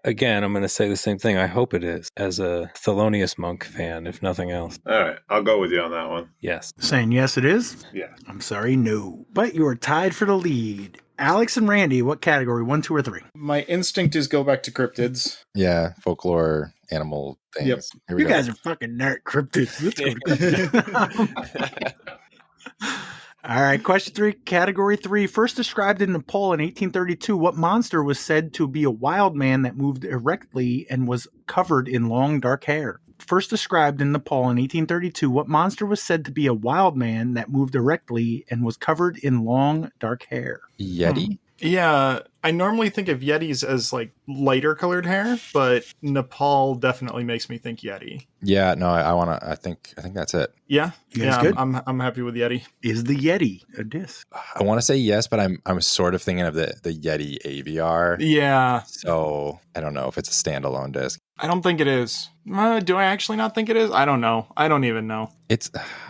Again, I'm going to say the same thing. I hope it is, as a Thelonious Monk fan, if nothing else. All right, I'll go with you on that one. Yes. Saying yes, it is? Yeah. I'm sorry, no. But you are tied for the lead. Alex and Randy, what category? 1, 2, or 3? My instinct is go back to cryptids. Yeah, folklore, animal things. Yep. Here we You go. guys are fucking nerd cryptids. Let's go to cryptids. All right, question 3, category 3. First described in Nepal in 1832, what monster was said to be a wild man that moved erectly and was covered in long dark hair? First described in Nepal in 1832, what monster was said to be a wild man that moved erectly and was covered in long dark hair? Yeti? Yeah, I normally think of Yetis as like lighter colored hair, but Nepal definitely makes me think Yeti. Yeah, no, I think that's it. Yeah, You guys yeah, good? I'm happy with Yeti. Is the Yeti a disc? I want to say yes, but I'm sort of thinking of the Yeti AVR. Yeah, So I don't know if it's a standalone disc. I don't think it is. Do I actually not think it is? I don't know. I don't even know.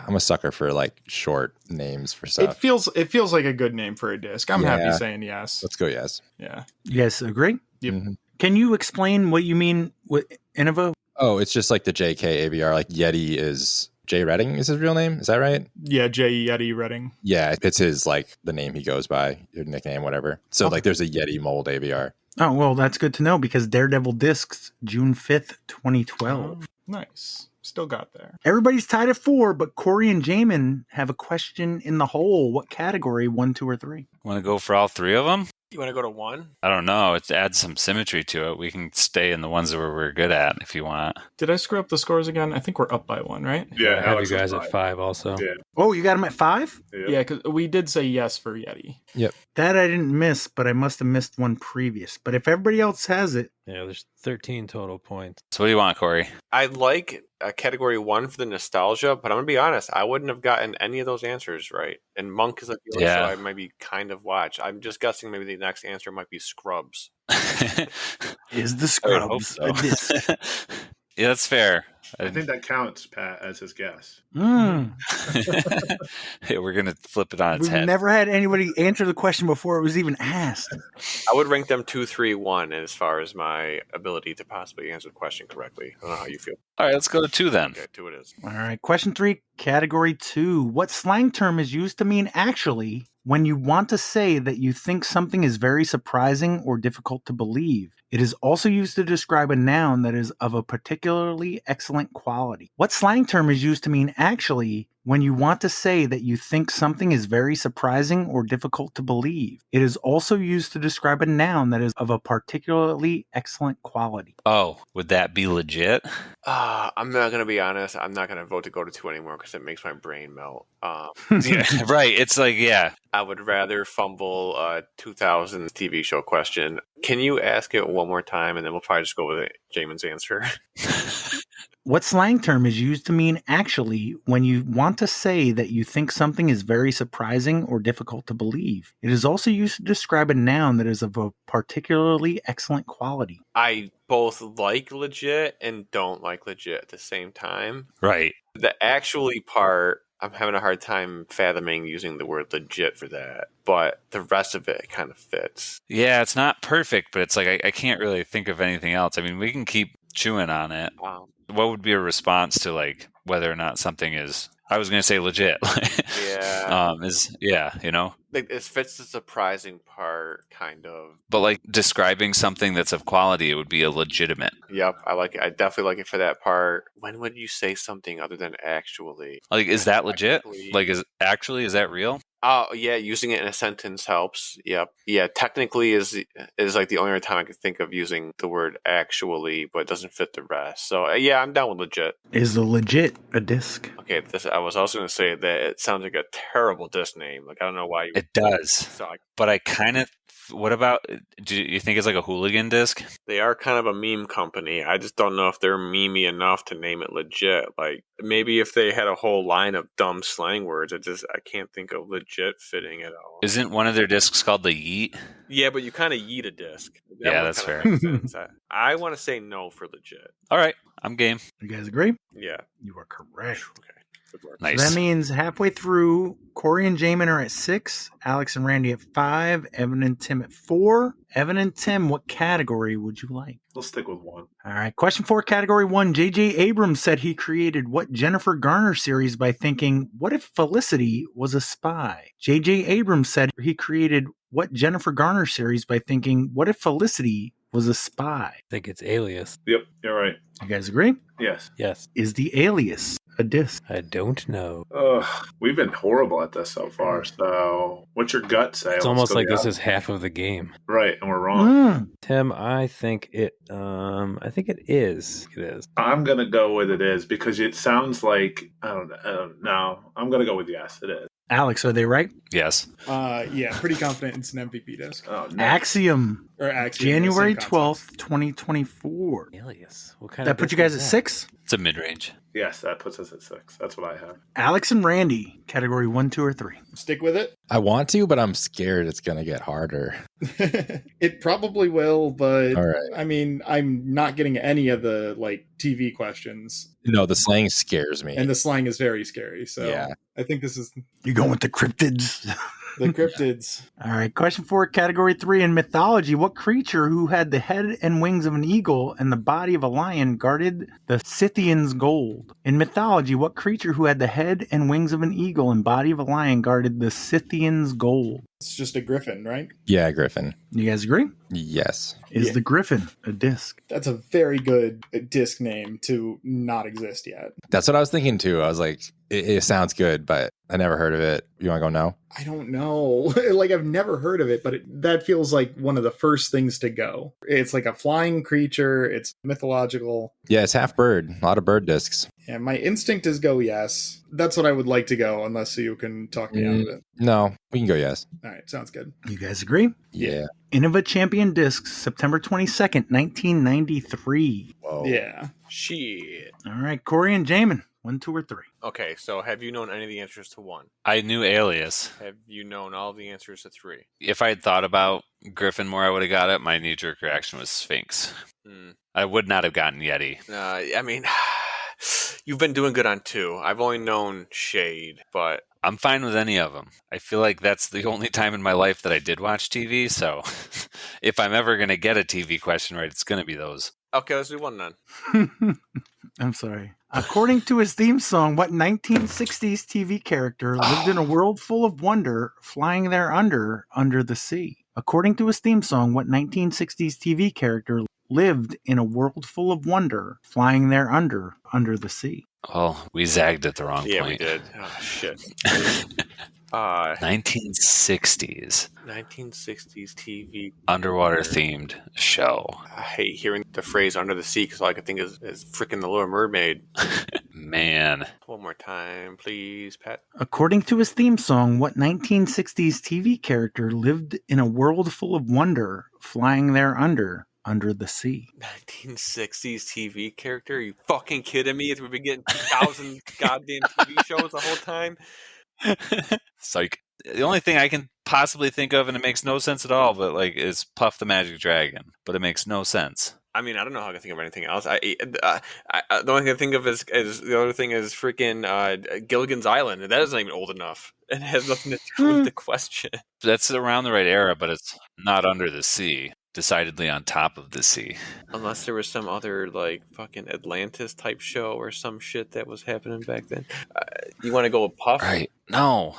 I'm a sucker for like short names for stuff. It feels like a good name for a disc. I'm Yeah. happy saying yes. Let's go yes. Yeah. You guys agree? Yep. Mhm. Can you explain what you mean with Innova? Oh, it's just like the JK AVR. Like Yeti is Jay Redding is his real name. Is that right? Yeah, J. Yeti Redding. Yeah, it's his like the name he goes by, your nickname, whatever. So like there's a Yeti mold AVR. Oh, well, that's good to know because Daredevil Discs, June 5th, 2012. Nice. Still got there. Everybody's tied at 4, but Corey and Jaimen have a question in the hole. What category? 1, 2, or 3? Want to go for all 3 of them? You want to go to 1? I don't know. It adds some symmetry to it. We can stay in the ones that we're good at if you want. Did I screw up the scores again? I think we're up by 1, right? Yeah, I have Alex you guys is at 5 also. Yeah. Oh, you got him at 5? Yeah, because we did say yes for Yeti. That I didn't miss, but I must have missed one previous. But if everybody else has it, Yeah, there's 13 total points. So what do you want, Corey? I like category 1 for the nostalgia, but I'm going to be honest, I wouldn't have gotten any of those answers right. And Monk is a show I maybe kind of watch. I'm just guessing maybe the next answer might be Scrubs. is the I would hope Scrubs so. a disc? Yeah, that's fair. I think that counts, Pat, as his guess. Mm. Yeah, we're going to flip it on its We've head. never had anybody answer the question before it was even asked. I would rank them 2, 3, 1 as far as my ability to possibly answer the question correctly. I don't know how you feel. All right, let's go to 2 then. Okay, 2 it is. All right. Question 3, category 2. What slang term is used to mean actually when you want to say that you think something is very surprising or difficult to believe? It is also used to describe a noun that is of a particularly excellent quality. What slang term is used to mean actually when you want to say that you think something is very surprising or difficult to believe? It is also used to describe a noun that is of a particularly excellent quality. Oh, would that be legit? I'm not going to be honest. I'm not going to vote to go to 2 anymore because it makes my brain melt. Yeah, right. It's like, yeah. I would rather fumble a 2000 TV show question. Can you ask it one more time and then we'll probably just go with Jaimen's answer? What slang term is used to mean actually when you want to say that you think something is very surprising or difficult to believe? It is also used to describe a noun that is of a particularly excellent quality. I both like legit and don't like legit at the same time. Right. The actually part, I'm having a hard time fathoming using the word legit for that, but the rest of it kind of fits. Yeah, it's not perfect, but it's like I can't really think of anything else. I mean, we can keep chewing on it. What would be a response to like whether or not something is? I was going to say legit. Yeah. You know. Like it fits the surprising part, kind of. But like describing something that's of quality, it would be a legitimate. Yep, I like it. I definitely like it for that part. When would you say something other than actually? Like, is that legit? Actually. Like, is that real? Oh, yeah, using it in a sentence helps. Yep. Yeah, technically is like the only time I could think of using the word actually, but it doesn't fit the rest. So, yeah, I'm down with legit. Is the legit a disc? Okay, I I was also going to say that it sounds like a terrible disc name. Like, I don't know why you. It does. So But I kind of. What about? Do you think it's like a hooligan disc? they are kind of a meme company. I just don't know if they're memey enough to name it legit. Like, maybe if they had a whole line of dumb slang words, I can't think of legit fitting at all. Isn't one of their discs called the Yeet? Yeah, but you kind of yeet a disc. Yeah, one that's kinda fair. makes sense. I want to say no for legit. All right, I'm game. You guys agree? Yeah. You are correct. Okay. Good work. Nice. So that means halfway through, Corey and Jaimen are at 6, Alex and Randy at 5, Evan and Tim at 4. Evan and Tim, what category would you like? We'll stick with 1. All right. Question 4, category 1. J.J. Abrams said he created what Jennifer Garner series by thinking, what if Felicity was a spy? J.J. Abrams said he created what Jennifer Garner series by thinking, what if Felicity was a spy? I think it's Alias. Yep, you're right. You guys agree? Yes. Yes. Is the Alias a disc? I don't know. We've been horrible at this so far. So, what's your gut say? It's almost like this is half of the game. Right, and we're wrong. Tim, I think it is. It is. I'm gonna go with it is because it sounds like I don't know. I'm gonna go with yes. It is. Alex, are they right? Yes. Yeah, pretty confident it's an MVP disc. Oh, no. Axiom, Or Axiom, January the same concept. 12th, 2024. Alias. What kind That of put you disc guys is at that? 6? It's a mid-range. Yes, that puts us at 6. That's what I have. Alex and Randy, category 1, 2, or 3. Stick with it. I want to, but I'm scared it's going to get harder. It probably will, but All right. I mean, I'm not getting any of the TV questions, No, the slang scares me. and the slang is very scary. So Yeah. I think this is You're going with the cryptids. the cryptids. All right. Question 4, category 3. In mythology, what creature who had the head and wings of an eagle and the body of a lion guarded the Scythians' gold? In mythology, what creature who had the head and wings of an eagle and body of a lion guarded the Scythians' gold? It's just a griffin, right? Yeah, Griffin. You guys agree? Yes. Is Yeah. the griffin a disc? That's a very good disc name to not exist yet. That's what I was thinking too. I was like, it sounds good, but I never heard of it. You want to go no? I don't know. I've never heard of it, but that feels like one of the first things to go. It's like a flying creature. It's mythological. Yeah, it's half bird. A lot of bird discs. And my instinct is go yes. That's what I would like to go, unless you can talk me out of it. No, we can go yes. All right, sounds good. You guys agree? Yeah. Innova Champion Discs, September 22nd, 1993. Whoa. Yeah. Shit. All right. Corey and Jaimen, 1, 2, or 3. Okay, so have you known any of the answers to 1? I knew Alias. Have you known all the answers to 3? If I had thought about Griffin more, I would have got it. My knee-jerk reaction was Sphinx. I would not have gotten Yeti. I mean, you've been doing good on 2. I've only known Shade, but I'm fine with any of them. I feel like that's the only time in my life that I did watch TV. So if I'm ever going to get a TV question right, it's going to be those. okay, let's do 1 then. I'm sorry. According to his theme song, what 1960s TV character lived in a world full of wonder, flying there under the sea? According to his theme song, what 1960s TV character lived in a world full of wonder, flying there under the sea? Oh, we zagged at the wrong Yeah, point. we did. Oh, shit. 1960s 1960s TV. underwater themed show. I hate hearing the phrase under the sea because all I can think is freaking The Little Mermaid. Man. 1 more time, please, Pat. According to his theme song, what 1960s TV character lived in a world full of wonder, flying there under the sea? 1960s TV character? Are you fucking kidding me? We've been getting 2,000 goddamn TV shows the whole time? Psych. The only thing I can possibly think of, and it makes no sense at all, but is Puff the Magic Dragon. But it makes no sense. I mean, I don't know how I can think of anything else. The only thing I think of is the other thing is freaking Gilligan's Island, and that isn't even old enough. It has nothing to do with the question. That's around the right era, but it's not under the sea. Decidedly on top of the sea. Unless there was some other fucking Atlantis type show or some shit that was happening back then. You want to go with Puff? Right. No.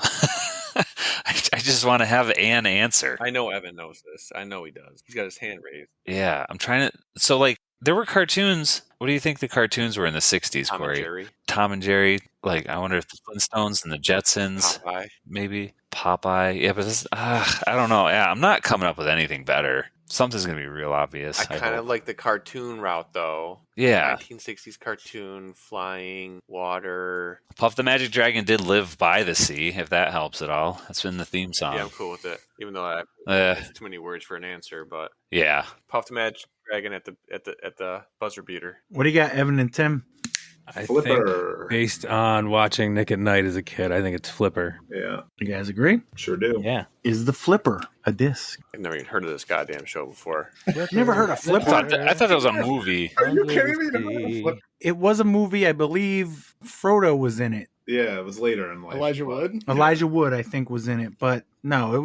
I just want to have an answer. I know Evan knows this. I know he does. He's got his hand raised. Yeah, I'm trying to. So, there were cartoons. What do you think the cartoons were in the 60s, Tom Corey? and Jerry. Tom and Jerry. I wonder if the Flintstones and the Jetsons. Popeye. Maybe. Popeye. Yeah, but I don't know. Yeah, I'm not coming up with anything better. Something's going to be real obvious. I kind of like the cartoon route, though. Yeah. 1960s cartoon, flying, water. Puff the Magic Dragon did live by the sea, if that helps at all. That's in the theme song. Yeah, I'm cool with it. Even though it's too many words for an answer, but yeah. Puff the Magic Dragon at the buzzer beater. What do you got, Evan and Tim? I Flipper. think based on watching Nick at Night as a kid, I think it's Flipper. Yeah, You guys agree? sure do. Yeah. Is the Flipper a disc? I've never even heard of this goddamn show before. Never heard of Flipper? I thought that was a movie. Are you kidding me? You never heard of Flipper? It was a movie. I believe Frodo was in it. Yeah, it was later in life. Elijah Wood? Elijah Wood, I think, was in it. But no, it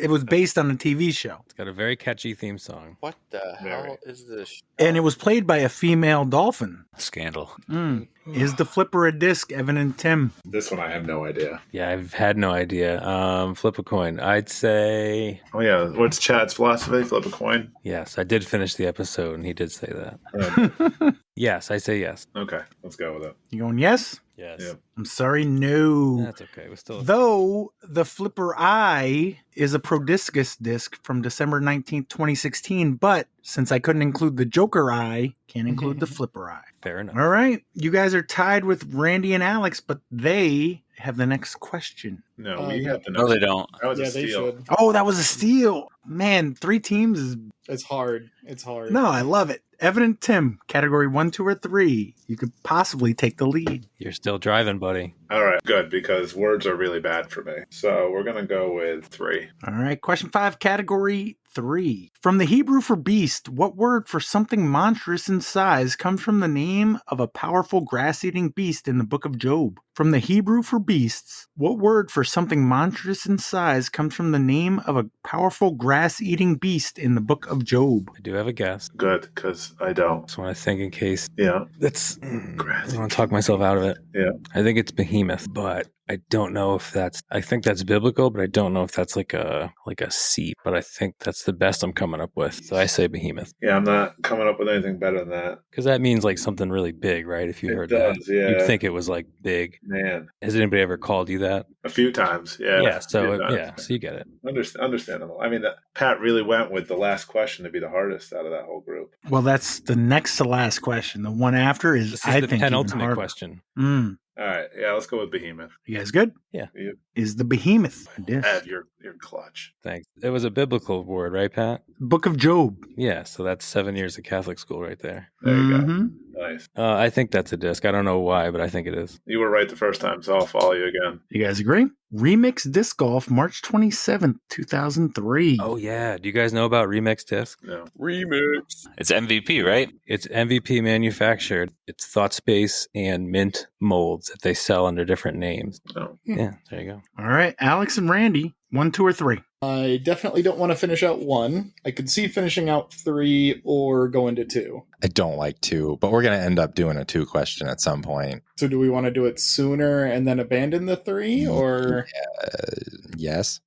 was based on a TV show. It's got a very catchy theme song. What the Very. hell is this? And it was played by a female dolphin. Scandal. Is the Flipper a disc, Evan and Tim? This one I have no idea. Yeah, I've had no idea. Flip a coin. I'd say Oh yeah, what's Chad's philosophy? Flip a coin. yes. I did finish the episode, and he did say that. Yes, I say yes. Okay, let's go with it. You going yes? Yes. Yeah. I'm sorry, no. That's okay. We're still. Though the Flipper Eye is a Prodiscus disc from December 19th, 2016, but since I couldn't include the Joker Eye, can't include the Flipper Eye. Fair enough. All right. You guys are tied with Randy and Alex, but they have the next question. No, we have to know. No, they don't. That was Yeah, a they steal. should. Oh, that was a steal. Man, 3 teams is... It's hard. It's hard. No, I love it. Evan and Tim, category 1, 2, or 3. You could possibly take the lead. You're still driving, buddy. All right, good, because words are really bad for me. So we're going to go with 3. All right. Question 5, category 3. From the Hebrew for beast, what word for something monstrous in size comes from the name of a powerful grass-eating beast in the book of Job? From the Hebrew for beasts, what word for something monstrous in size comes from the name of a powerful grass-eating beast in the book of Job? I do have a guess. Good, because I don't. Just want to think in case Yeah. that's. Grass. I want to talk myself out of it. Yeah. I think it's behemoth, but I don't know if that's. I think that's biblical, but I don't know if that's like a seat. But I think that's the best I'm coming up with. So I say behemoth Yeah, I'm not coming up with anything better than that. because that means like something really big, right? If you It heard does, that, yeah. you'd think it was like big. Man, Has anybody ever called you that? a few times. Yeah. Yeah. So a few yeah. times. So you get it. Understandable. I mean, Pat really went with the last question to be the hardest out of that whole group. Well, that's the next to last question. The one after is, This is I the think, even penultimate harder. question. All right, yeah, let's go with behemoth. You guys good? Yeah. You Is the behemoth a disc? have your clutch. Thanks. It was a biblical word, right, Pat? Book of Job. Yeah. So that's 7 years of Catholic school right there. There you go. Mhm. Nice. I think that's a disc. I don't know why, but I think it is. You were right the first time, so I'll follow you again. You guys agree? Remix Disc Golf, March 27th, 2003. Oh yeah. Do you guys know about Remix Disc? No. Remix. It's MVP, right? It's MVP manufactured. It's ThoughtSpace and Mint molds that they sell under different names. No. Yeah, there you go. All right, Alex and Randy, 1, 2, or 3. I definitely don't want to finish out 1. I could see finishing out 3 or going to 2. I don't like 2, but we're going to end up doing a 2 question at some point. So do we want to do it sooner and then abandon the 3 or Yes.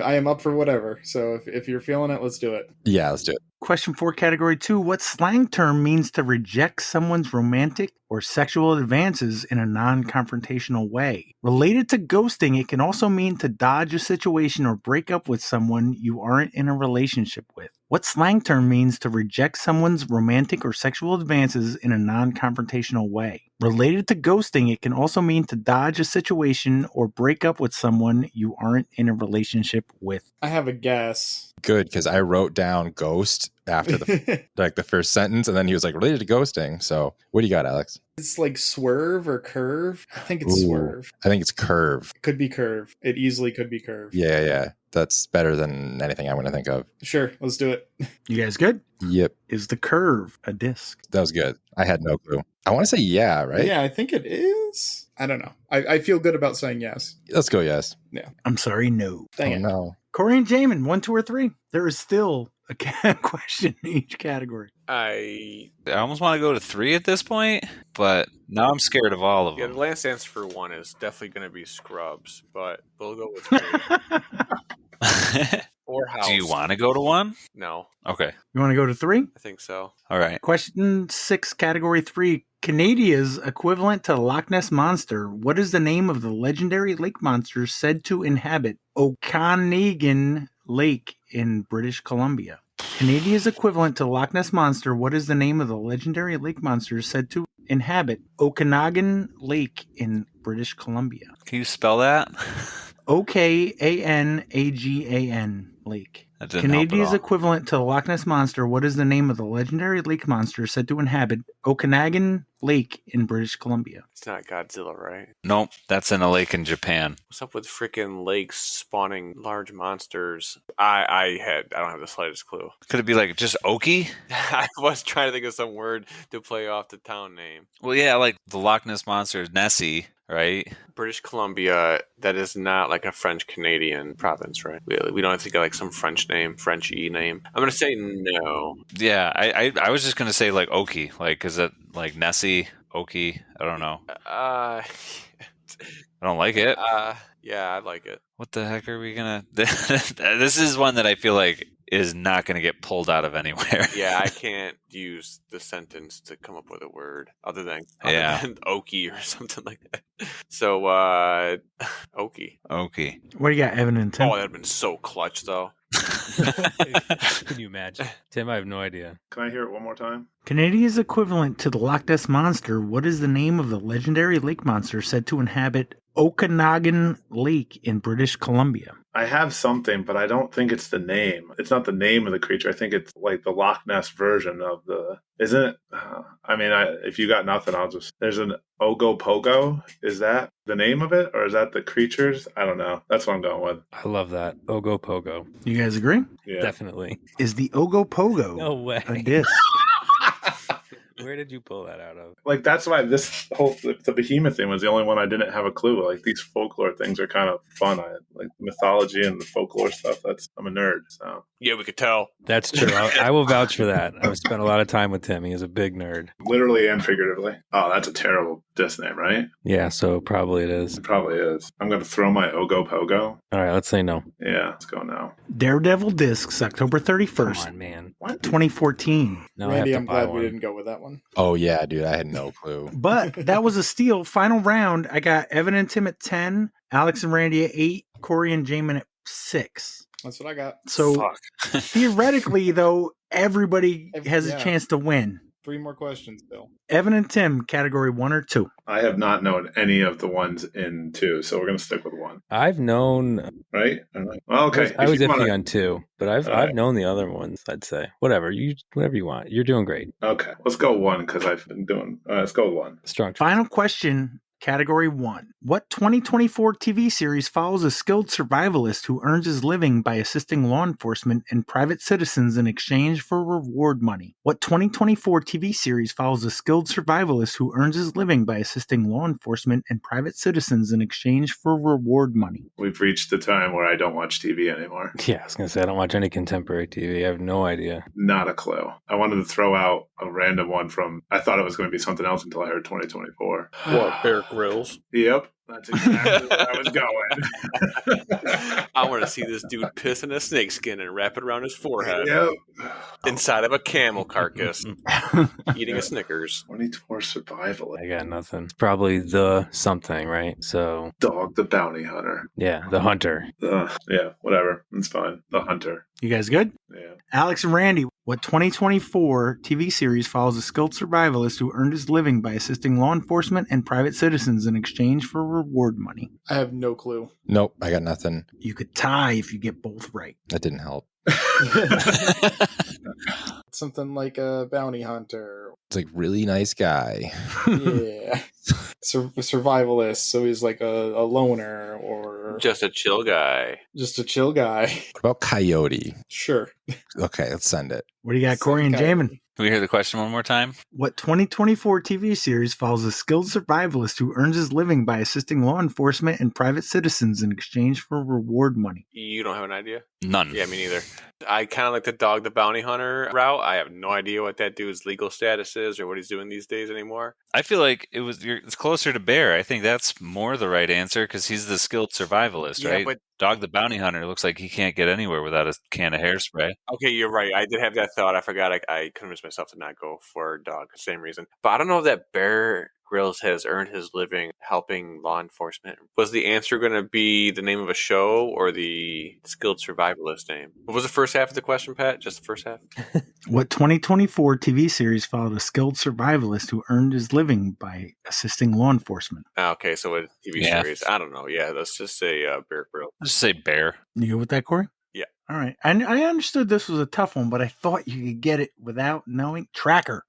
I am up for whatever. So if you're feeling it, let's do it. Yeah, let's do it. Question 4, category 2. What slang term means to reject someone's romantic or sexual advances in a non-confrontational way? Related to ghosting, it can also mean to dodge a situation or break up with someone you aren't in a relationship with. What slang term means to reject someone's romantic or sexual advances in a non-confrontational way? Related to ghosting, it can also mean to dodge a situation or break up with someone you aren't in a relationship with. I have a guess. Good, because I wrote down ghost after the first sentence, and then he was like related to ghosting. So what do you got, Alex? It's like swerve or curve. I think it's Ooh. swerve. I think it's curve. Could be curve. It easily could be curve. Yeah. That's better than anything I'm going to think of. Sure, let's do it. You guys good? Yep, Is the curve a disc? that was good. I had no clue. I want to say yeah, right? Yeah, I think it is. I don't know. I feel good about saying yes. Let's go yes. I'm sorry, no. Dang Oh it. no. Corey and Jaimen, 1, 2, or 3. There is still a question in each category. I almost want to go to 3 at this point, but now I'm scared of all of yeah. The them. last answer for 1 is definitely going to be Scrubs, but we'll go with 3 or House. Do you want to go to 1? No, Okay. You want to go to 3? I think so. All right. Question 6, category 3. Canada's equivalent to Loch Ness Monster. What is the name of the legendary lake monster said to inhabit Okanagan Lake in British Columbia. Canada's equivalent to Loch Ness Monster, what is the name of the legendary lake monster said to inhabit Okanagan Lake in British Columbia? Can you spell that? Okanagan Lake. That didn't help at Canada's all. equivalent to the Loch Ness Monster, what is the name of the legendary lake monster said to inhabit Okanagan Lake in British Columbia? It's not Godzilla, right? Nope, that's in a lake in Japan. What's up with freaking lakes spawning large monsters? I don't have the slightest clue. Could it be like just Oki? I was trying to think of some word to play off the town name. Well, yeah, like the Loch Ness Monster is Nessie, right? British Columbia, that is not like a French-Canadian province, right? We don't think of like some French-y name. I'm going to say no. Yeah, I was just going to say like Oki. Like, is it like Nessie, Oki? I don't know. I don't like it. Yeah, I like it. What the heck are we going to... This is one that I feel like is not going to get pulled out of anywhere. Yeah, I can't use the sentence to come up with a word other than Oki or something like that. So, Oki. Oki. What do you got, Evan and Tim? Oh, that'd have been so clutch, though. Can you imagine? Tim, I have no idea. Can I hear it one more time? Canada's equivalent to the Loch Ness Monster, what is the name of the legendary lake monster said to inhabit Okanagan Lake in British Columbia? I have something, but I don't think it's the name. It's not the name of the creature. I think it's like the Loch Ness version of the... Isn't it? If you got nothing, I'll just... There's an Ogopogo. Is that the name of it? Or is that the creatures? I don't know. That's what I'm going with. I love that. Ogopogo. You guys agree? Yeah. Definitely. Is the Ogopogo No way. a disc? Where did you pull that out of? Like, that's why this whole... The behemoth thing was the only one I didn't have a clue. Like, these folklore things are kind of fun. Like, mythology and the folklore stuff, I'm a nerd, so... Yeah, we could tell. That's true. I will vouch for that. I've spent a lot of time with Tim. He is a big nerd. Literally and figuratively. Oh, that's a terrible disc name, right? Yeah, so probably it is. It probably is. I'm going to throw my Ogopogo. All right, let's say no. Yeah, let's go now. Daredevil Discs, October 31st, Come on, man. 2014. No, I Randy, have I'm to buy glad we one. didn't go with that one. Oh yeah, dude, I had no clue. But that was a steal. Final round. I got Evan and Tim at 10, Alex and Randy at 8, Corey and Jaimen at 6. That's what I got. So theoretically, though, everybody has a Yeah. chance to win. 3 more questions, Bill. Evan and Tim, category 1 or 2. I have not known any of the ones in 2, so we're going to stick with 1. I've known. Right? Well, okay. I was If you iffy wanna- on 2, but I've All right. known the other ones. I'd say whatever you want. You're doing great. Okay, let's go 1 because I've been doing... let's go 1. Strong. Final question, category 1. What 2024 TV series follows a skilled survivalist who earns his living by assisting law enforcement and private citizens in exchange for reward money? What 2024 TV series follows a skilled survivalist who earns his living by assisting law enforcement and private citizens in exchange for reward money? We've reached the time where I don't watch TV anymore. Yeah, I was gonna say I don't watch any contemporary TV. I have no idea. Not a clue. I wanted to throw out a random one from... I thought it was going to be something else until I heard 2024. What, Bear Grylls? Yep, that's exactly where I was going. I want to see this dude piss in a snakeskin and wrap it around his forehead Yep. inside of a camel carcass, eating a Snickers. 24 survival. I got nothing. It's probably the something, right? So Dog the bounty hunter. yeah, the hunter. Yeah, whatever. It's fine. The hunter. You guys good? Yeah. Alex and Randy, what 2024 TV series follows a skilled survivalist who earned his living by assisting law enforcement and private citizens in exchange for reward money? I have no clue. Nope, I got nothing. You could tie if you get both right. That didn't help. Something like a bounty hunter. It's like really nice guy. Yeah. Survivalist. So he's like a loner or Just a chill guy. just a chill guy. What about Coyote? Sure. Okay, let's send it. What do you got, Corey and Jaimen? Can we hear the question one more time? What 2024 TV series follows a skilled survivalist who earns his living by assisting law enforcement and private citizens in exchange for reward money? You don't have an idea? None. Yeah, me neither. I kind of like the Dog the Bounty Hunter route. I have no idea what that dude's legal status is or what he's doing these days anymore. I feel like it's closer to Bear. I think that's more the right answer because he's the skilled survivalist, Yeah, right? but- Dog the Bounty Hunter looks like he can't get anywhere without a can of hairspray. Okay, you're right. I did have that thought. I forgot. I convinced myself to not go for Dog. Same reason. But I don't know if that Bear Grills has earned his living helping law enforcement. Was the answer going to be the name of a show or the skilled survivalist name? What was the first half of the question, Pat? Just the first half? What 2024 TV series followed a skilled survivalist who earned his living by assisting law enforcement? Okay, so a TV series. I don't know. Yeah, let's just say Bear Grylls. Let's just say Bear. You go with that, Corey? Yeah. All right. I understood this was a tough one, but I thought you could get it without knowing. Tracker.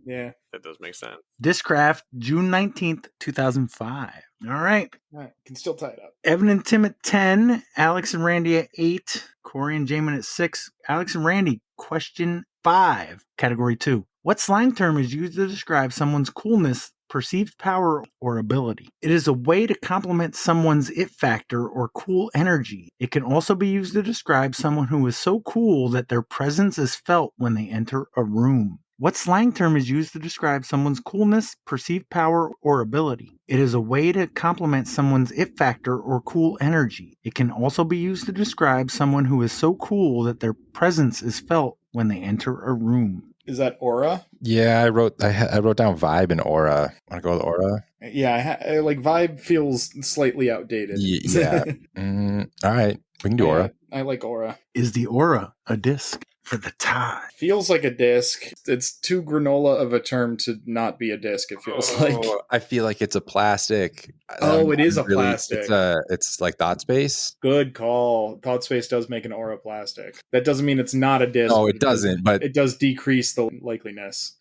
Yeah. That does make sense. Discraft, June 19th, 2005. All right. All right. Can still tie it up. Evan and Tim at 10. Alex and Randy at 8. Corey and Jaimen at 6. Alex and Randy, question 5. Category 2. What slang term is used to describe someone's coolness, perceived power, or ability? It is a way to compliment someone's it factor or cool energy. It can also be used to describe someone who is so cool that their presence is felt when they enter a room. What slang term is used to describe someone's coolness, perceived power, or ability? It is a way to compliment someone's it factor or cool energy. It can also be used to describe someone who is so cool that their presence is felt when they enter a room. Is that aura? Yeah, I wrote down vibe and aura. Want to go with aura? Yeah, like vibe feels slightly outdated. Yeah. All right, we can do aura. I like aura. Is the aura a disc for the tie? Feels like a disc. It's too granola of a term to not be a disc. It feels like. I feel like it's a plastic. It is a plastic. It's like thought space. Good call. Thought space does make an aura plastic. That doesn't mean it's not a disc. No, it doesn't. But it does decrease the likeliness.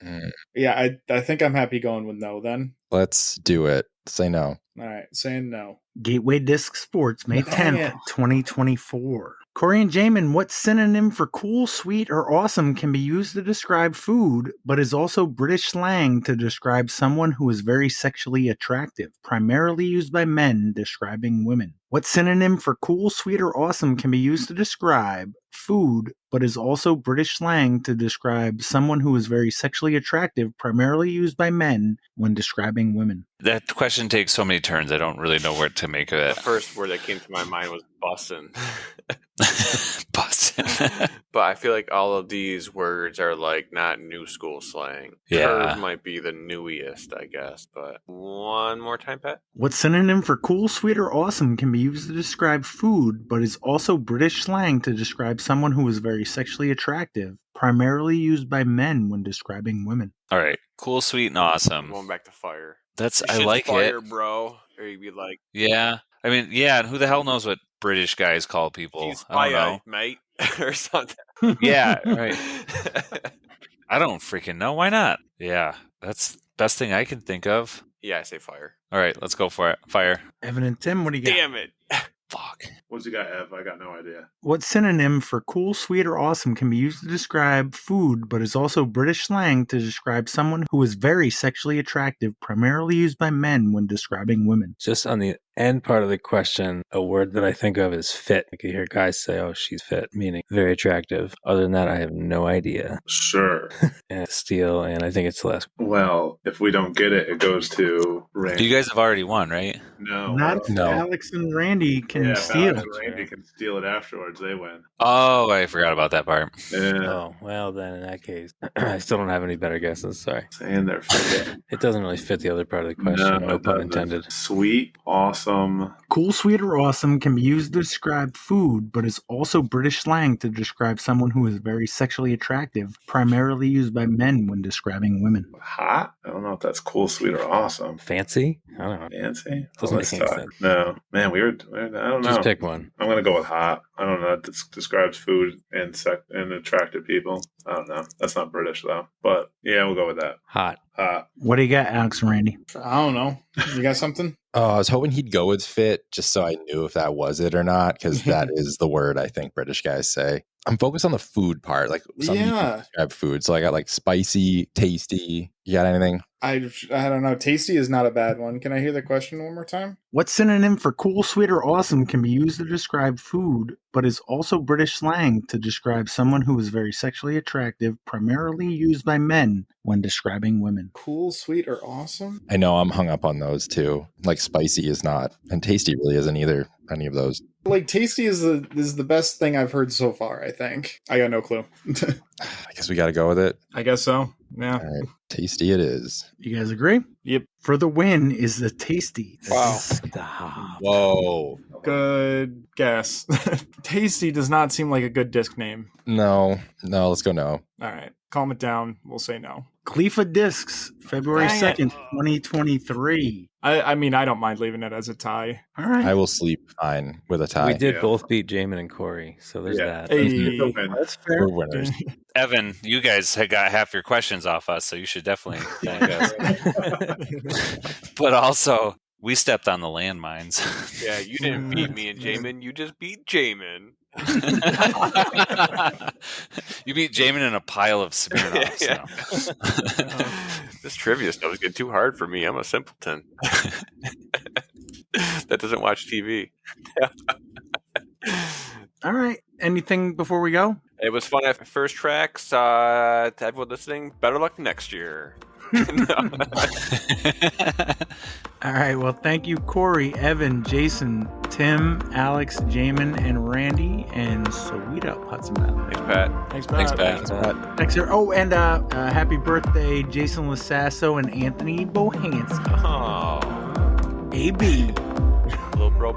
Yeah, I think I'm happy going with no. Then let's do it. Say no. All right, saying no. Gateway Disc Sports, May 10th, 2024. Corey and Jaimen, what synonym for cool, sweet, or awesome can be used to describe food, but is also British slang to describe someone who is very sexually attractive, primarily used by men describing women? What synonym for cool, sweet, or awesome can be used to describe food, but is also British slang to describe someone who is very sexually attractive, primarily used by men when describing women? That question takes so many turns, I don't really know what to make of it. The first word that came to my mind was bussin'. Bussin'. But I feel like all of these words are like not new school slang. Yeah. Curve might be the newiest, I guess. But one more time, Pat. What synonym for cool, sweet, or awesome can be used to describe food, but is also British slang to describe someone who is very sexually attractive, primarily used by men when describing women? All right. Cool, sweet, and awesome. Going back to fire. I like fire, it. bro. Or you'd be like, Yeah. I mean, yeah, and who the hell knows what British guys call people? "He's I don't know. fire, mate," or something. Yeah, right. I don't freaking know. Why not? Yeah, that's the best thing I can think of. Yeah, I say fire. All right, let's go for it. Fire. Evan and Tim, what do you got? Damn it. Fuck. What's you got, Ev? I got no idea. What synonym for cool, sweet, or awesome can be used to describe food, but is also British slang to describe someone who is very sexually attractive, primarily used by men when describing women? Just on the end part of the question, a word that I think of is fit. I can hear guys say, "Oh, she's fit," meaning very attractive. Other than that, I have no idea. Sure. And steal, and I think it's less. Well, if we don't get it, it goes to Randy. You guys have already won, right? No. Not if No. Alex and Randy can Yeah, steal. Alex and Randy can steal it afterwards. They win. Oh, I forgot about that part. Yeah. Oh, well, then in that case, I still don't have any better guesses. Sorry. Saying they're fit. It doesn't really fit the other part of the question. No it pun doesn't. intended. Sweet, awesome. Cool, sweet, or awesome can be used to describe food, but is also British slang to describe someone who is very sexually attractive, primarily used by men when describing women. Hot? I don't know if that's cool, sweet, or awesome. Fancy? I don't know. Fancy? Doesn't Let's make any talk. sense. No. Man, I don't know. Just pick one. I'm going to go with hot. I don't know. It describes food and and attractive people. I don't know. That's not British, though. But yeah, we'll go with that. Hot. Hot. What do you got, Alex and Randy? I don't know. You got something? I was hoping he'd go with fit just so I knew if that was it or not, because that is the word I think British guys say. I'm focused on the food part, like something you can describe food. So I got like spicy, tasty. You got anything? I don't know. Tasty is not a bad one. Can I hear the question one more time? What synonym for cool, sweet, or awesome can be used to describe food, but is also British slang to describe someone who is very sexually attractive, primarily used by men when describing women? Cool, sweet, or awesome? I know I'm hung up on those too. Like spicy is not, and tasty really isn't either. any of those. Like, tasty is the best thing I've heard so far, I think. I got no clue. I guess we got to go with it. I guess so. Yeah. All right. Tasty it is. You guys agree? Yep. For the win is the Tasty. Wow. Stop. Whoa. Good guess. Tasty does not seem like a good disc name. No, let's go no. All right. Calm it down. We'll say no. Clefa Discs, February Dang it. 2nd, 2023. I mean, I don't mind leaving it as a tie. All right. I will sleep fine with a tie. We did Yeah. both beat Jaimen and Corey, so there's Yeah. that. Hey. That's fair. We're winners. Evan, you guys had got half your questions off us, so you should definitely thank us. But also, we stepped on the landmines. Yeah, you didn't beat me and Jaimen. You just beat Jaimen. You beat Jaimen in a pile of Smirnoffs. Yeah. This trivia stuff is getting too hard for me. I'm a simpleton that doesn't watch TV. All right. Anything before we go? It was fun at First Trax. To everyone listening, better luck next year. All right. Well, thank you, Corey, Evan, Jason, Tim, Alex, Jaimen, and Randy. And sweet up, Hudson Valley. Thanks, Pat. Thanks, Thanks, Pat. Pat. Thanks, sir. Oh, and happy birthday, Jason Lasasso and Anthony Bohansky. Oh, AB. little bro.